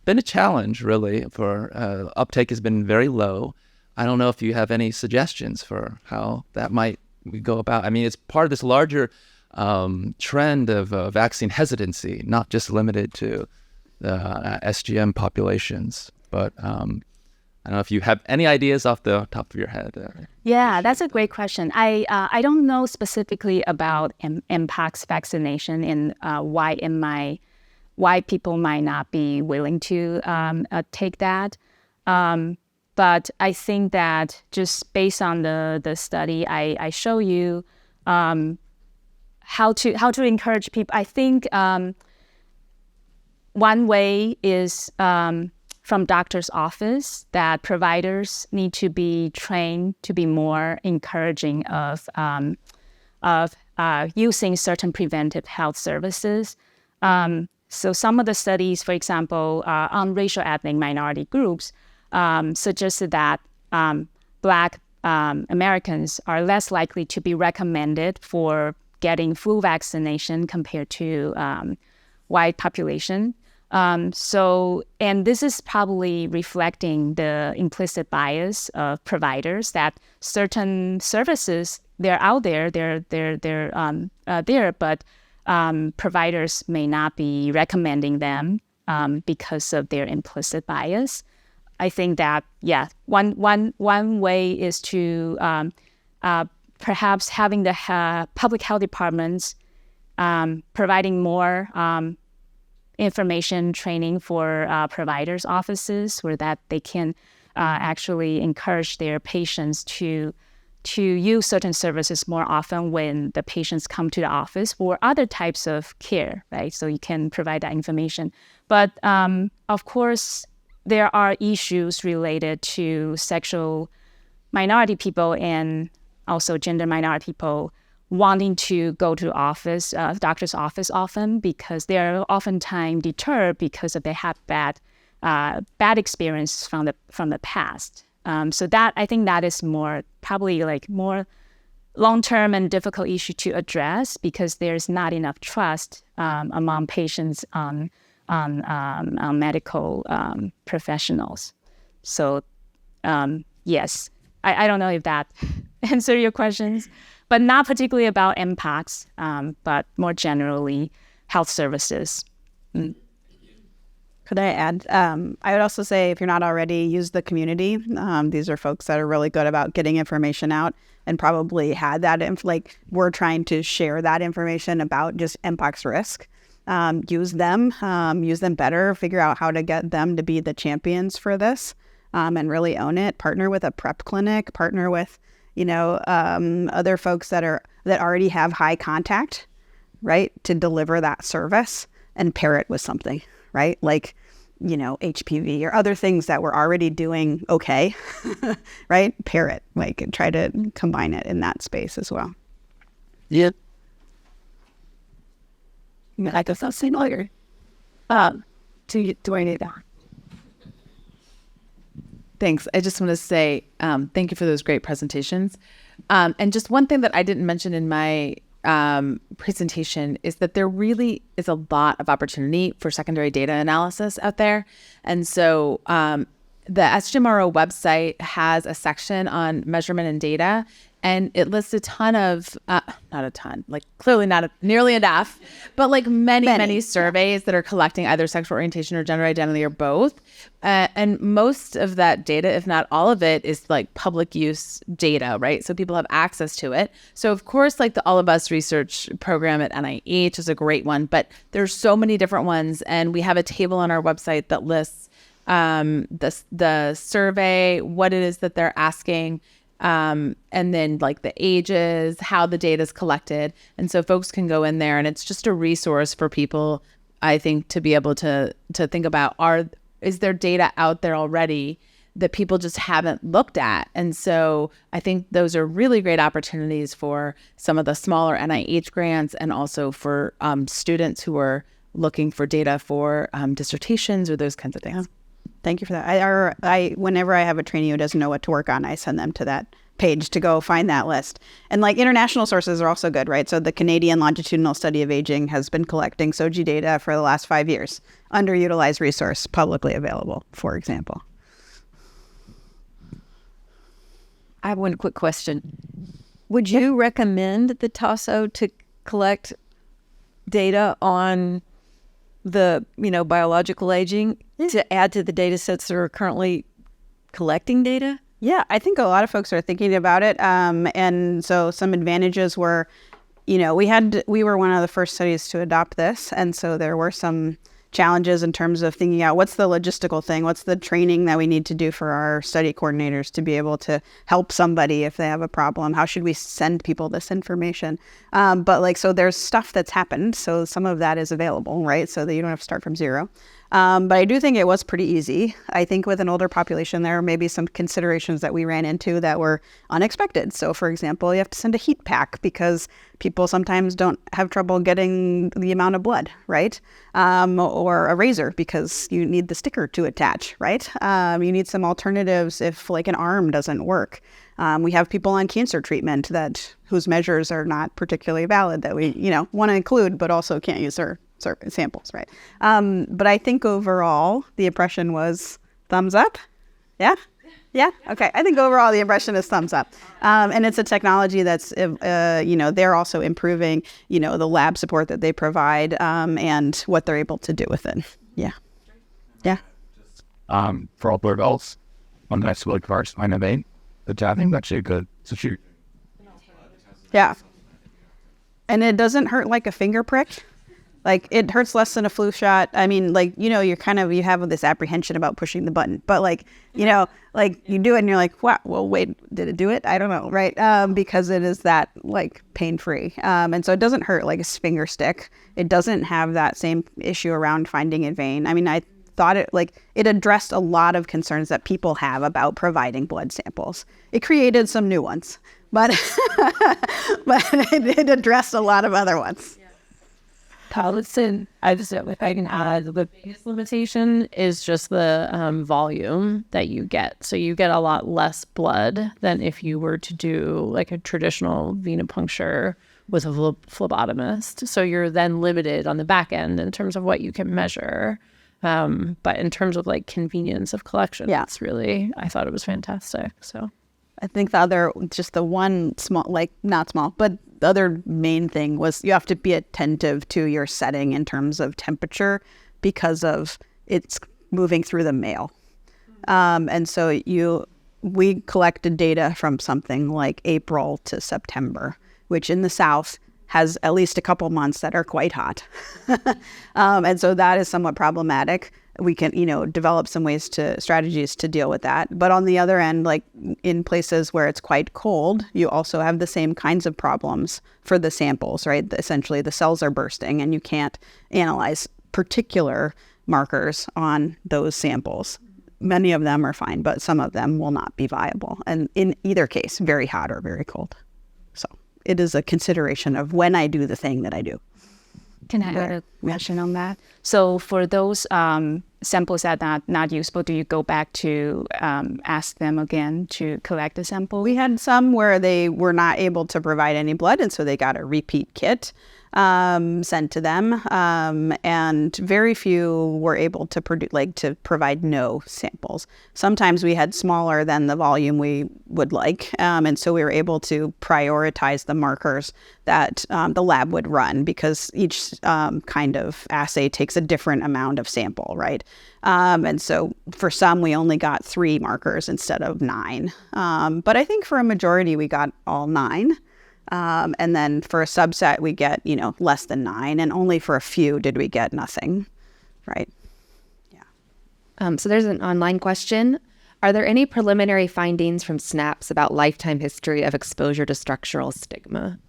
been a challenge, really, for uptake has been very low. I don't know if you have any suggestions for how that might go about. I mean, it's part of this larger trend of vaccine hesitancy, not just limited to the SGM populations, but I don't know if you have any ideas off the top of your head. Yeah, that's a great question. I don't know specifically about Mpox vaccination and why people might not be willing to take that. But I think that just based on the study I show you, how to encourage people. I think one way is from doctor's office that providers need to be trained to be more encouraging of using certain preventive health services. So some of the studies, for example, on racial ethnic minority groups suggested that Black Americans are less likely to be recommended for getting flu vaccination compared to white population. And this is probably reflecting the implicit bias of providers that certain services, they're out there, they're there, but providers may not be recommending them because of their implicit bias. I think that, one way is to perhaps having the public health departments providing more information training for providers' offices, where that they can actually encourage their patients to use certain services more often when the patients come to the office for other types of care, right? So you can provide that information. But of course, there are issues related to sexual minority people and also gender minority people wanting to go to doctor's office often, because they are oftentimes deterred because they have bad experience from the past. So that, I think that is probably more long-term and difficult issue to address, because there's not enough trust among patients on medical professionals. So yes, I don't know if that answers your questions, but not particularly about impacts, but more generally health services. Could I add? I would also say, if you're not already, use the community. These are folks that are really good about getting information out, and probably had that, we're trying to share that information about just Mpox risk. Use them better, figure out how to get them to be the champions for this, and really own it. Partner with a PrEP clinic, partner with, other folks that already have high contact, right, to deliver that service, and pair it with something, right? Like, HPV or other things that we're already doing okay, right? Pair it, and try to combine it in that space as well. Yeah. I guess I'll say later. Do I need that? Thanks. I just want to say thank you for those great presentations. And just one thing that I didn't mention in my presentation is that there really is a lot of opportunity for secondary data analysis out there. And so the SGMRO website has a section on measurement and data, and it lists a ton of, not a ton, clearly not nearly enough, but many surveys that are collecting either sexual orientation or gender identity or both. And most of that data, if not all of it, is public use data, right? So people have access to it. So of course, the All of Us research program at NIH is a great one, but there's so many different ones. And we have a table on our website that lists the survey, what it is that they're asking, and then the ages, how the data is collected. And so folks can go in there, and it's just a resource for people, I think, to be able to think about, is there data out there already that people just haven't looked at? And so I think those are really great opportunities for some of the smaller NIH grants, and also for students who are looking for data for dissertations or those kinds of things. Yeah. Thank you for that. I whenever I have a trainee who doesn't know what to work on, I send them to that page to go find that list. And international sources are also good, right? So the Canadian Longitudinal Study of Aging has been collecting SOGI data for the last 5 years. Underutilized resource, publicly available, for example. I have one quick question. Would you recommend the TASO to collect data on the biological aging to add to the data sets that are currently collecting data? Yeah, I think a lot of folks are thinking about it. And so some advantages were, we were one of the first studies to adopt this. And so there were some challenges in terms of thinking out what's the logistical thing, what's the training that we need to do for our study coordinators to be able to help somebody if they have a problem. How should we send people this information? So there's stuff that's happened. So some of that is available, right? So that you don't have to start from zero. But I do think it was pretty easy. I think with an older population, there may be some considerations that we ran into that were unexpected. So for example, you have to send a heat pack because people sometimes don't have trouble getting the amount of blood, right? Or a razor because you need the sticker to attach, right? You need some alternatives if like an arm doesn't work. We have people on cancer treatment whose measures are not particularly valid that we, want to include, but also can't use their samples, right? But I think overall the impression was thumbs up. Yeah? Yeah? Okay. I think overall the impression is thumbs up. And it's a technology that's, they're also improving, the lab support that they provide and what they're able to do with it. Yeah. Yeah. For all blue belts, on the next like first line of eight, the tapping actually good to shoot. Yeah. And it doesn't hurt like a finger prick. Like it hurts less than a flu shot. I mean, like, you have this apprehension about pushing the button, but like, you do it and you're like, wow, well, wait, did it do it? I don't know. Right. Because it is that like pain-free. And so it doesn't hurt like a finger stick. It doesn't have that same issue around finding a vein. I mean, I thought it addressed a lot of concerns that people have about providing blood samples. It created some new ones, but it addressed a lot of other ones. Listen, I just if I can add, the biggest limitation is just the volume that you get. So you get a lot less blood than if you were to do like a traditional venipuncture with a phlebotomist. So you're then limited on the back end in terms of what you can measure. But in terms of like convenience of collection, it's really, I thought it was fantastic. So I think the one small, like not small, but the other main thing was you have to be attentive to your setting in terms of temperature because of it's moving through the mail. And so we collected data from something like April to September, which in the South has at least a couple months that are quite hot. And so that is somewhat problematic. We can, develop some strategies to deal with that. But on the other end, like in places where it's quite cold, you also have the same kinds of problems for the samples, right? Essentially, the cells are bursting and you can't analyze particular markers on those samples. Many of them are fine, but some of them will not be viable. And in either case, very hot or very cold. So it is a consideration of when I do the thing that I do. Can I add a question on that? So for those samples that are not useful, do you go back to ask them again to collect the sample? We had some where they were not able to provide any blood, and so they got a repeat kit sent to them, and very few were able to provide no samples. Sometimes we had smaller than the volume we would like, and so we were able to prioritize the markers that the lab would run because each kind of assay takes a different amount of sample, right? And so for some, we only got 3 markers instead of 9. But I think for a majority, we got all 9. And then for a subset, we get, less than 9. And only for a few did we get nothing, right? Yeah. So there's an online question. Are there any preliminary findings from SNAPs about lifetime history of exposure to structural stigma?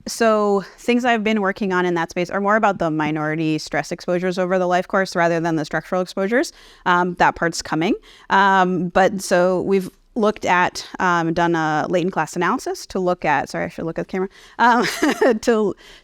So things I've been working on in that space are more about the minority stress exposures over the life course rather than the structural exposures. That part's coming. But so we've looked at, done a latent class analysis to look at, sorry, I should look at the camera,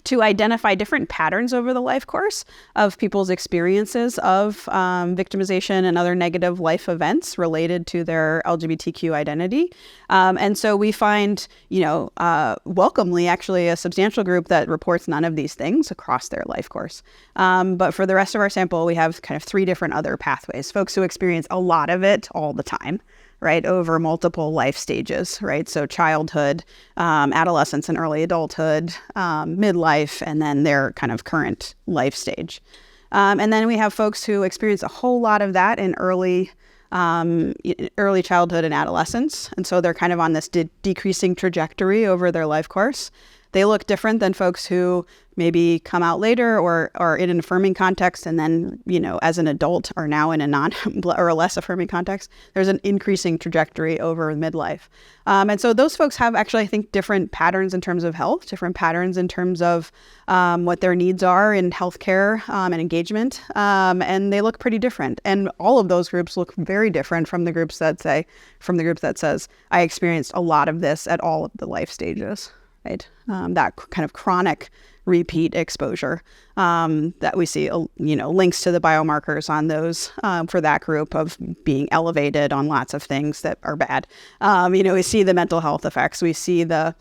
to identify different patterns over the life course of people's experiences of victimization and other negative life events related to their LGBTQ identity. And so we find, welcomely, actually, a substantial group that reports none of these things across their life course. But for the rest of our sample, we have kind of 3 different other pathways, folks who experience a lot of it all the time, right, over multiple life stages, right? So childhood, adolescence and early adulthood, midlife, and then their kind of current life stage. And then we have folks who experience a whole lot of that in early childhood and adolescence. And so they're kind of on this decreasing trajectory over their life course. they look different than folks who maybe come out later or are in an affirming context and then, as an adult are now in a non or a less affirming context. There's an increasing trajectory over midlife. And so those folks have actually, I think, different patterns in terms of health, different patterns in terms of what their needs are in healthcare and engagement. And they look pretty different. And all of those groups look very different from the groups that says, I experienced a lot of this at all of the life stages, right? That kind of chronic repeat exposure that we see, links to the biomarkers on those for that group of being elevated on lots of things that are bad. We see the mental health effects. We see the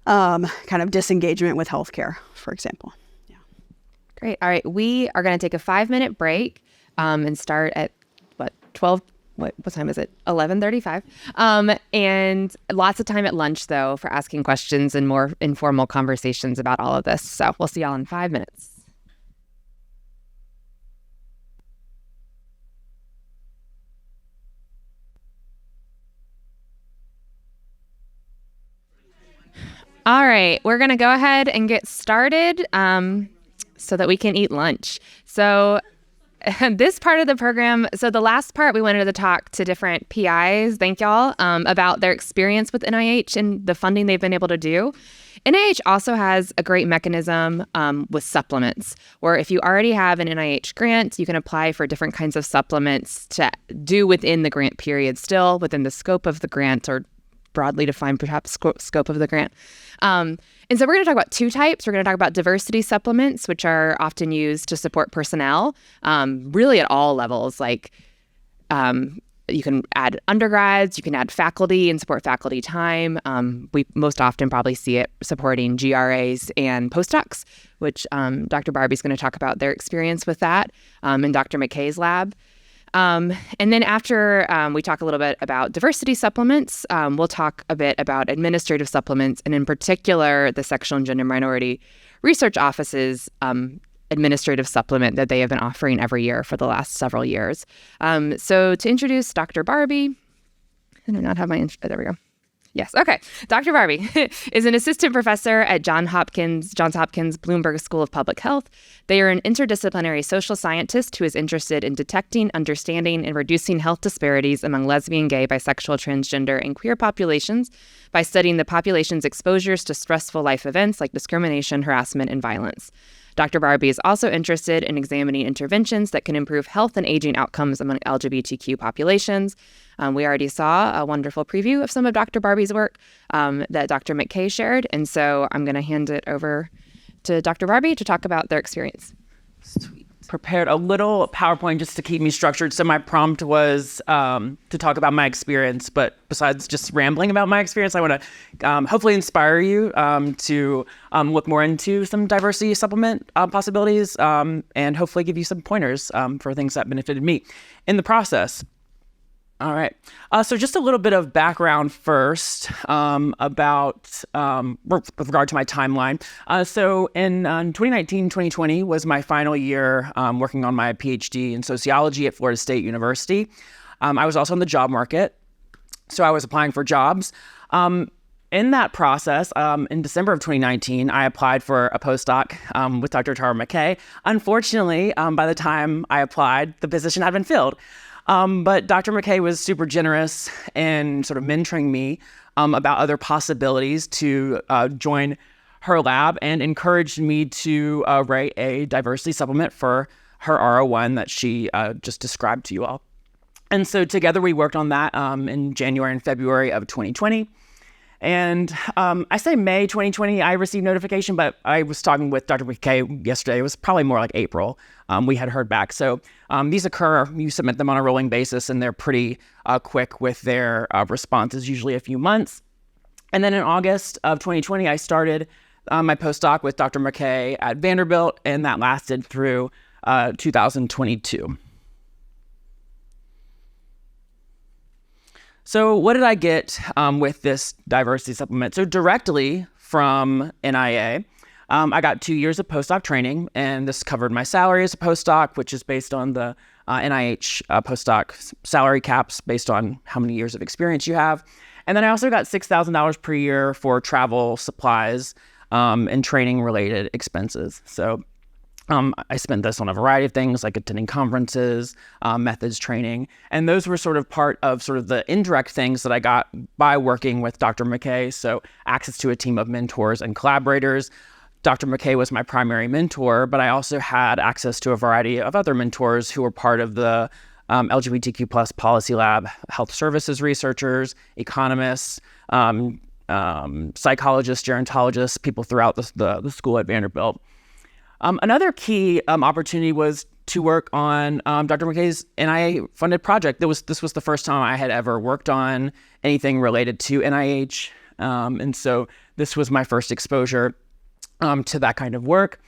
kind of disengagement with healthcare, for example. Yeah. Great. All right. We are going to take a 5-minute break and start at 12. What time is it? 11:35. And lots of time at lunch, though, for asking questions and more informal conversations about all of this. So we'll see y'all in 5 minutes. All right, we're going to go ahead and get started so that we can eat lunch. So this part of the program, so the last part we wanted to talk to different PIs, thank y'all, about their experience with NIH and the funding they've been able to do. NIH also has a great mechanism with supplements, where if you already have an NIH grant, you can apply for different kinds of supplements to do within the grant period, still within the scope of the grant, or broadly defined perhaps scope of the grant. And so we're going to talk about two types. We're going to talk about diversity supplements, which are often used to support personnel, really at all levels. Like you can add undergrads, you can add faculty and support faculty time. We most often probably see it supporting GRAs and postdocs, which Dr. Barbee's going to talk about their experience with that in Dr. McKay's lab. And then after we talk a little bit about diversity supplements, we'll talk a bit about administrative supplements, and in particular, the Sexual and Gender Minority Research Office's administrative supplement that they have been offering every year for the last several years. So to introduce Dr. Barbee, I do not have my there we go. Yes. Okay. Dr. Barbee is an assistant professor at Johns Hopkins Bloomberg School of Public Health. They are an interdisciplinary social scientist who is interested in detecting, understanding, and reducing health disparities among lesbian, gay, bisexual, transgender, and queer populations by studying the population's exposures to stressful life events like discrimination, harassment, and violence. Dr. Barbee is also interested in examining interventions that can improve health and aging outcomes among LGBTQ populations. We already saw a wonderful preview of some of Dr. Barbee's work that Dr. McKay shared. And so I'm going to hand it over to Dr. Barbee to talk about their experience. Sweet. Prepared a little PowerPoint just to keep me structured. So my prompt was to talk about my experience, but besides just rambling about my experience, I want to hopefully inspire you to look more into some diversity supplement possibilities and hopefully give you some pointers for things that benefited me in the process. All right. So just a little bit of background first about with regard to my timeline. So in 2019, 2020 was my final year working on my PhD in sociology at Florida State University. I was also in the job market, so I was applying for jobs. In that process, in December of 2019, I applied for a postdoc with Dr. McKay. Unfortunately, by the time I applied, the position had been filled. But Dr. McKay was super generous in sort of mentoring me about other possibilities to join her lab and encouraged me to write a diversity supplement for her R01 that she just described to you all. And so together we worked on that in January and February of 2020. And I say May 2020, I received notification, but I was talking with Dr. McKay yesterday. It was probably more like April. We had heard back. So these occur, you submit them on a rolling basis, and they're pretty quick with their responses, usually a few months. And then in August of 2020, I started my postdoc with Dr. McKay at Vanderbilt, and that lasted through 2022. So what did I get with this diversity supplement? So directly from NIA, I got 2 years of postdoc training, and this covered my salary as a postdoc, which is based on the NIH postdoc salary caps based on how many years of experience you have. And then I also got $6,000 per year for travel, supplies, and training-related expenses. So I spent this on a variety of things like attending conferences, methods training, and those were sort of part of sort of the indirect things that I got by working with Dr. McKay. So access to a team of mentors and collaborators. Dr. McKay was my primary mentor, but I also had access to a variety of other mentors who were part of the LGBTQ plus policy lab, health services researchers, economists, psychologists, gerontologists, people throughout the school at Vanderbilt. Another key opportunity was to work on Dr. McKay's NIH-funded project. This was the first time I had ever worked on anything related to NIH, and so this was my first exposure to that kind of work.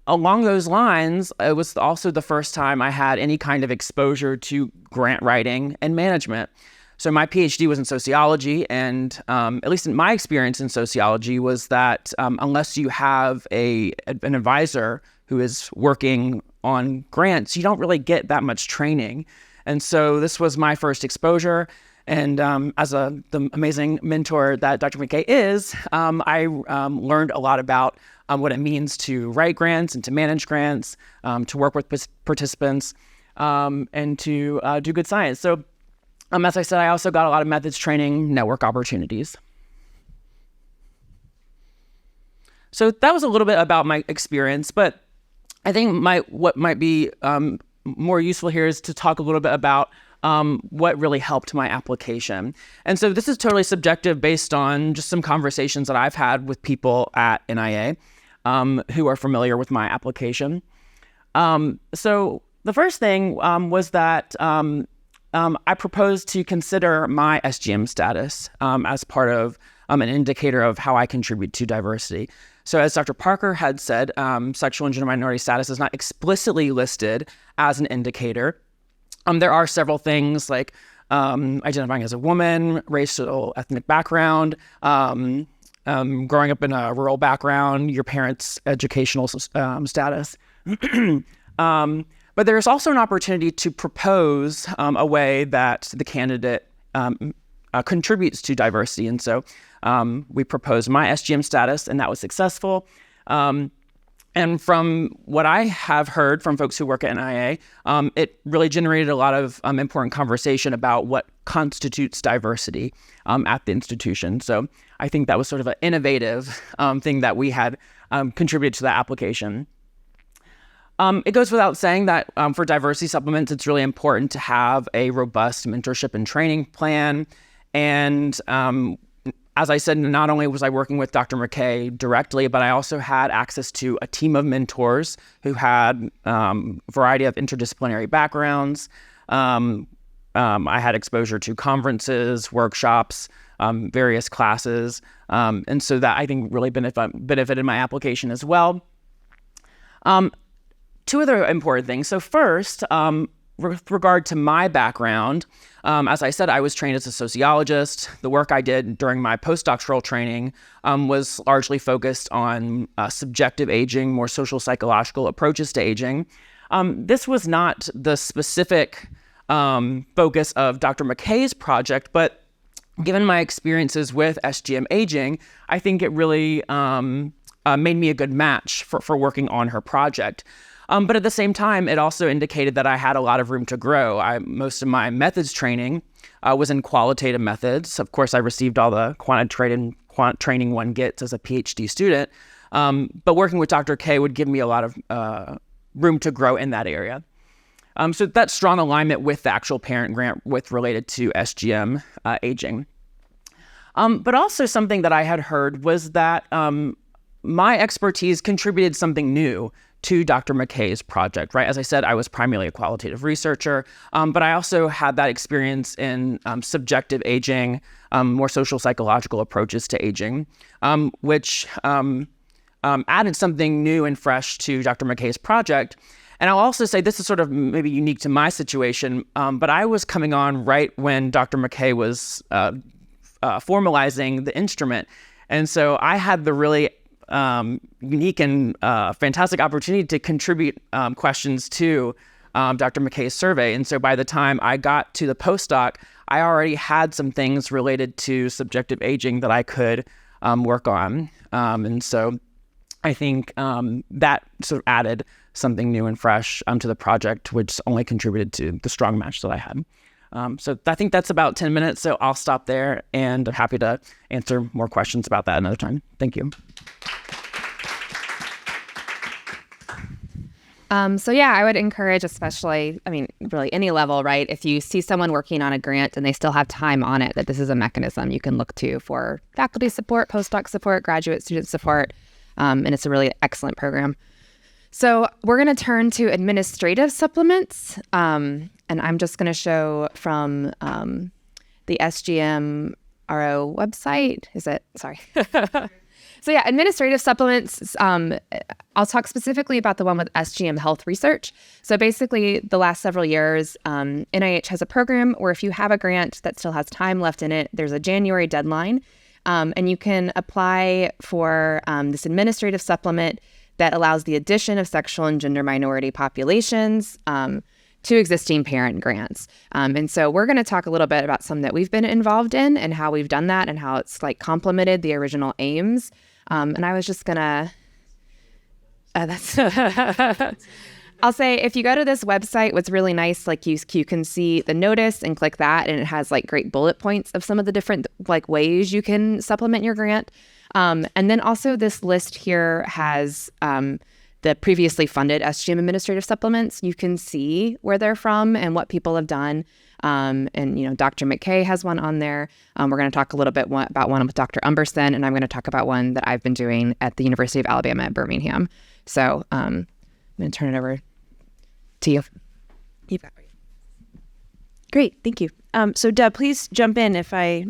Along those lines, it was also the first time I had any kind of exposure to grant writing and management. So my PhD was in sociology, and at least in my experience in sociology was that unless you have an advisor who is working on grants, you don't really get that much training. And so this was my first exposure. And as the amazing mentor that Dr. McKay is, I learned a lot about what it means to write grants and to manage grants, to work with participants, and to do good science. So as I said, I also got a lot of methods training, network opportunities. So that was a little bit about my experience, but I think what might be more useful here is to talk a little bit about what really helped my application. And so this is totally subjective based on just some conversations that I've had with people at NIA who are familiar with my application. So the first thing was that I proposed to consider my SGM status as part of an indicator of how I contribute to diversity. So as Dr. Parker had said, sexual and gender minority status is not explicitly listed as an indicator. There are several things like identifying as a woman, racial, ethnic background, growing up in a rural background, your parents' educational status. But there's also an opportunity to propose a way that the candidate contributes to diversity. And so we proposed my SGM status, and that was successful. And from what I have heard from folks who work at NIA, it really generated a lot of important conversation about what constitutes diversity at the institution. So I think that was sort of an innovative thing that we had contributed to that application. It goes without saying that for diversity supplements, it's really important to have a robust mentorship and training plan. And as I said, not only was I working with Dr. McKay directly, but I also had access to a team of mentors who had a variety of interdisciplinary backgrounds. I had exposure to conferences, workshops, various classes. And so that I think really benefited my application as well. Two other important things. So first, with regard to my background, as I said, I was trained as a sociologist. The work I did during my postdoctoral training was largely focused on subjective aging, more social psychological approaches to aging. This was not the specific focus of Dr. McKay's project, but given my experiences with SGM aging, I think it really made me a good match for working on her project. But at the same time, it also indicated that I had a lot of room to grow. Most of my methods training was in qualitative methods. Of course, I received all the quant training one gets as a PhD student. But working with Dr. K would give me a lot of room to grow in that area. So that strong alignment with the actual parent grant related to SGM aging. But also something that I had heard was that my expertise contributed something new to Dr. McKay's project, right? As I said, I was primarily a qualitative researcher, but I also had that experience in subjective aging, more social psychological approaches to aging, which added something new and fresh to Dr. McKay's project. And I'll also say this is sort of maybe unique to my situation, but I was coming on right when Dr. McKay was formalizing the instrument. And so I had the really unique and fantastic opportunity to contribute questions to Dr. McKay's survey. And so by the time I got to the postdoc, I already had some things related to subjective aging that I could work on. And so I think that sort of added something new and fresh to the project, which only contributed to the strong match that I had. So I think that's about 10 minutes, so I'll stop there, and I'm happy to answer more questions about that another time. Thank you. So yeah, I would encourage, especially, I mean, really any level, right? If you see someone working on a grant and they still have time on it, that this is a mechanism you can look to for faculty support, postdoc support, graduate student support, and it's a really excellent program. So we're going to turn to administrative supplements, and I'm just going to show from the SGMRO website. Is it? Sorry. So yeah, administrative supplements, I'll talk specifically about the one with SGM Health Research. So basically, the last several years, NIH has a program where if you have a grant that still has time left in it, there's a January deadline, and you can apply for this administrative supplement that allows the addition of sexual and gender minority populations to existing parent grants. And so we're going to talk a little bit about some that we've been involved in and how we've done that and how it's like complemented the original aims. And I was just going to, I'll say if you go to this website, what's really nice, like you can see the notice and click that, and it has like great bullet points of some of the different like ways you can supplement your grant. And then also this list here has the previously funded SGM administrative supplements. You can see where they're from and what people have done. And, you know, Dr. McKay has one on there. We're going to talk a little bit about one with Dr. Umberson, and I'm going to talk about one that I've been doing at the University of Alabama at Birmingham. So I'm going to turn it over to you. You've got it. Great, thank you. So Deb, please jump in if I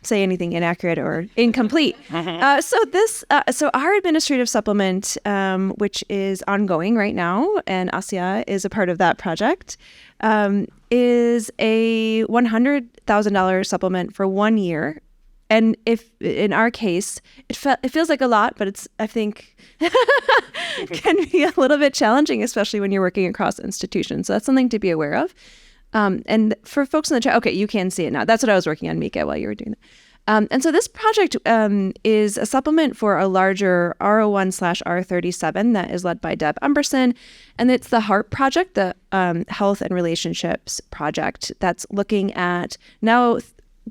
say anything inaccurate or incomplete. So our administrative supplement, which is ongoing right now, and Hsieh is a part of that project, is a $100,000 supplement for 1 year. And if in our case, it feels like a lot, but it's, I think, can be a little bit challenging, especially when you're working across institutions. So that's something to be aware of. And for folks in the chat, okay, you can see it now. That's what I was working on, Mieke, while you were doing that. And so this project is a supplement for a larger R01/R37 that is led by Deb Umberson. And it's the HARP project, the Health and Relationships Project, that's looking at now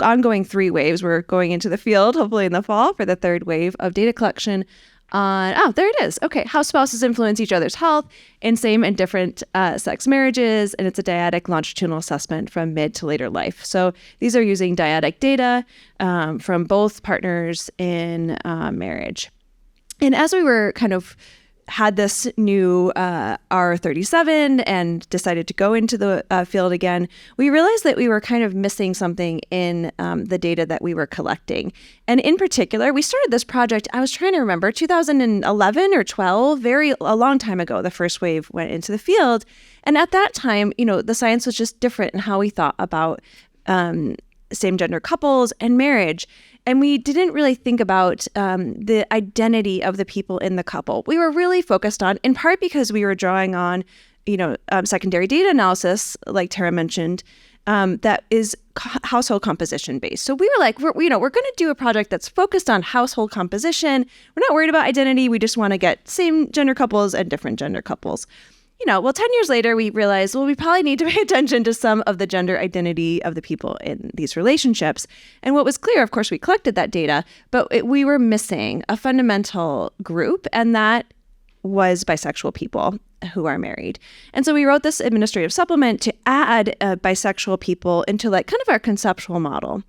ongoing 3 waves. We're going into the field, hopefully in the fall, for the 3rd wave of data collection on, there it is. Okay, how spouses influence each other's health in same and different sex marriages. And it's a dyadic longitudinal assessment from mid to later life. So these are using dyadic data from both partners in marriage. And as we were kind of had this new R37 and decided to go into the field again, we realized that we were kind of missing something in the data that we were collecting. And in particular, we started this project, I was trying to remember, 2011 or 12, a long time ago, the first wave went into the field. And at that time, you know, the science was just different in how we thought about same-gender couples and marriage. And we didn't really think about the identity of the people in the couple. We were really focused on, in part because we were drawing on, secondary data analysis, like Tara mentioned, that is household composition based. So we were like, we're going to do a project that's focused on household composition. We're not worried about identity. We just want to get same gender couples and different gender couples. 10 years later, we realized, we probably need to pay attention to some of the gender identity of the people in these relationships. And what was clear, of course, we collected that data, but we were missing a fundamental group, and that was bisexual people who are married. And so we wrote this administrative supplement to add bisexual people into like kind of our conceptual model.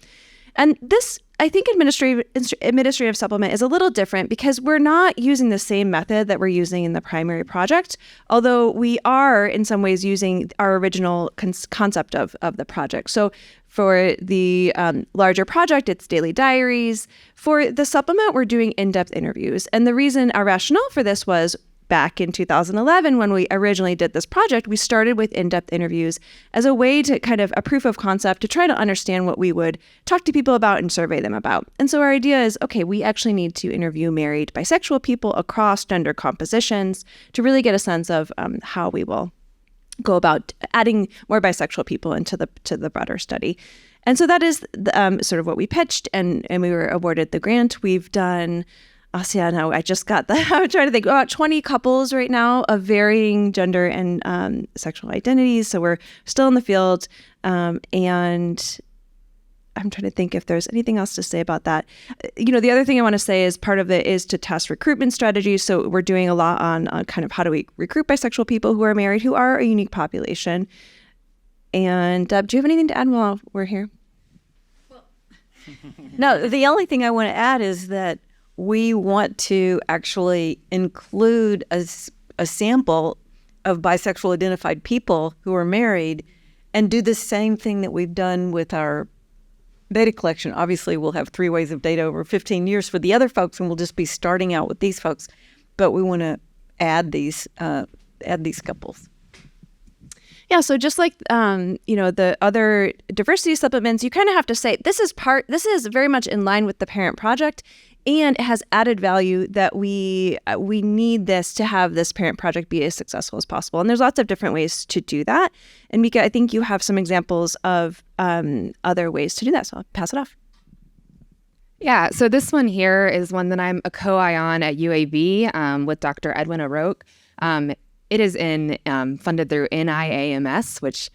And this, I think, administrative supplement is a little different because we're not using the same method that we're using in the primary project, although we are in some ways using our original concept of the project. So for the larger project, it's daily diaries. For the supplement, we're doing in-depth interviews. And the reason, our rationale for this was, back in 2011, when we originally did this project, we started with in-depth interviews as a way to kind of a proof of concept to try to understand what we would talk to people about and survey them about. And so our idea is, okay, we actually need to interview married bisexual people across gender compositions to really get a sense of how we will go about adding more bisexual people into the broader study. And so that is sort of what we pitched, and we were awarded the grant. We've done, now I just got that. I'm trying to think, about 20 couples right now of varying gender and sexual identities. So we're still in the field, and I'm trying to think if there's anything else to say about that. The other thing I want to say is part of it is to test recruitment strategies. So we're doing a lot on kind of how do we recruit bisexual people who are married, who are a unique population. And do you have anything to add while we're here? No, the only thing I want to add is that we want to actually include a sample of bisexual identified people who are married and do the same thing that we've done with our data collection. Obviously, we'll have 3 ways of data over 15 years for the other folks, and we'll just be starting out with these folks. But we want to add these couples. Yeah, so just like the other diversity supplements, you kind of have to say this is very much in line with the parent project, and it has added value that we need this to have this parent project be as successful as possible. And there's lots of different ways to do that. And Mieke, I think you have some examples of other ways to do that, so I'll pass it off. Yeah, so this one here is one that I'm a co-I on at UAB with Dr. Edwin O'Rourke. It is funded through NIAMS, which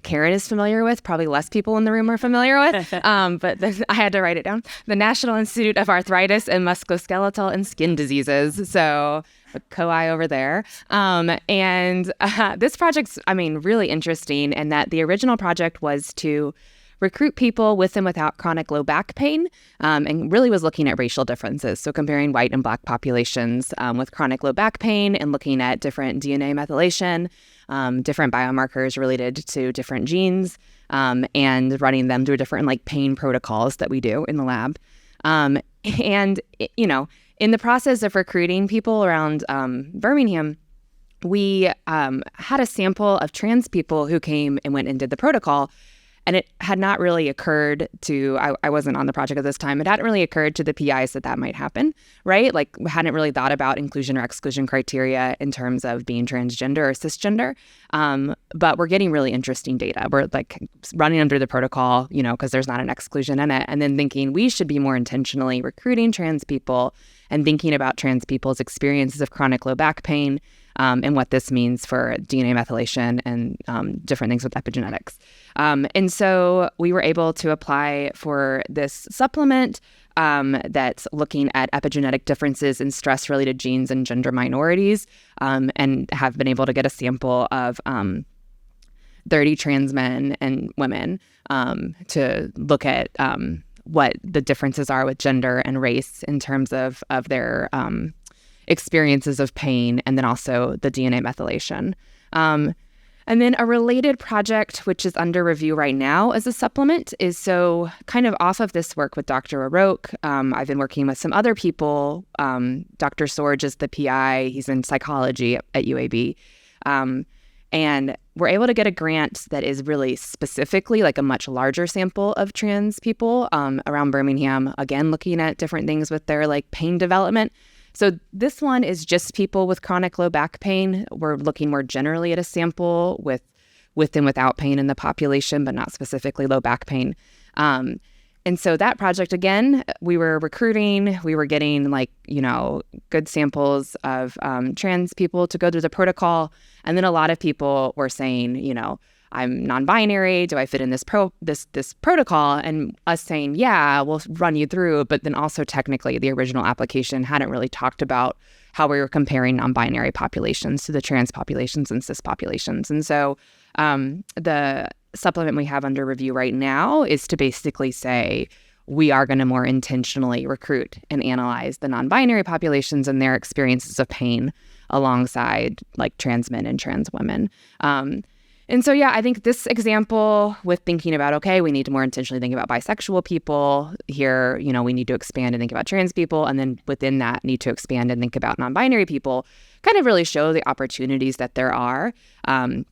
Karen is familiar with. Probably less people in the room are familiar with, but I had to write it down. The National Institute of Arthritis and Musculoskeletal and Skin Diseases. So a co-I over there. And this project's, really interesting in that the original project was to recruit people with and without chronic low back pain, and really was looking at racial differences. So comparing white and black populations with chronic low back pain and looking at different DNA methylation, different biomarkers related to different genes, and running them through different pain protocols that we do in the lab. And, in the process of recruiting people around Birmingham, we had a sample of trans people who came and went and did the protocol. And it had not really occurred to, I wasn't on the project at this time, it hadn't really occurred to the PIs that might happen, right? We hadn't really thought about inclusion or exclusion criteria in terms of being transgender or cisgender. But we're getting really interesting data. We're running them through the protocol, because there's not an exclusion in it. And then thinking we should be more intentionally recruiting trans people and thinking about trans people's experiences of chronic low back pain, and what this means for DNA methylation and different things with epigenetics. And so we were able to apply for this supplement that's looking at epigenetic differences in stress-related genes in gender minorities, and have been able to get a sample of 30 trans men and women to look at what the differences are with gender and race in terms of their experiences of pain, and then also the DNA methylation. And then a related project, which is under review right now as a supplement, is so kind of off of this work with Dr. O'Rourke. I've been working with some other people. Dr. Sorge is the PI. He's in psychology at UAB. And we're able to get a grant that is really specifically a much larger sample of trans people around Birmingham, again, looking at different things with their pain development. So this one is just people with chronic low back pain. We're looking more generally at a sample with and without pain in the population, but not specifically low back pain. And so that project, again, we were recruiting, we were getting good samples of trans people to go through the protocol. And then a lot of people were saying, I'm non-binary. Do I fit in this protocol? And us saying, yeah, we'll run you through. But then also technically the original application hadn't really talked about how we were comparing non-binary populations to the trans populations and cis populations. And so the supplement we have under review right now is to basically say we are going to more intentionally recruit and analyze the non-binary populations and their experiences of pain alongside trans men and trans women. And so, yeah, I think this example with thinking about, okay, we need to more intentionally think about bisexual people here, we need to expand and think about trans people, and then within that need to expand and think about non-binary people, kind of really show the opportunities that there are. And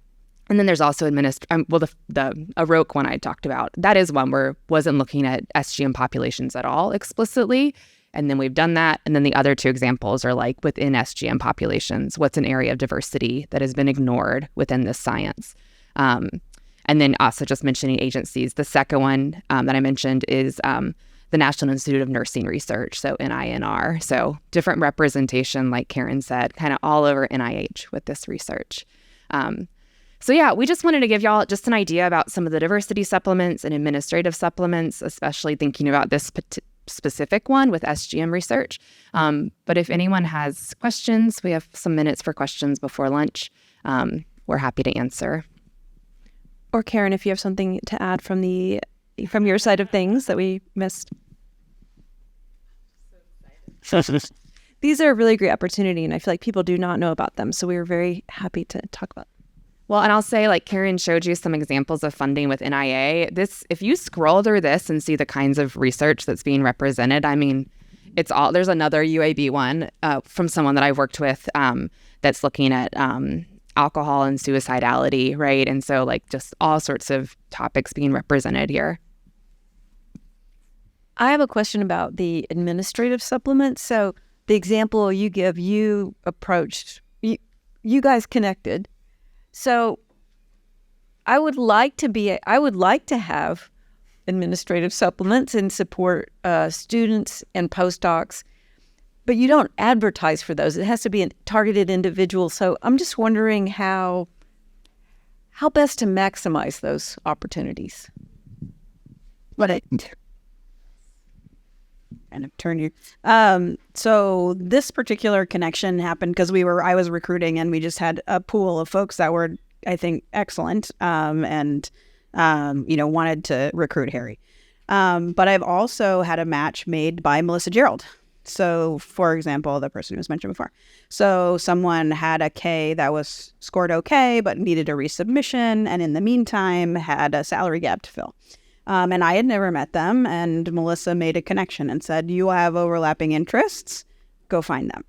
then there's also the O'Rourke one I talked about. That is one where wasn't looking at SGM populations at all explicitly. And then we've done that. And then the other 2 examples are within SGM populations, what's an area of diversity that has been ignored within this science? And And then also just mentioning agencies. The second one that I mentioned is the National Institute of Nursing Research, so NINR. So different representation, like Karen said, kind of all over NIH with this research. So yeah, we just wanted to give y'all just an idea about some of the diversity supplements and administrative supplements, especially thinking about this specific one with SGM research. But if anyone has questions, we have some minutes for questions before lunch. We're happy to answer. Or Karen, if you have something to add from your side of things that we missed. These are a really great opportunity, and I feel like people do not know about them. So we were very happy to talk about them. Well, and I'll say, like Karen showed you some examples of funding with NIA. If you scroll through this and see the kinds of research that's being represented, I mean, it's all. There's another UAB one from someone that I've worked with that's looking at alcohol and suicidality, right? And so, like, just all sorts of topics being represented here. I have a question about the administrative supplements. So the example you give, you approached, you guys connected. So I would like to have administrative supplements and support students and postdocs, but you don't advertise for those. It has to be a targeted individual. So I'm just wondering how best to maximize those opportunities. Kind of turn you. So this particular connection happened because I was recruiting, and we just had a pool of folks that were, I think, excellent, and wanted to recruit Harry. But I've also had a match made by Melissa Gerald. So, for example, the person who was mentioned before. So someone had a K that was scored okay, but needed a resubmission, and in the meantime had a salary gap to fill. And I had never met them, and Melissa made a connection and said, you have overlapping interests, go find them.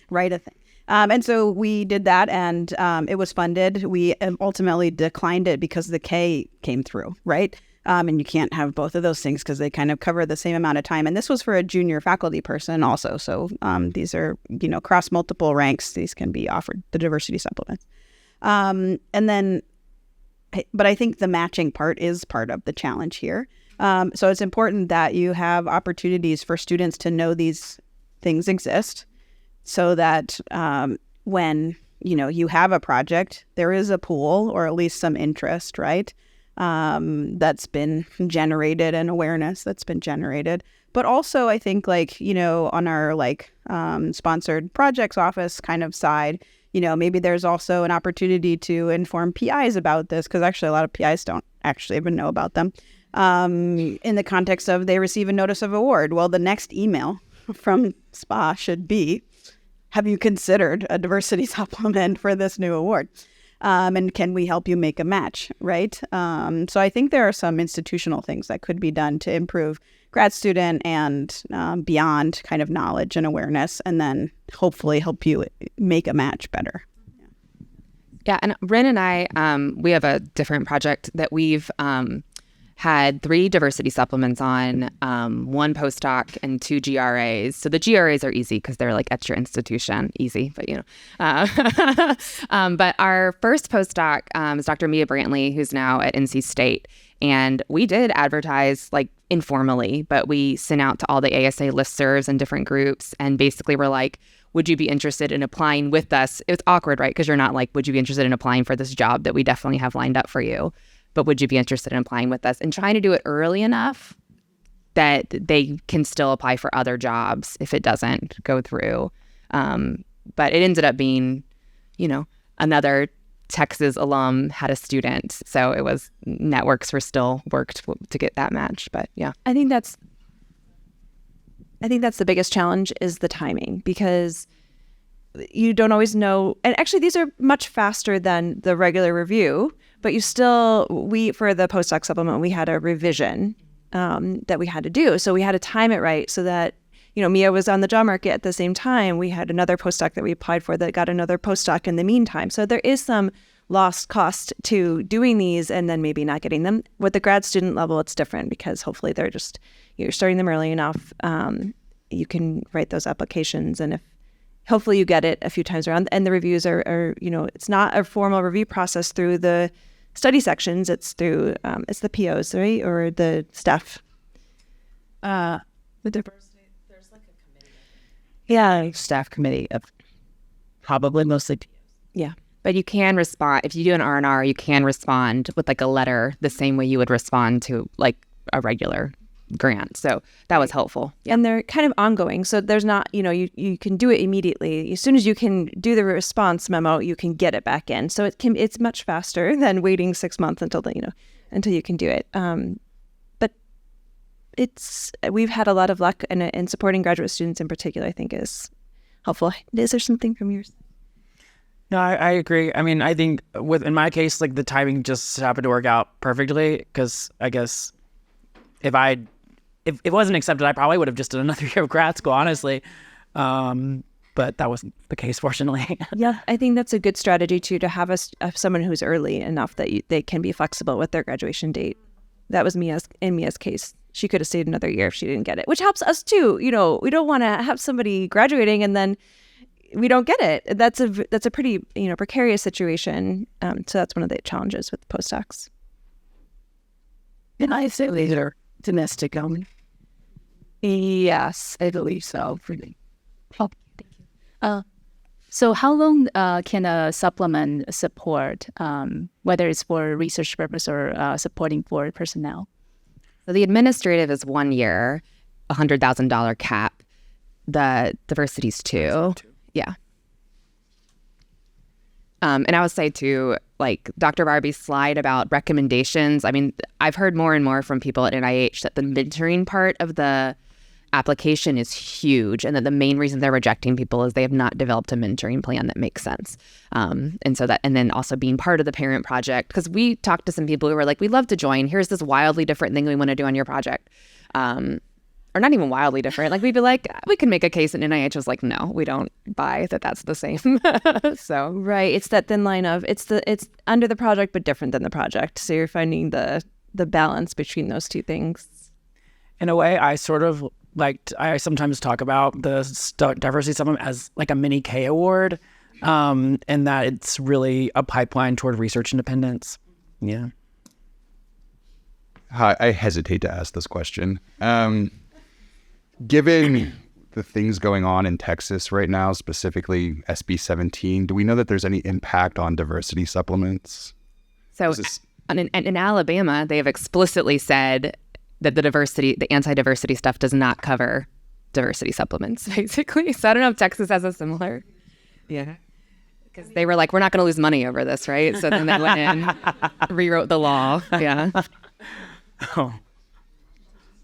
Write a thing. And so we did that, and it was funded. We ultimately declined it because the K came through, right? And you can't have both of those things because they kind of cover the same amount of time. And this was for a junior faculty person also. So these are, across multiple ranks, these can be offered, the diversity supplements. But I think the matching part is part of the challenge here. So it's important that you have opportunities for students to know these things exist, so that when you have a project, there is a pool or at least some interest, right? That's been generated, and awareness that's been generated. But also, I think, on our sponsored projects office kind of side, maybe there's also an opportunity to inform PIs about this, because actually a lot of PIs don't actually even know about them, in the context of they receive a notice of award. Well, the next email from SPA should be, have you considered a diversity supplement for this new award? And can we help you make a match, right? So I think there are some institutional things that could be done to improve grad student and beyond kind of knowledge and awareness, and then hopefully help you make a match better. Yeah, and Ren and I, we have a different project that we've had 3 diversity supplements on, 1 postdoc and 2 GRAs. So the GRAs are easy because they're like at your institution, easy, but but our first postdoc is Dr. Mia Brantley, who's now at NC State. And we did advertise informally, but we sent out to all the ASA listservs and different groups, and basically were like, would you be interested in applying with us? It's awkward, right? Because you're not like, would you be interested in applying for this job that we definitely have lined up for you? But would you be interested in applying with us? And trying to do it early enough that they can still apply for other jobs if it doesn't go through. But it ended up being, another Texas alum had a student. So it was, networks were still worked to get that match. But yeah. I think that's the biggest challenge, is the timing, because you don't always know. And actually, these are much faster than the regular review, but for the postdoc supplement, we had a revision that we had to do. So we had to time it right so that, Mia was on the job market at the same time. We had another postdoc that we applied for that got another postdoc in the meantime. So there is some lost cost to doing these and then maybe not getting them. With the grad student level, it's different, because hopefully they're just, you're starting them early enough. You can write those applications, and if hopefully you get it a few times around, and the reviews are it's not a formal review process through the study sections, it's through it's the POs, right, or the staff. The diversity, there's like a committee. Yeah, Staff committee of probably mostly POs. yeah. But you can respond if you do an R&R. You can respond with like a letter the same way you would respond to like a regular grant. So that was helpful. And they're kind of ongoing. So there's not, you can do it immediately. As soon as you can do the response memo, you can get it back in. So it's much faster than waiting 6 months until you can do it. But we've had a lot of luck in supporting graduate students in particular, I think is helpful. Is there something from yours? No, I agree. I mean, I think in my case, like the timing just happened to work out perfectly because I guess if it wasn't accepted, I probably would have just done another year of grad school, honestly. But that wasn't the case, fortunately. Yeah, I think that's a good strategy too, to have someone who's early enough that they can be flexible with their graduation date. That was Mia's case. She could have stayed another year if she didn't get it, which helps us too. We don't want to have somebody graduating and then we don't get it. That's a pretty precarious situation. So that's one of the challenges with postdocs. And I say later, domestic only. Yes, I believe so for me. So how long can a supplement support, whether it's for research purpose or supporting for personnel? So the administrative is 1 year, $100,000 cap. The diversity's 2. Yeah. And I would say too, like Dr. Barbee's slide about recommendations. I mean, I've heard more and more from people at NIH that the mentoring part of the application is huge, and that the main reason they're rejecting people is they have not developed a mentoring plan that makes sense. And then also being part of the parent project, because we talked to some people who were like, we'd love to join. Here's this wildly different thing we want to do on your project. Or not even wildly different. Like we'd be like, we can make a case, and NIH was like, no, we don't buy that that's the same. So right, it's that thin line of it's under the project but different than the project. So you're finding the balance between those two things. In a way, I sometimes talk about the diversity supplement as like a mini K award, and that it's really a pipeline toward research independence. Yeah. Hi, I hesitate to ask this question. Given the things going on in Texas right now, specifically SB 17, do we know that there's any impact on diversity supplements? So in Alabama, they have explicitly said that the anti-diversity stuff does not cover diversity supplements, basically. So I don't know if Texas has a similar. Yeah. Because they were like, we're not going to lose money over this, right? So then they went in, rewrote the law. Yeah. Oh.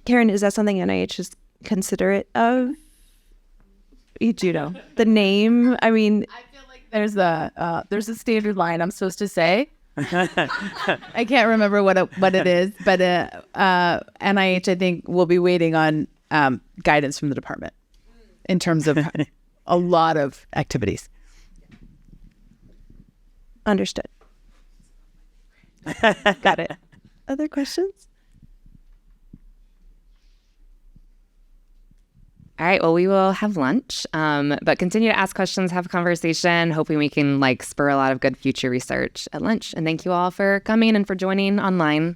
Karen, is that something NIH is considerate of? The name. I mean, I feel like there's a standard line I'm supposed to say. I can't remember what it is, but NIH I think will be waiting on guidance from the department in terms of a lot of activities. Understood. Got it. Other questions? All right, well, we will have lunch, but continue to ask questions, have a conversation, hoping we can spur a lot of good future research at lunch. And thank you all for coming and for joining online.